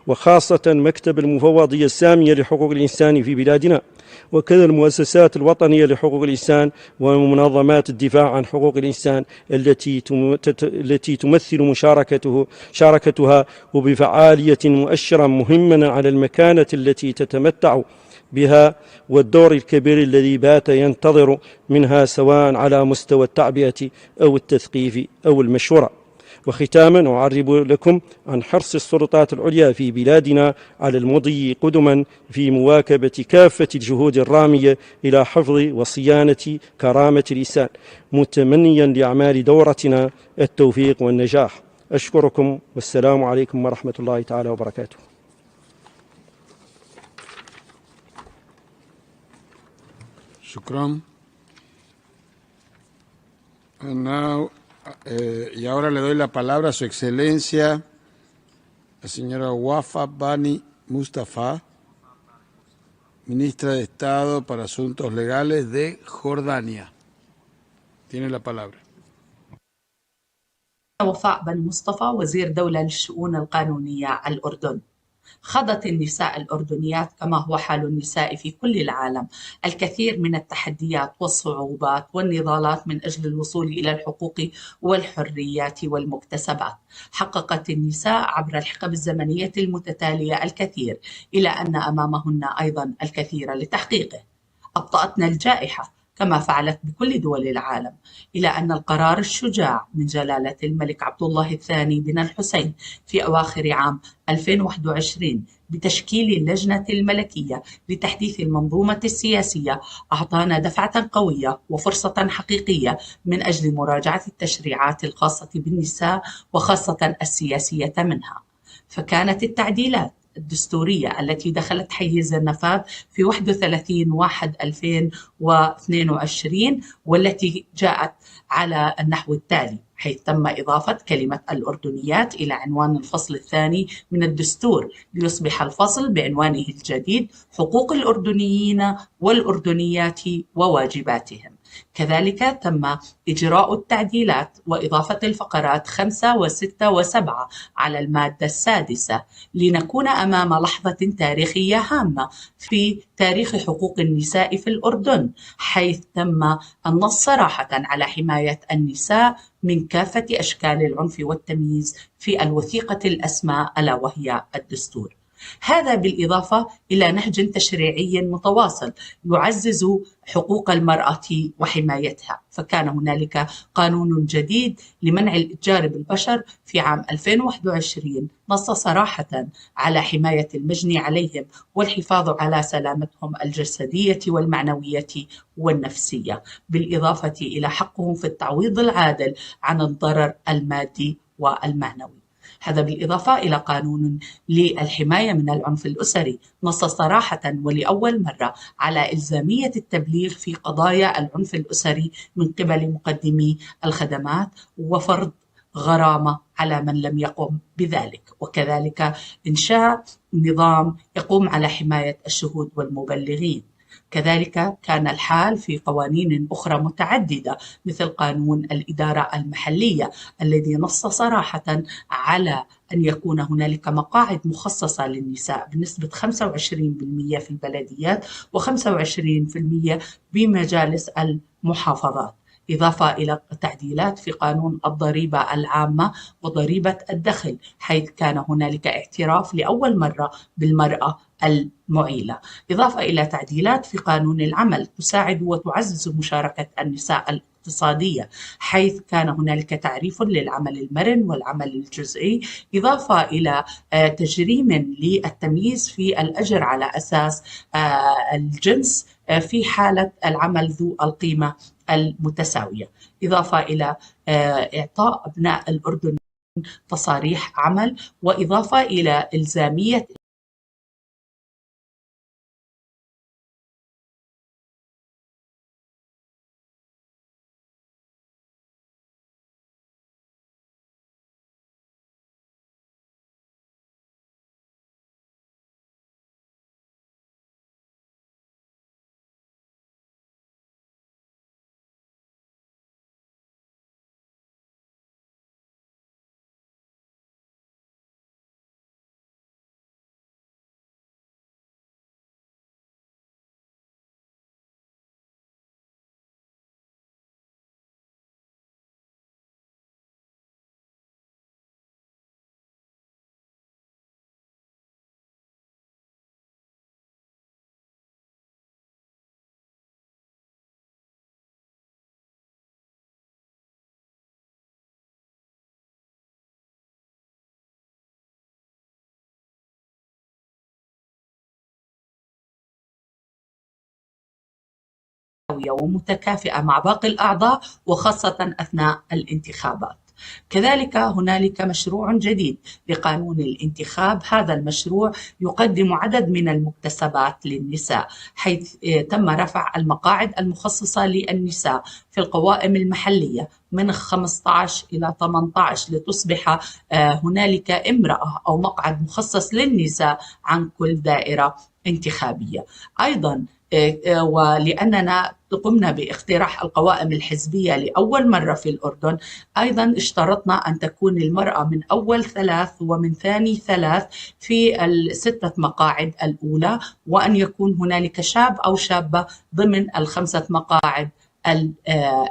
وخاصة مكتب المفوضية السامية لحقوق الإنسان في بلادنا، وكذا المؤسسات الوطنية لحقوق الإنسان ومنظمات الدفاع عن حقوق الإنسان التي تمثل شاركتها وبفعالية مؤشرا مهما على المكانة التي تتمتع بها والدور الكبير الذي بات ينتظر منها سواء على مستوى التعبئة أو التثقيف أو المشورة. وختاما أعرب لكم عن حرص السلطات العليا في بلادنا على المضي قدما في مواكبة كافة الجهود الرامية إلى حفظ وصيانة كرامة الإنسان، متمنيا لأعمال دورتنا التوفيق والنجاح. أشكركم والسلام عليكم ورحمة الله تعالى وبركاته. Shukran. Now, y ahora le doy la palabra a Su Excelencia, la señora Wafa Bani Mustafa, ministra de Estado para Asuntos Legales de Jordania. Tiene la palabra. وفاء بن مصطفى وزير دولة للشؤون القانونية الأردن. خاضت النساء الأردنيات كما هو حال النساء في كل العالم الكثير من التحديات والصعوبات والنضالات من أجل الوصول إلى الحقوق والحريات والمكتسبات. حققت النساء عبر الحقب الزمنية المتتالية الكثير إلى أن أمامهن أيضا الكثير لتحقيقه. أبطأتنا الجائحة كما فعلت بكل دول العالم إلى أن القرار الشجاع من جلالة الملك عبد الله الثاني بن الحسين في أواخر عام 2021 بتشكيل اللجنة الملكية لتحديث المنظومة السياسية أعطانا دفعة قوية وفرصة حقيقية من أجل مراجعة التشريعات الخاصة بالنساء وخاصة السياسية منها. فكانت التعديلات الدستورية التي دخلت حيز النفاذ في 31/1/2022 والتي جاءت على النحو التالي، حيث تم إضافة كلمة الأردنيات إلى عنوان الفصل الثاني من الدستور ليصبح الفصل بعنوانه الجديد حقوق الأردنيين والأردنيات وواجباتهم. كذلك تم إجراء التعديلات وإضافة الفقرات 5 و6 و7 على المادة السادسة لنكون أمام لحظة تاريخية هامة في تاريخ حقوق النساء في الأردن، حيث تم النص صراحة على حماية النساء من كافة أشكال العنف والتمييز في الوثيقة الأسمى ألا وهي الدستور. هذا بالإضافة إلى نهج تشريعي متواصل يعزز حقوق المرأة وحمايتها، فكان هنالك قانون جديد لمنع الإتجار بالبشر في عام 2021 نص صراحة على حماية المجني عليهم والحفاظ على سلامتهم الجسدية والمعنوية والنفسية، بالإضافة إلى حقهم في التعويض العادل عن الضرر المادي والمعنوي. هذا بالإضافة إلى قانون للحماية من العنف الأسري نص صراحة ولأول مرة على إلزامية التبليغ في قضايا العنف الأسري من قبل مقدمي الخدمات وفرض غرامة على من لم يقم بذلك، وكذلك إنشاء نظام يقوم على حماية الشهود والمبلغين. كذلك كان الحال في قوانين أخرى متعددة مثل قانون الإدارة المحلية الذي نص صراحة على أن يكون هنالك مقاعد مخصصة للنساء بنسبة 25% في البلديات و25% بمجالس المحافظات، إضافة إلى تعديلات في قانون الضريبة العامة وضريبة الدخل، حيث كان هنالك اعتراف لأول مرة بالمرأة المعيلة، إضافة إلى تعديلات في قانون العمل تساعد وتعزز مشاركة النساء الاقتصادية، حيث كان هنالك تعريف للعمل المرن والعمل الجزئي، إضافة إلى تجريم للتمييز في الأجر على أساس الجنس في حالة العمل ذو القيمة المتساوية، إضافة إلى إعطاء أبناء الأردن تصاريح عمل، وإضافة إلى إلزامية متساوية ومتكافئة مع باقي الأعضاء وخاصة أثناء الانتخابات. كذلك هنالك مشروع جديد لقانون الانتخاب. هذا المشروع يقدم عدد من المكتسبات للنساء، حيث تم رفع المقاعد المخصصة للنساء في القوائم المحلية من 15 إلى 18 لتصبح هنالك امرأة أو مقعد مخصص للنساء عن كل دائرة انتخابية. أيضا ولأننا قمنا باقتراح القوائم الحزبية لأول مرة في الأردن، أيضا اشترطنا أن تكون المرأة من أول 3 ومن ثاني 3 في ال6 مقاعد الأولى، وأن يكون هنالك شاب أو شابة ضمن ال5 مقاعد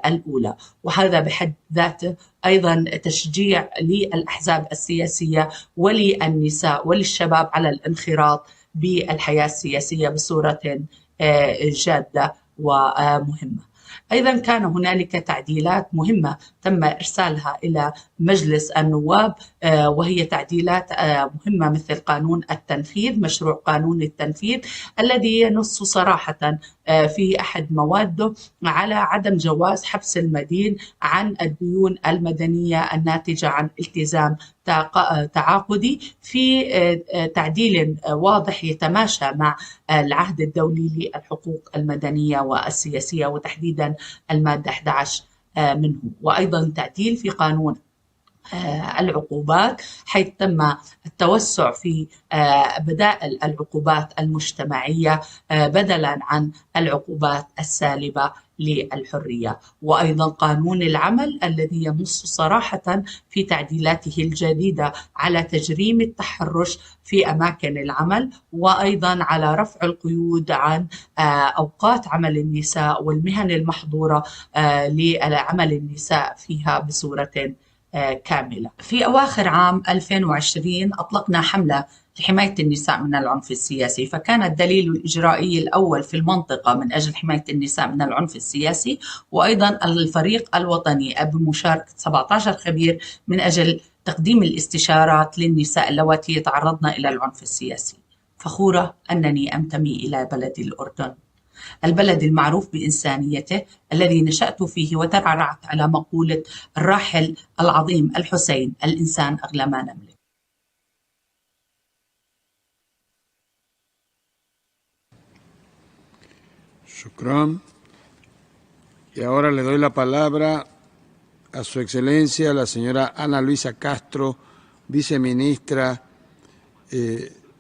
الأولى. وهذا بحد ذاته أيضا تشجيع للأحزاب السياسية وللنساء وللشباب على الانخراط بالحياة السياسية بصورة جادة ومهمة. أيضا كان هنالك تعديلات مهمة تم إرسالها إلى مجلس النواب، وهي تعديلات مهمة مثل قانون التنفيذ، مشروع قانون التنفيذ الذي ينص صراحة في أحد مواده على عدم جواز حبس المدين عن الديون المدنية الناتجة عن التزام تعاقدي، في تعديل واضح يتماشى مع العهد الدولي للحقوق المدنية والسياسية وتحديدا المادة 11 منه. وأيضا تعديل في قانون العقوبات، حيث تم التوسع في بدائل العقوبات المجتمعية بدلا عن العقوبات السالبة للحرية. وأيضا قانون العمل الذي ينص صراحة في تعديلاته الجديدة على تجريم التحرش في أماكن العمل، وأيضا على رفع القيود عن أوقات عمل النساء والمهن المحظورة لعمل النساء فيها بصورة كاملة. في أواخر عام 2020 أطلقنا حملة لحماية النساء من العنف السياسي، فكان الدليل الإجرائي الأول في المنطقة من أجل حماية النساء من العنف السياسي، وأيضا الفريق الوطني بمشاركة 17 خبير من أجل تقديم الاستشارات للنساء اللواتي يتعرضن إلى العنف السياسي. فخورة أنني أنتمي إلى بلدي الأردن، البلد المعروف بإنسانيته الذي نشأت فيه وترعرعت على مقولة الراحل العظيم الحسين: الإنسان أغلى ما نملك. Shukran. Y ahora le doy la palabra a Su Excelencia, la señora Ana Luisa Castro, viceministra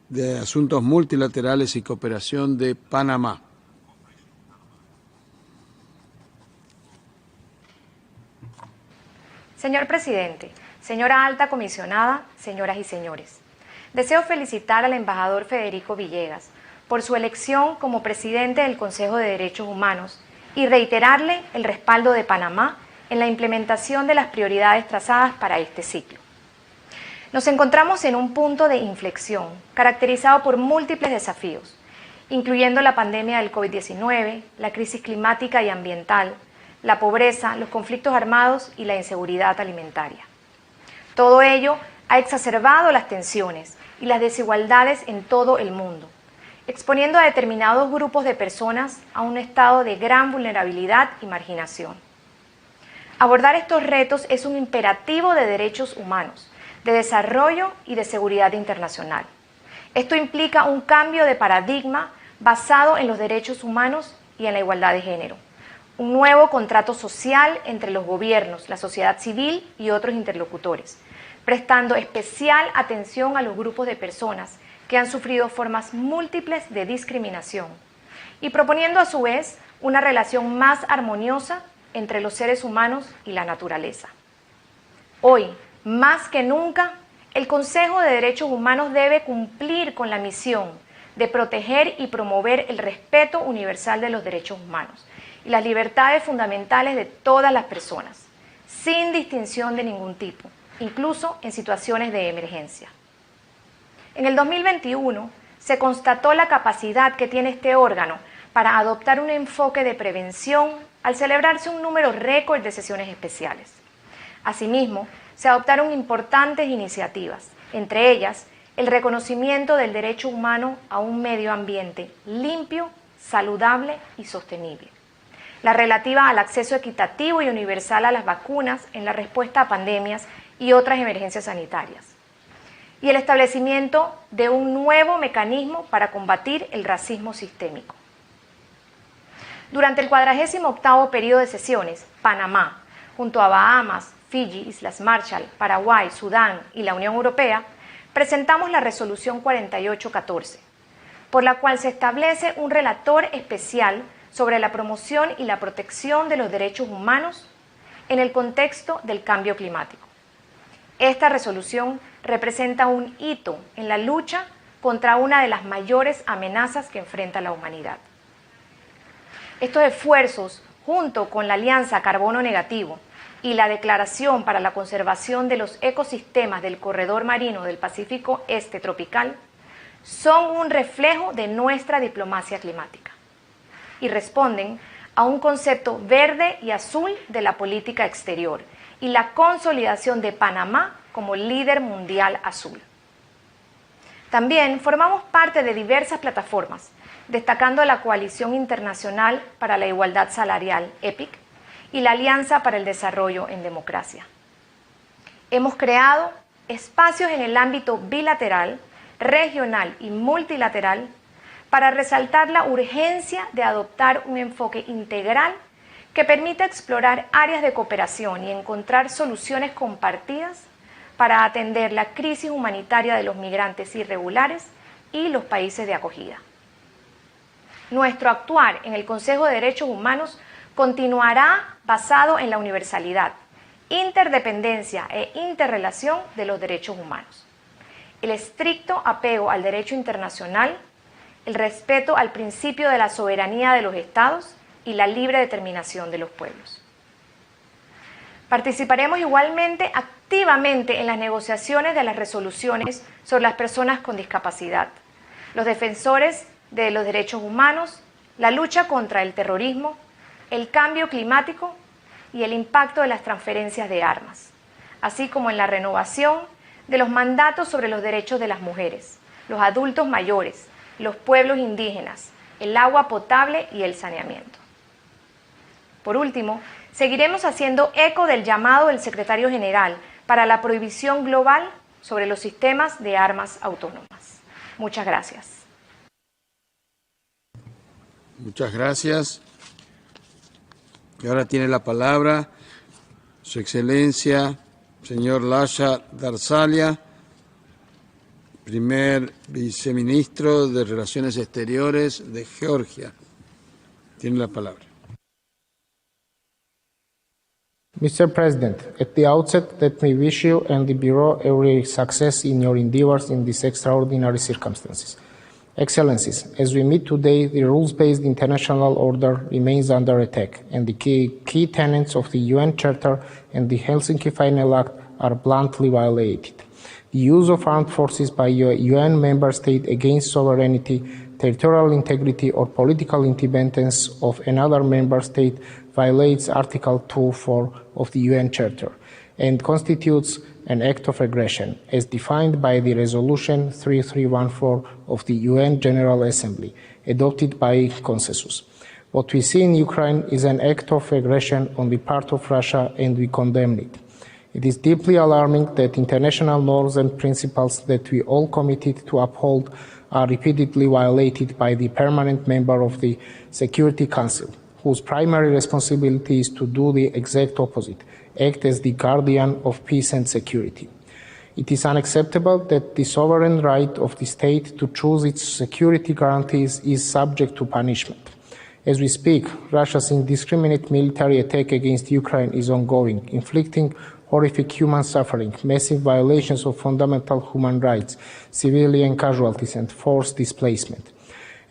de Asuntos Multilaterales y Cooperación de Panamá. Señor presidente, señora alta comisionada, señoras y señores, deseo felicitar al embajador Federico Villegas por su elección como presidente del Consejo de Derechos Humanos y reiterarle el respaldo de Panamá en la implementación de las prioridades trazadas para este ciclo. Nos encontramos en un punto de inflexión caracterizado por múltiples desafíos, incluyendo la pandemia del COVID-19, la crisis climática y ambiental, la pobreza, los conflictos armados y la inseguridad alimentaria. Todo ello ha exacerbado las tensiones y las desigualdades en todo el mundo, exponiendo a determinados grupos de personas a un estado de gran vulnerabilidad y marginación. Abordar estos retos es un imperativo de derechos humanos, de desarrollo y de seguridad internacional. Esto implica un cambio de paradigma basado en los derechos humanos y en la igualdad de género, un nuevo contrato social entre los gobiernos, la sociedad civil y otros interlocutores, prestando especial atención a los grupos de personas que han sufrido formas múltiples de discriminación y proponiendo a su vez una relación más armoniosa entre los seres humanos y la naturaleza. Hoy, más que nunca, el Consejo de Derechos Humanos debe cumplir con la misión de proteger y promover el respeto universal de los derechos humanos y las libertades fundamentales de todas las personas, sin distinción de ningún tipo, incluso en situaciones de emergencia. En el 2021 se constató la capacidad que tiene este órgano para adoptar un enfoque de prevención al celebrarse un número récord de sesiones especiales. Asimismo, se adoptaron importantes iniciativas, entre ellas el reconocimiento del derecho humano a un medio ambiente limpio, saludable y sostenible. la relativa al acceso equitativo y universal a las vacunas en la respuesta a pandemias y otras emergencias sanitarias, y el establecimiento de un nuevo mecanismo para combatir el racismo sistémico. Durante el 48º periodo de sesiones, Panamá, junto a Bahamas, Fiji, Islas Marshall, Paraguay, Sudán y la Unión Europea, presentamos la Resolución 4814, por la cual se establece un relator especial sobre la promoción y la protección de los derechos humanos en el contexto del cambio climático. Esta resolución representa un hito en la lucha contra una de las mayores amenazas que enfrenta la humanidad. Estos esfuerzos, junto con la Alianza Carbono Negativo y la Declaración para la Conservación de los Ecosistemas del Corredor Marino del Pacífico Este Tropical, son un reflejo de nuestra diplomacia climática y responden a un concepto verde y azul de la política exterior y la consolidación de Panamá como líder mundial azul. También formamos parte de diversas plataformas, destacando la Coalición Internacional para la Igualdad Salarial, EPIC, y la Alianza para el Desarrollo en Democracia. Hemos creado espacios en el ámbito bilateral, regional y multilateral para resaltar la urgencia de adoptar un enfoque integral que permita explorar áreas de cooperación y encontrar soluciones compartidas para atender la crisis humanitaria de los migrantes irregulares y los países de acogida. Nuestro actuar en el Consejo de Derechos Humanos continuará basado en la universalidad, interdependencia e interrelación de los derechos humanos, el estricto apego al derecho internacional, el respeto al principio de la soberanía de los estados y la libre determinación de los pueblos. Participaremos igualmente activamente en las negociaciones de las resoluciones sobre las personas con discapacidad, los defensores de los derechos humanos, la lucha contra el terrorismo, el cambio climático y el impacto de las transferencias de armas, así como en la renovación de los mandatos sobre los derechos de las mujeres, los adultos mayores, los pueblos indígenas, el agua potable y el saneamiento. Por último, seguiremos haciendo eco del llamado del Secretario General para la prohibición global sobre los sistemas de armas autónomas. Muchas gracias. Muchas gracias. Y ahora tiene la palabra Su Excelencia, señor Lasha Darsalia, primer viceministro de Relaciones Exteriores de Georgia. Tiene la palabra. Mr. President, at the outset, let me wish you and the Bureau every success in your endeavors in these extraordinary circumstances. Excellencies, as we meet today, the rules-based international order remains under attack, and the key tenets of the UN Charter and the Helsinki Final Act are bluntly violated. The use of armed forces by a UN member state against sovereignty, territorial integrity, or political independence of another member state violates Article 2.4 of the UN Charter and constitutes an act of aggression, as defined by the Resolution 3314 of the UN General Assembly, adopted by consensus. What we see in Ukraine is an act of aggression on the part of Russia, and we condemn it. It is deeply alarming that international norms and principles that we all committed to uphold are repeatedly violated by the permanent member of the Security Council, whose primary responsibility is to do the exact opposite, act as the guardian of peace and security. It is unacceptable that the sovereign right of the state to choose its security guarantees is subject to punishment. As we speak, Russia's indiscriminate military attack against Ukraine is ongoing, inflicting horrific human suffering, massive violations of fundamental human rights, civilian casualties, and forced displacement.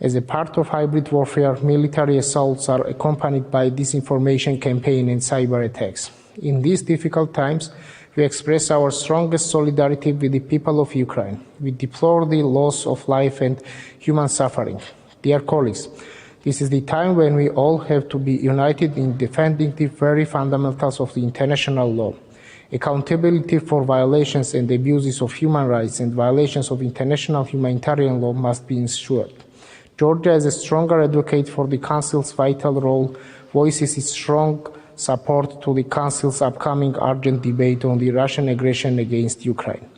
As a part of hybrid warfare, military assaults are accompanied by disinformation campaign and cyber attacks. In these difficult times, we express our strongest solidarity with the people of Ukraine. We deplore the loss of life and human suffering. Dear colleagues, this is the time when we all have to be united in defending the very fundamentals of the international law. Accountability for violations and abuses of human rights and violations of international humanitarian law must be ensured. Georgia is a stronger advocate for the Council's vital role voices its strong support to the Council's upcoming urgent debate on the Russian aggression against Ukraine.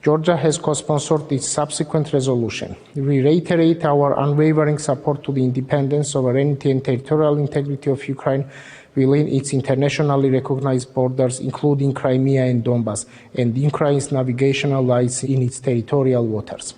Georgia has co-sponsored its subsequent resolution. We reiterate our unwavering support to the independence, sovereignty, and territorial integrity of Ukraine within its internationally recognized borders, including Crimea and Donbas, and Ukraine's navigational rights in its territorial waters.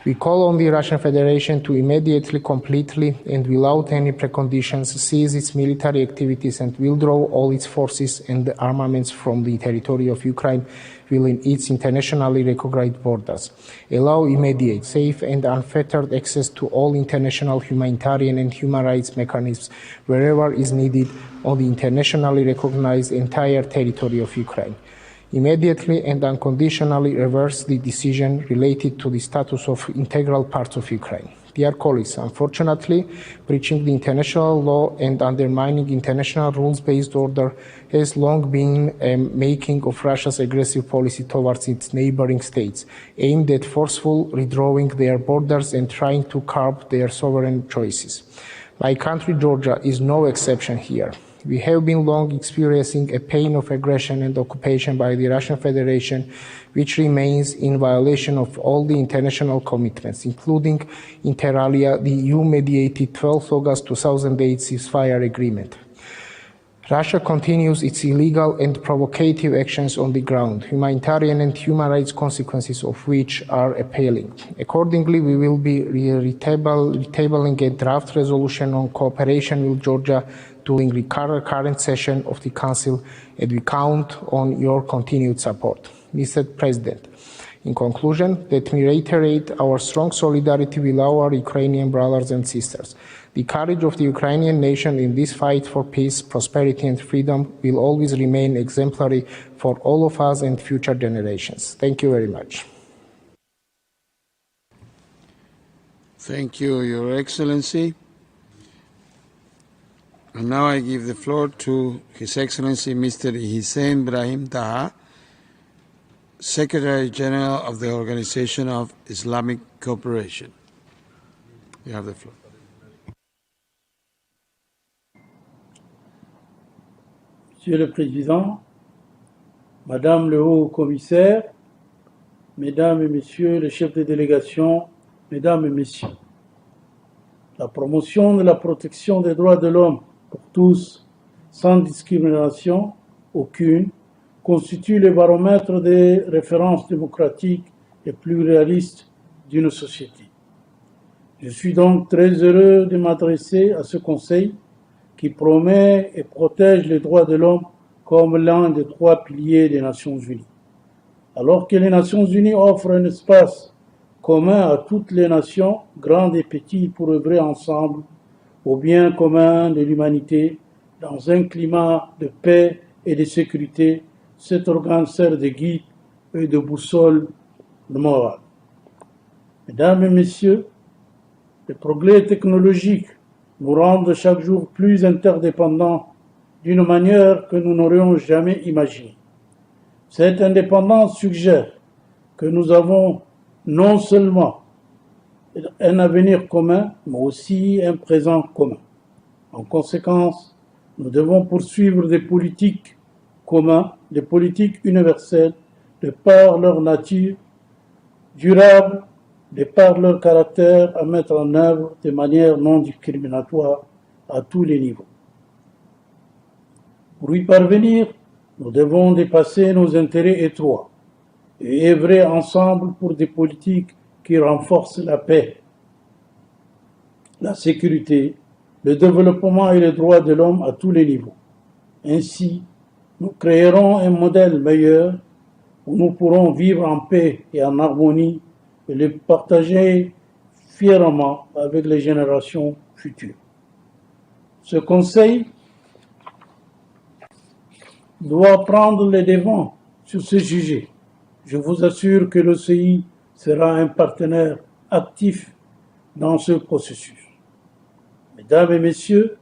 We call on the Russian Federation to immediately, completely, and without any preconditions cease its military activities and withdraw all its forces and armaments from the territory of Ukraine within its internationally recognized borders. Allow immediate, safe, and unfettered access to all international humanitarian and human rights mechanisms wherever is needed on the internationally recognized entire territory of Ukraine. Immediately and unconditionally reverse the decision related to the status of integral parts of Ukraine. Dear colleagues, unfortunately, breaching the international law and undermining international rules-based order has long been a making of Russia's aggressive policy towards its neighboring states, aimed at forceful redrawing their borders and trying to curb their sovereign choices. My country, Georgia, is no exception here. We have been long experiencing a pain of aggression and occupation by the Russian Federation, which remains in violation of all the international commitments, including inter alia the EU-mediated 12 August 2008 ceasefire agreement. Russia continues its illegal and provocative actions on the ground, humanitarian and human rights consequences of which are appalling. Accordingly, we will be retabling a draft resolution on cooperation with Georgia during the current session of the Council, and we count on your continued support. Mr. President, in conclusion, let me reiterate our strong solidarity with our Ukrainian brothers and sisters. The courage of the Ukrainian nation in this fight for peace, prosperity, and freedom will always remain exemplary for all of us and future generations. Thank you very much. Thank you, Your Excellency. And now I give the floor to His Excellency Mr. Hissène Brahim Taha, Secretary General of the Organization of Islamic Cooperation. You have the floor. Monsieur le Président, Madame le Haut-Commissaire, Mesdames et Messieurs les chefs de délégation, Mesdames et Messieurs, la promotion de la protection des droits de l'homme pour tous, sans discrimination aucune, constitue le baromètre des références démocratiques les plus réalistes d'une société. Je suis donc très heureux de m'adresser à ce Conseil qui promet et protège les droits de l'homme comme l'un des trois piliers des Nations Unies. Alors que les Nations Unies offrent un espace commun à toutes les nations, grandes et petites, pour œuvrer ensemble au bien commun de l'humanité dans un climat de paix et de sécurité, cet organe sert de guide et de boussole morale. Mesdames et Messieurs, les progrès technologiques nous rendent chaque jour plus interdépendants d'une manière que nous n'aurions jamais imaginée. Cette indépendance suggère que nous avons non seulement un avenir commun, mais aussi un présent commun. En conséquence, nous devons poursuivre des politiques communes, des politiques universelles, de par leur nature durable, de par leur caractère à mettre en œuvre de manière non discriminatoire à tous les niveaux. Pour y parvenir, nous devons dépasser nos intérêts étroits et œuvrer ensemble pour des politiques qui renforcent la paix, la sécurité, le développement et les droits de l'homme à tous les niveaux. Ainsi, nous créerons un modèle meilleur où nous pourrons vivre en paix et en harmonie et le partager fièrement avec les générations futures. Ce Conseil doit prendre les devants sur ce sujet. Je vous assure que l'OCI sera un partenaire actif dans ce processus. Mesdames et Messieurs,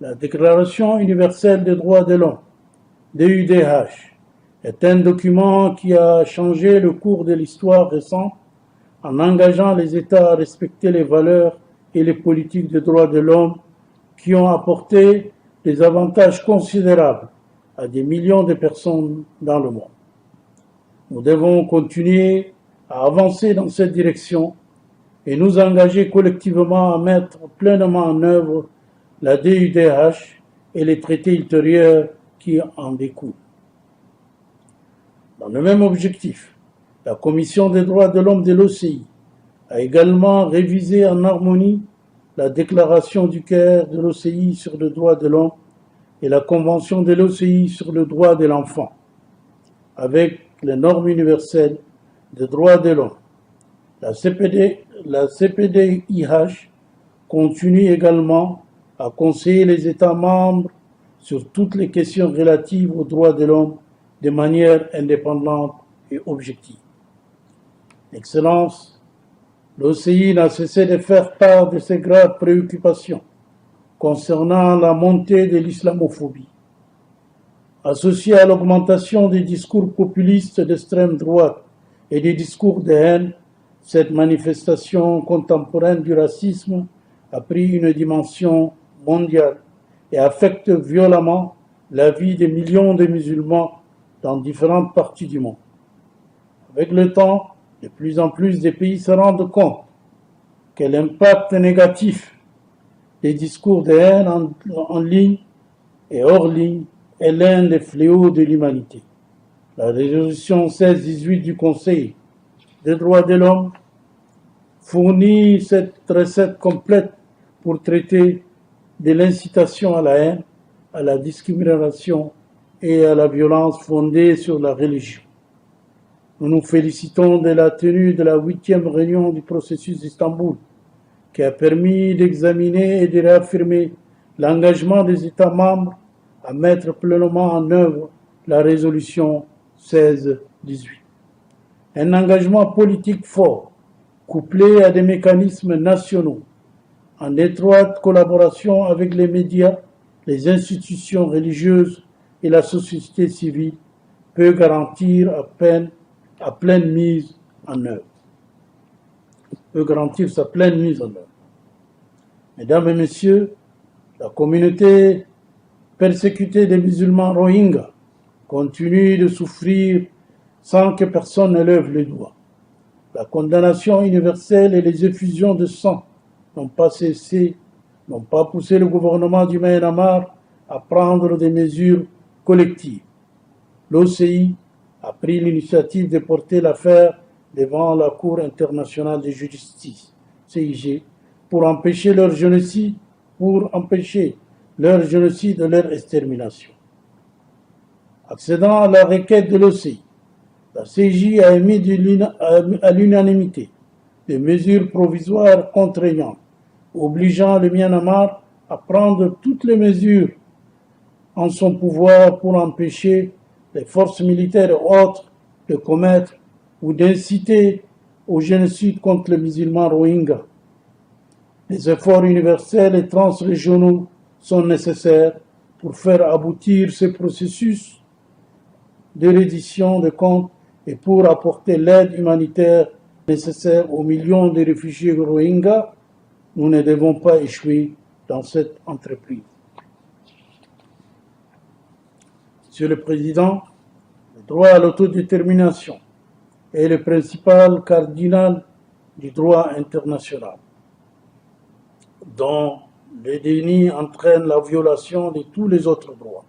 la Déclaration universelle des droits de l'homme, DUDH, est un document qui a changé le cours de l'histoire récente en engageant les États à respecter les valeurs et les politiques des droits de l'homme qui ont apporté des avantages considérables à des millions de personnes dans le monde. Nous devons continuer à avancer dans cette direction et nous engager collectivement à mettre pleinement en œuvre la DUDH et les traités ultérieurs qui en découlent. Dans le même objectif, la Commission des droits de l'homme de l'OCI a également révisé en harmonie la déclaration du Caire de l'OCI sur le droit de l'homme et la Convention de l'OCI sur le droit de l'enfant, avec les normes universelles des droits de l'homme. La CPDIH continue également à conseiller les États membres sur toutes les questions relatives aux droits de l'homme de manière indépendante et objective. Excellence, l'OCI n'a cessé de faire part de ses graves préoccupations concernant la montée de l'islamophobie. Associée à l'augmentation des discours populistes d'extrême droite et des discours de haine, cette manifestation contemporaine du racisme a pris une dimension mondiale et affecte violemment la vie de millions de musulmans dans différentes parties du monde. Avec le temps, de plus en plus de pays se rendent compte que l'impact négatif des discours de haine en ligne et hors ligne est l'un des fléaux de l'humanité. La résolution 1618 du Conseil des droits de l'homme fournit cette recette complète pour traiter de l'incitation à la haine, à la discrimination et à la violence fondée sur la religion. Nous nous félicitons de la tenue de la 8e réunion du processus d'Istanbul, qui a permis d'examiner et de réaffirmer l'engagement des États membres à mettre pleinement en œuvre la résolution 1618. Un engagement politique fort, couplé à des mécanismes nationaux, en étroite collaboration avec les médias, les institutions religieuses et la société civile, peut garantir sa pleine mise en œuvre. Mesdames et messieurs, la communauté persécutée des musulmans Rohingyas continue de souffrir sans que personne ne lève le doigt. La condamnation universelle et les effusions de sang n'ont pas cessé, n'ont pas poussé le gouvernement du Myanmar à prendre des mesures collectives. L'OCI a pris l'initiative de porter l'affaire devant la Cour internationale de justice, CIG, pour empêcher leur génocide et leur extermination. Accédant à la requête de l'OCI, la CIG a émis à l'unanimité des mesures provisoires contraignantes, obligeant le Myanmar à prendre toutes les mesures en son pouvoir pour empêcher les forces militaires et autres de commettre ou d'inciter au génocide contre les musulmans Rohingyas. Les efforts universels et transrégionaux sont nécessaires pour faire aboutir ce processus de reddition de comptes et pour apporter l'aide humanitaire nécessaire aux millions de réfugiés Rohingyas. Nous ne devons pas échouer dans cette entreprise. Monsieur le Président, le droit à l'autodétermination est le principal cardinal du droit international, dont le déni entraîne la violation de tous les autres droits.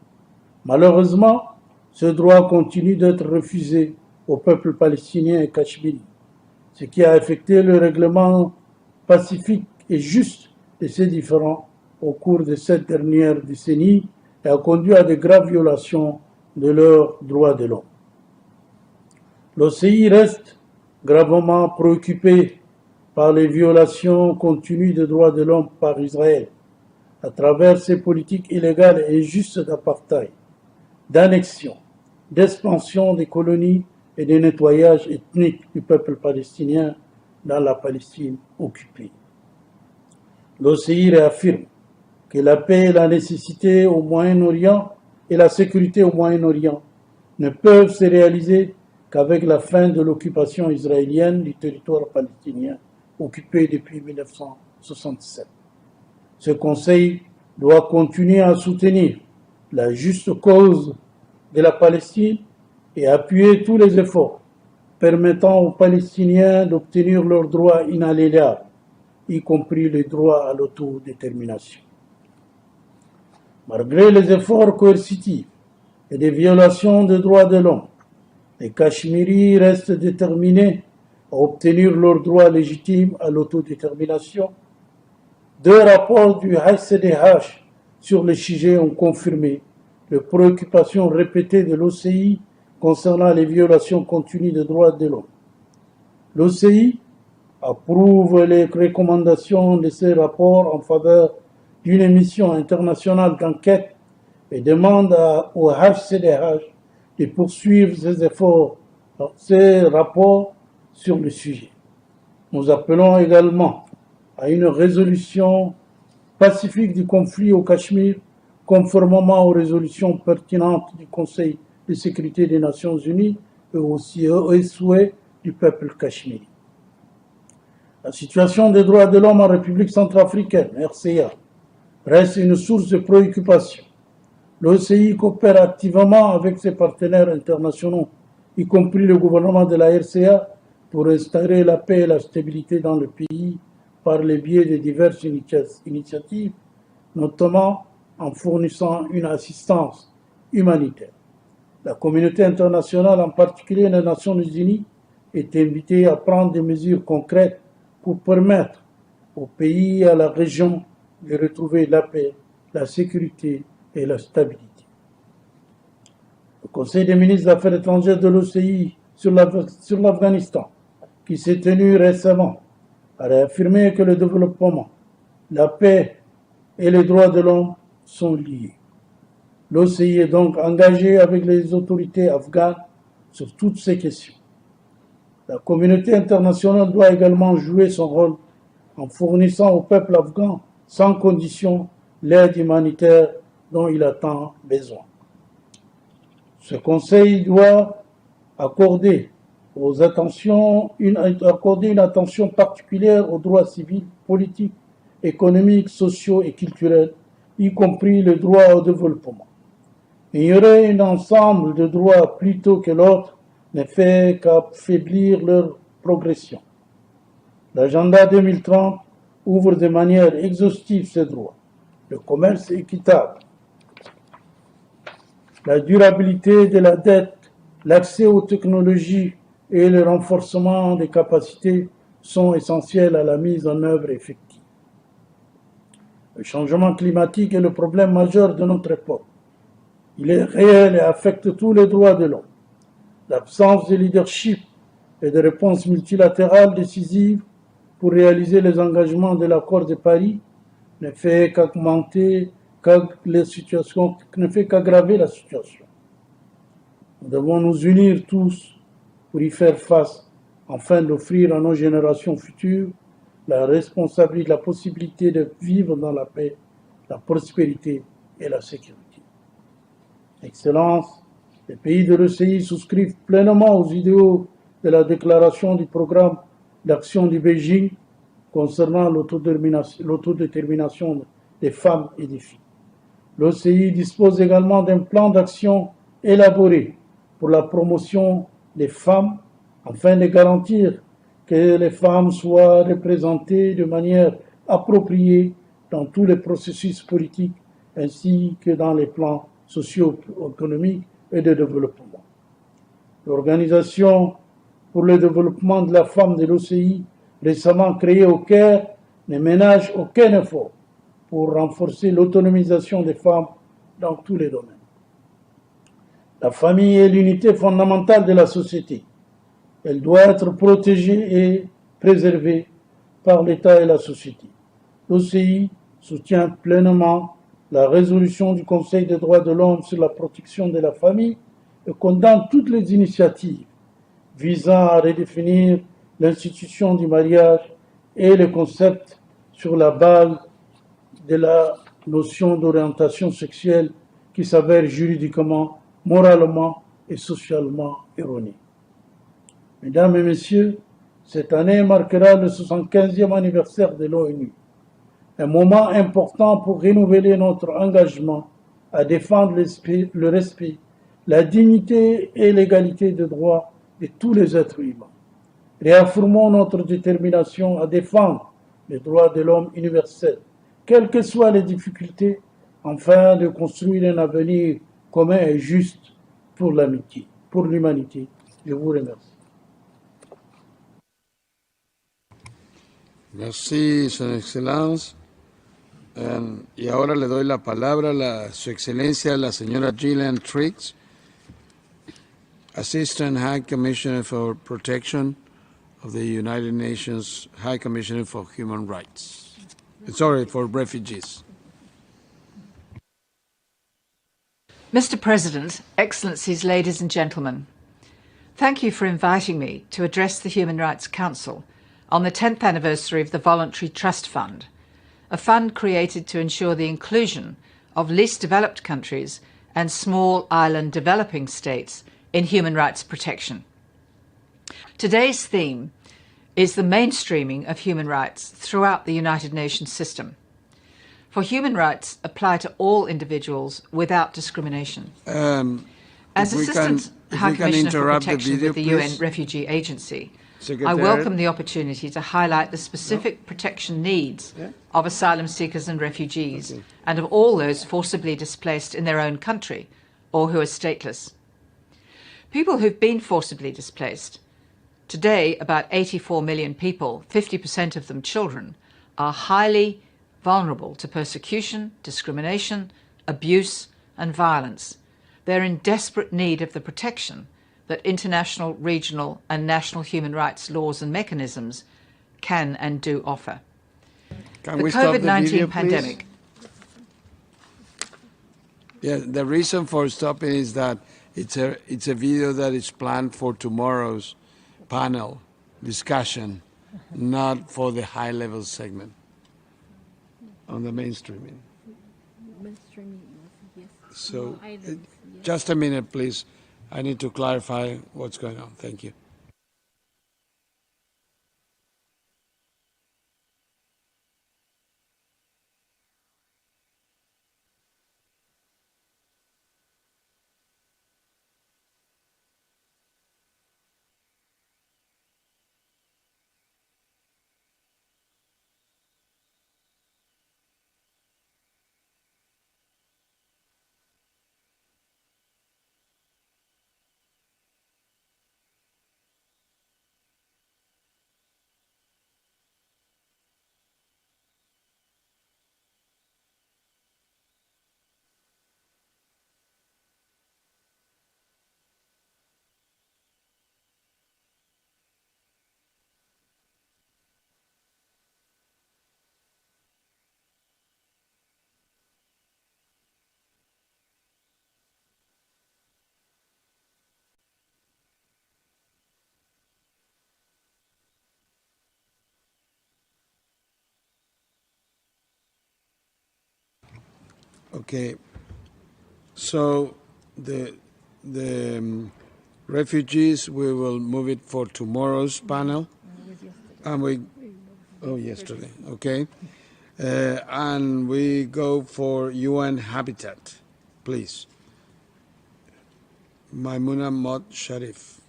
Malheureusement, ce droit continue d'être refusé au peuple palestinien et cachemiri, ce qui a affecté le règlement pacifique et juste de ces différends au cours de cette dernière décennie et a conduit à de graves violations de leurs droits de l'homme. L'OCI reste gravement préoccupé par les violations continues des droits de l'homme par Israël à travers ses politiques illégales et injustes d'apartheid, d'annexion, d'expansion des colonies et de nettoyage ethnique du peuple palestinien dans la Palestine occupée. L'OCI réaffirme que la paix et la nécessité au Moyen-Orient et la sécurité au Moyen-Orient ne peuvent se réaliser qu'avec la fin de l'occupation israélienne du territoire palestinien occupé depuis 1967. Ce Conseil doit continuer à soutenir la juste cause de la Palestine et appuyer tous les efforts permettant aux Palestiniens d'obtenir leurs droits inaliénables, y compris le droit à l'autodétermination. Malgré les efforts coercitifs et des violations des droits de l'homme, les Cachemiris restent déterminés à obtenir leur droit légitime à l'autodétermination. 2 rapports du HCDH sur le sujet ont confirmé les préoccupations répétées de l'OCI concernant les violations continues des droits de l'homme. L'OCI approuve les recommandations de ces rapports en faveur d'une mission internationale d'enquête et demande au HCDH de poursuivre ses efforts, ses rapports sur le sujet. Nous appelons également à une résolution pacifique du conflit au Cachemire, conformément aux résolutions pertinentes du Conseil de sécurité des Nations Unies et aussi aux souhaits du peuple cachemiri. La situation des droits de l'homme en République centrafricaine, RCA, reste une source de préoccupation. L'OCI coopère activement avec ses partenaires internationaux, y compris le gouvernement de la RCA, pour instaurer la paix et la stabilité dans le pays par le biais de diverses initiatives, notamment en fournissant une assistance humanitaire. La communauté internationale, en particulier les Nations Unies, est invitée à prendre des mesures concrètes pour permettre au pays et à la région de retrouver la paix, la sécurité et la stabilité. Le Conseil des ministres des Affaires étrangères de l'OCI sur l'Afghanistan, qui s'est tenu récemment, a réaffirmé que le développement, la paix et les droits de l'homme sont liés. L'OCI est donc engagé avec les autorités afghanes sur toutes ces questions. La communauté internationale doit également jouer son rôle en fournissant au peuple afghan sans condition l'aide humanitaire dont il a tant besoin. Ce Conseil doit accorder une attention particulière aux droits civils, politiques, économiques, sociaux et culturels, y compris le droit au développement. Ignorer un ensemble de droits plutôt que l'autre ne fait qu'affaiblir leur progression. L'agenda 2030 ouvre de manière exhaustive ces droits. Le commerce équitable, la durabilité de la dette, l'accès aux technologies et le renforcement des capacités sont essentiels à la mise en œuvre effective. Le changement climatique est le problème majeur de notre époque. Il est réel et affecte tous les droits de l'homme. L'absence de leadership et de réponse multilatérale décisive pour réaliser les engagements de l'accord de Paris ne fait qu'aggraver la situation. Nous devons nous unir tous pour y faire face, afin d'offrir à nos générations futures la responsabilité, la possibilité de vivre dans la paix, la prospérité et la sécurité. Excellences, les pays de l'OCI souscrivent pleinement aux idéaux de la déclaration du programme d'action du Beijing concernant l'autodétermination des femmes et des filles. L'OCI dispose également d'un plan d'action élaboré pour la promotion des femmes afin de garantir que les femmes soient représentées de manière appropriée dans tous les processus politiques ainsi que dans les plans socio-économiques et de développement. L'Organisation pour le développement de la femme de l'OCI, récemment créée au Caire, ne ménage aucun effort pour renforcer l'autonomisation des femmes dans tous les domaines. La famille est l'unité fondamentale de la société. Elle doit être protégée et préservée par l'État et la société. L'OCI soutient pleinement la résolution du Conseil des droits de l'homme sur la protection de la famille et condamne toutes les initiatives visant à redéfinir l'institution du mariage et le concept sur la base de la notion d'orientation sexuelle qui s'avère juridiquement, moralement et socialement erronée. Mesdames et messieurs, cette année marquera le 75e anniversaire de l'ONU. un moment important pour renouveler notre engagement à défendre le respect, la dignité et l'égalité de droits de tous les êtres humains. Réaffirmons notre détermination à défendre les droits de l'homme universels, quelles que soient les difficultés, afin de construire un avenir commun et juste pour l'amitié, pour l'humanité. Je vous remercie. Merci, Son Excellence. Y ahora le doy la palabra a Su Excelencia, la señora Gillian Triggs, Assistant High Commissioner for Protection of the United Nations High Commissioner for Human Rights. Sorry, for refugees. Mr. President, Excellencies, ladies and gentlemen, thank you for inviting me to address the Human Rights Council on the 10th anniversary of the Voluntary Trust Fund, a fund created to ensure the inclusion of least developed countries and small island developing states in human rights protection. Today's theme is the mainstreaming of human rights throughout the United Nations system. For human rights apply to all individuals without discrimination. As Assistant High Commissioner for Protection with the UN Refugee Agency, I welcome the opportunity to highlight the specific protection needs of asylum seekers and refugees and of all those forcibly displaced in their own country or who are stateless. People who've been forcibly displaced, today about 84 million people, 50% of them children, are highly vulnerable to persecution, discrimination, abuse and violence. They're in desperate need of the protection that international, regional and national human rights laws and mechanisms can and do offer. The COVID-19 pandemic. Yeah, the reason for stopping is that it's a video that is planned for tomorrow's panel discussion, not for the high-level segment on the mainstreaming. So, just a minute, please. I need to clarify what's going on. Thank you. Okay, so the refugees, we will move it for tomorrow's panel. And yesterday, okay. And we go for UN Habitat, please. Maimuna Mott Sharif.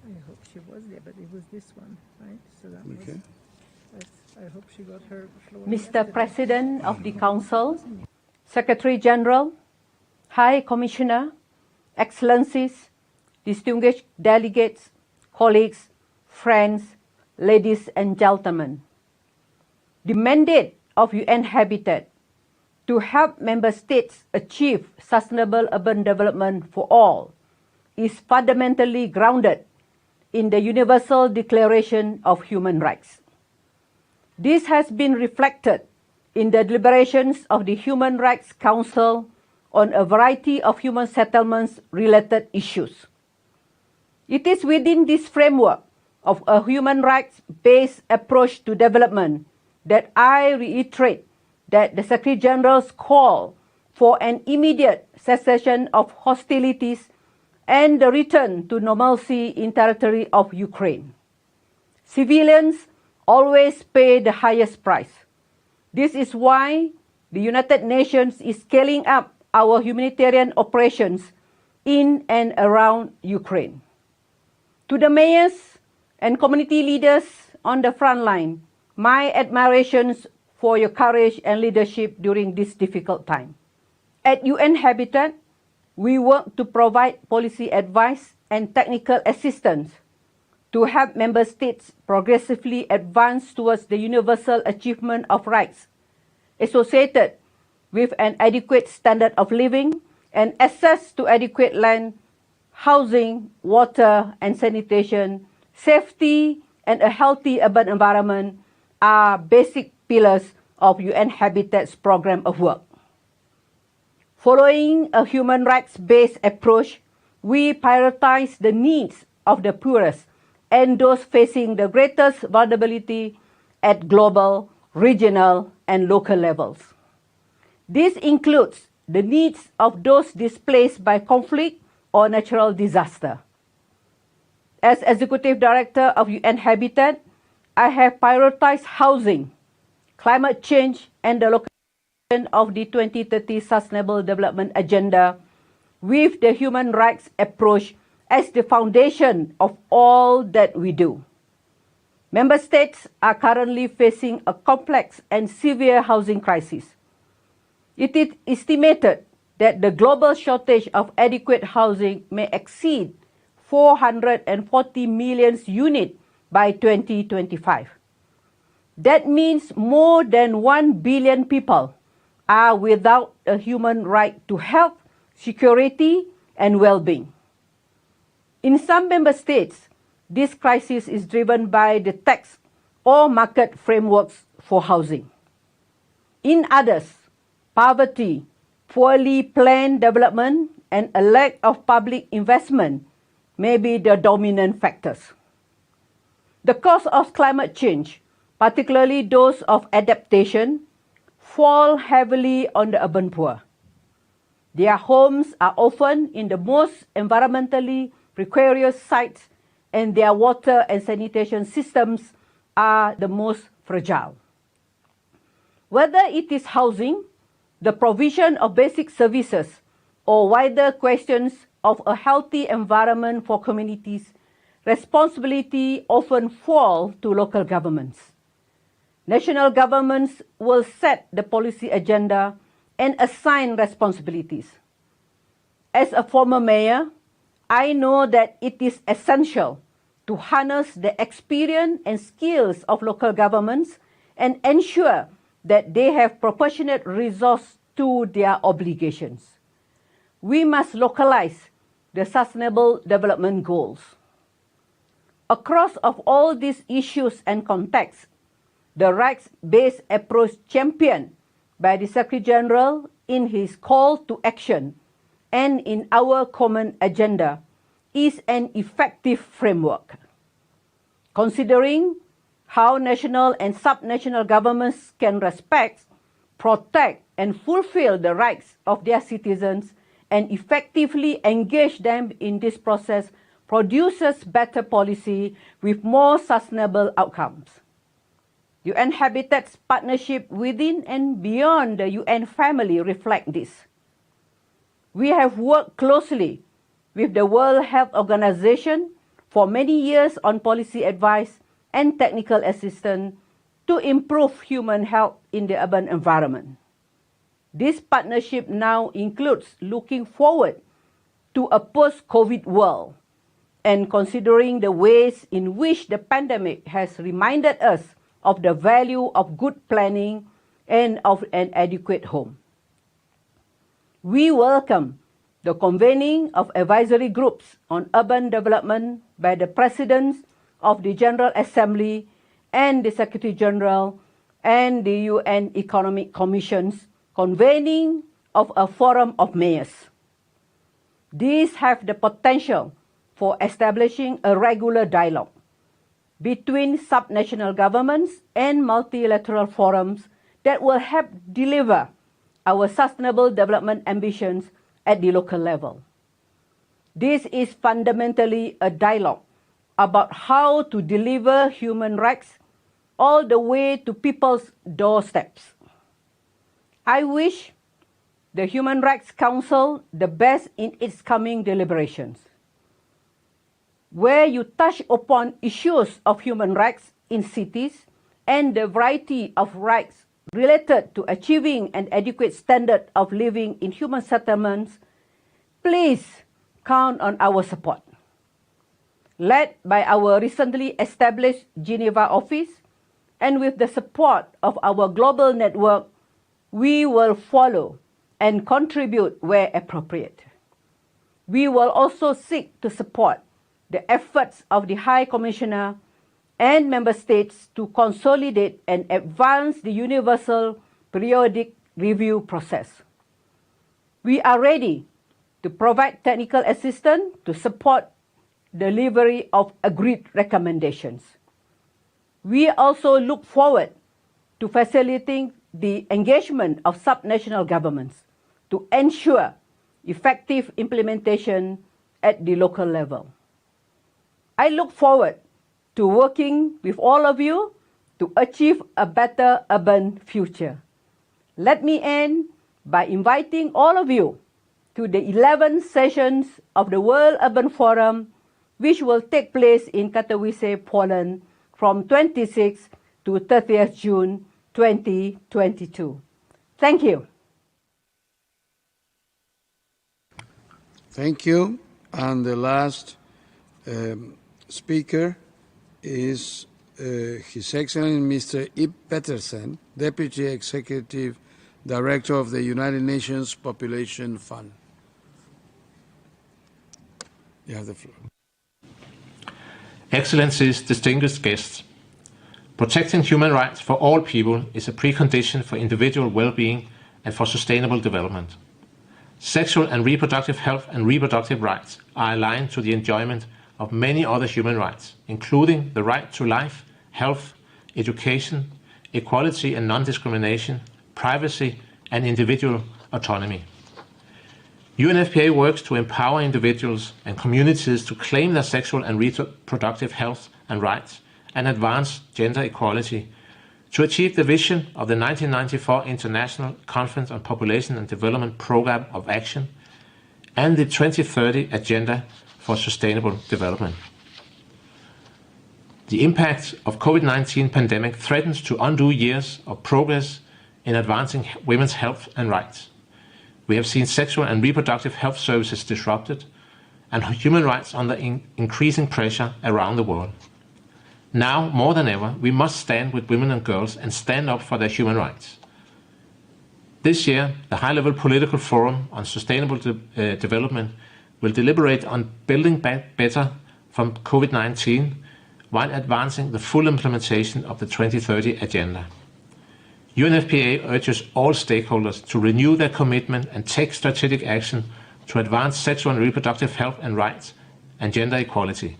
I hope she was there, but it was this one, right? So that Okay. I hope she got her floor. Mr. President of the Council, Secretary General, High Commissioner, Excellencies, distinguished delegates, colleagues, friends, ladies and gentlemen. The mandate of UN Habitat to help member states achieve sustainable urban development for all is fundamentally grounded in the Universal Declaration of Human Rights. This has been reflected in the deliberations of the Human Rights Council on a variety of human settlements-related issues. It is within this framework of a human rights-based approach to development that I reiterate that the Secretary General's call for an immediate cessation of hostilities and the return to normalcy in territory of Ukraine. Civilians always pay the highest price. This is why the United Nations is scaling up our humanitarian operations in and around Ukraine. To the mayors and community leaders on the front line, my admirations for your courage and leadership during this difficult time. At UN Habitat, we work to provide policy advice and technical assistance to help member states progressively advance towards the universal achievement of rights associated with an adequate standard of living and access to adequate land, housing, water and sanitation, safety and a healthy urban environment are basic pillars of UN Habitat's program of work. Following a human rights-based approach, we prioritize the needs of the poorest and those facing the greatest vulnerability at global, regional, and local levels. This includes the needs of those displaced by conflict or natural disaster. As Executive Director of UN Habitat, I have prioritized housing, climate change, and the location of the 2030 Sustainable Development Agenda with the human rights approach as the foundation of all that we do. Member states are currently facing a complex and severe housing crisis. It is estimated that the global shortage of adequate housing may exceed 440 million units by 2025. That means more than 1 billion people are without a human right to health, security, and well-being. In some member states, this crisis is driven by the tax or market frameworks for housing. In others, poverty, poorly planned development, and a lack of public investment may be the dominant factors. The cause of climate change, particularly those of adaptation, fall heavily on the urban poor. Their homes are often in the most environmentally precarious sites, and their water and sanitation systems are the most fragile. Whether it is housing, the provision of basic services, or wider questions of a healthy environment for communities, responsibility often falls to local governments. National governments will set the policy agenda and assign responsibilities. As a former mayor, I know that it is essential to harness the experience and skills of local governments and ensure that they have proportionate resources to their obligations. We must localize the Sustainable Development Goals. Across of all these issues and contexts, the rights-based approach championed by the Secretary General in his call to action and in our common agenda is an effective framework. Considering how national and subnational governments can respect, protect, and fulfill the rights of their citizens and effectively engage them in this process produces better policy with more sustainable outcomes. UN Habitat's partnership within and beyond the UN family reflect this. We have worked closely with the World Health Organization for many years on policy advice and technical assistance to improve human health in the urban environment. This partnership now includes looking forward to a post-COVID world and considering the ways in which the pandemic has reminded us of the value of good planning and of an adequate home. We welcome the convening of advisory groups on urban development by the presidents of the General Assembly and the Secretary General and the UN Economic Commission's convening of a forum of mayors. These have the potential for establishing a regular dialogue between subnational governments and multilateral forums that will help deliver our sustainable development ambitions at the local level. This is fundamentally a dialogue about how to deliver human rights all the way to people's doorsteps. I wish the Human Rights Council the best in its coming deliberations, where you touch upon issues of human rights in cities and the variety of rights related to achieving an adequate standard of living in human settlements. Please count on our support. Led by our recently established Geneva office and with the support of our global network, we will follow and contribute where appropriate. We will also seek to support the efforts of the High Commissioner and Member States to consolidate and advance the Universal Periodic Review process. We are ready to provide technical assistance to support delivery of agreed recommendations. We also look forward to facilitating the engagement of subnational governments to ensure effective implementation at the local level. I look forward to working with all of you to achieve a better urban future. Let me end by inviting all of you to the 11th sessions of the World Urban Forum, which will take place in Katowice, Poland from 26th to 30th June 2022. Thank you. Thank you. And the last speaker is His Excellency Mr. Ib Petersen, Deputy Executive Director of the United Nations Population Fund. You have the floor. Excellencies, distinguished guests, protecting human rights for all people is a precondition for individual well-being and for sustainable development. Sexual and reproductive health and reproductive rights are aligned to the enjoyment of many other human rights, including the right to life, health, education, equality and non-discrimination, privacy, and individual autonomy. UNFPA works to empower individuals and communities to claim their sexual and reproductive health and rights and advance gender equality to achieve the vision of the 1994 International Conference on Population and Development Programme of Action and the 2030 Agenda for Sustainable Development. The impact of COVID-19 pandemic threatens to undo years of progress in advancing women's health and rights. We have seen sexual and reproductive health services disrupted and human rights under increasing pressure around the world. Now, more than ever, we must stand with women and girls and stand up for their human rights. This year, the High-Level Political Forum on Sustainable Development will deliberate on building back better from COVID-19 while advancing the full implementation of the 2030 Agenda. UNFPA urges all stakeholders to renew their commitment and take strategic action to advance sexual and reproductive health and rights and gender equality.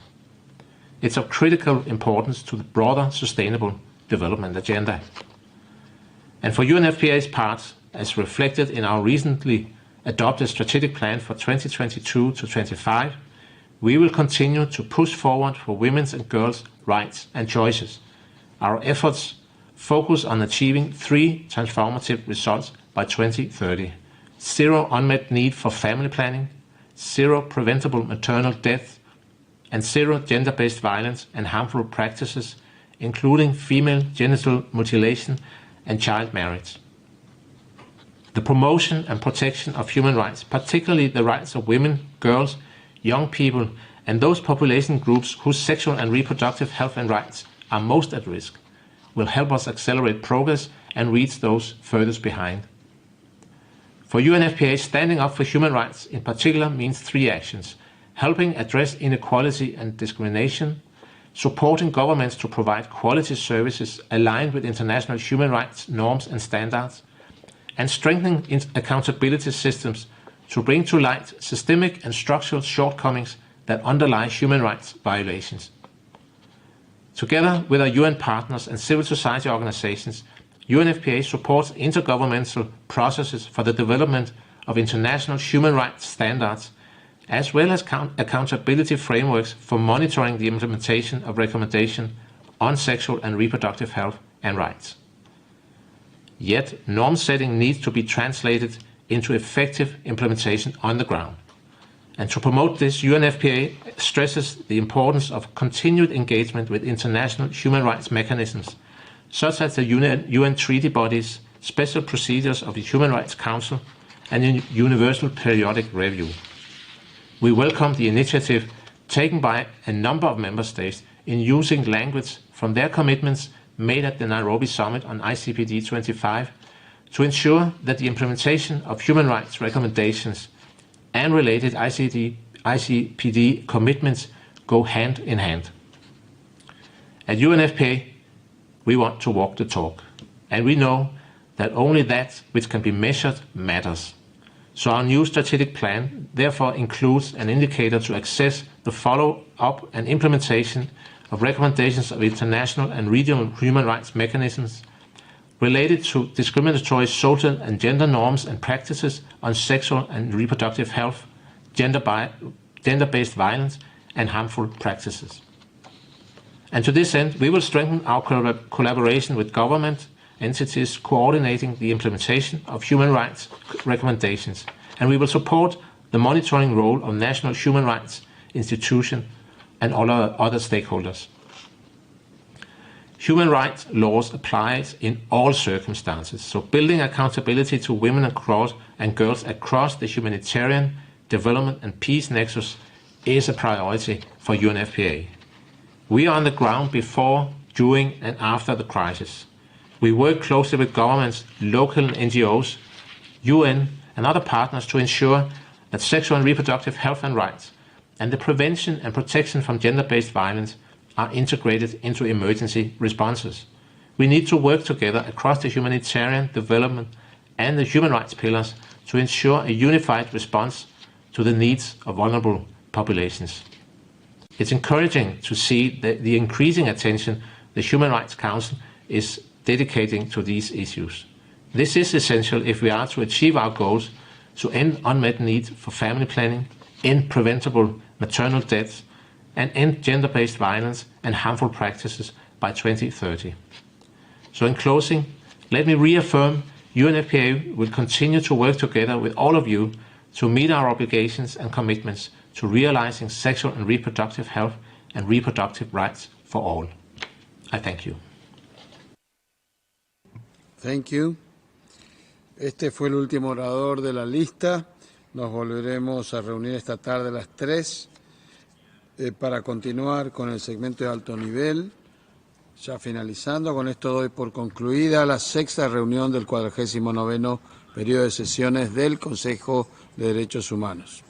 It's of critical importance to the broader sustainable development agenda. And for UNFPA's part, as reflected in our recently adopted strategic plan for 2022 to 25, we will continue to push forward for women's and girls' rights and choices. Our efforts focus on achieving 3 transformative results by 2030. 0 unmet need for family planning, 0 preventable maternal death, and 0 gender-based violence and harmful practices, including female genital mutilation and child marriage. The promotion and protection of human rights, particularly the rights of women, girls, young people, and those population groups whose sexual and reproductive health and rights are most at risk, will help us accelerate progress and reach those furthest behind. For UNFPA, standing up for human rights in particular means 3 actions: helping address inequality and discrimination, supporting governments to provide quality services aligned with international human rights norms and standards, and strengthening accountability systems to bring to light systemic and structural shortcomings that underlie human rights violations. Together with our UN partners and civil society organizations, UNFPA supports intergovernmental processes for the development of international human rights standards, as well as accountability frameworks for monitoring the implementation of recommendations on sexual and reproductive health and rights. Yet, norm setting needs to be translated into effective implementation on the ground. And to promote this, UNFPA stresses the importance of continued engagement with international human rights mechanisms, such as the UN treaty bodies, special procedures of the Human Rights Council, and Universal Periodic Review. We welcome the initiative taken by a number of member states in using language from their commitments made at the Nairobi Summit on ICPD 25 to ensure that the implementation of human rights recommendations and related ICPD commitments go hand in hand. At UNFPA, we want to walk the talk, and we know that only that which can be measured matters. So our new strategic plan therefore includes an indicator to assess the follow-up and implementation of recommendations of international and regional human rights mechanisms related to discriminatory social and gender norms and practices on sexual and reproductive health, gender-based violence, and harmful practices. And to this end, we will strengthen our collaboration with government entities coordinating the implementation of human rights recommendations, and we will support the monitoring role of national human rights institutions and all other stakeholders. Human rights laws apply in all circumstances, so building accountability to women and girls across the humanitarian, development and peace nexus is a priority for UNFPA. We are on the ground before, during and after the crisis. We work closely with governments, local NGOs, UN and other partners to ensure that sexual and reproductive health and rights and the prevention and protection from gender-based violence are integrated into emergency responses. We need to work together across the humanitarian, development and the human rights pillars to ensure a unified response to the needs of vulnerable populations. It's encouraging to see the increasing attention the Human Rights Council is dedicating to these issues. This is essential if we are to achieve our goals to end unmet needs for family planning, end preventable maternal deaths, and end gender-based violence and harmful practices by 2030. So in closing, let me reaffirm UNFPA will continue to work together with all of you to meet our obligations and commitments to realizing sexual and reproductive health and reproductive rights for all. I thank you. Thank you. Este fue el último orador de la lista. Nos volveremos a reunir esta tarde a las 3 para continuar con el segmento de alto nivel. Ya finalizando, con esto doy por concluida la 6ª reunión del 49º periodo de sesiones del Consejo de Derechos Humanos.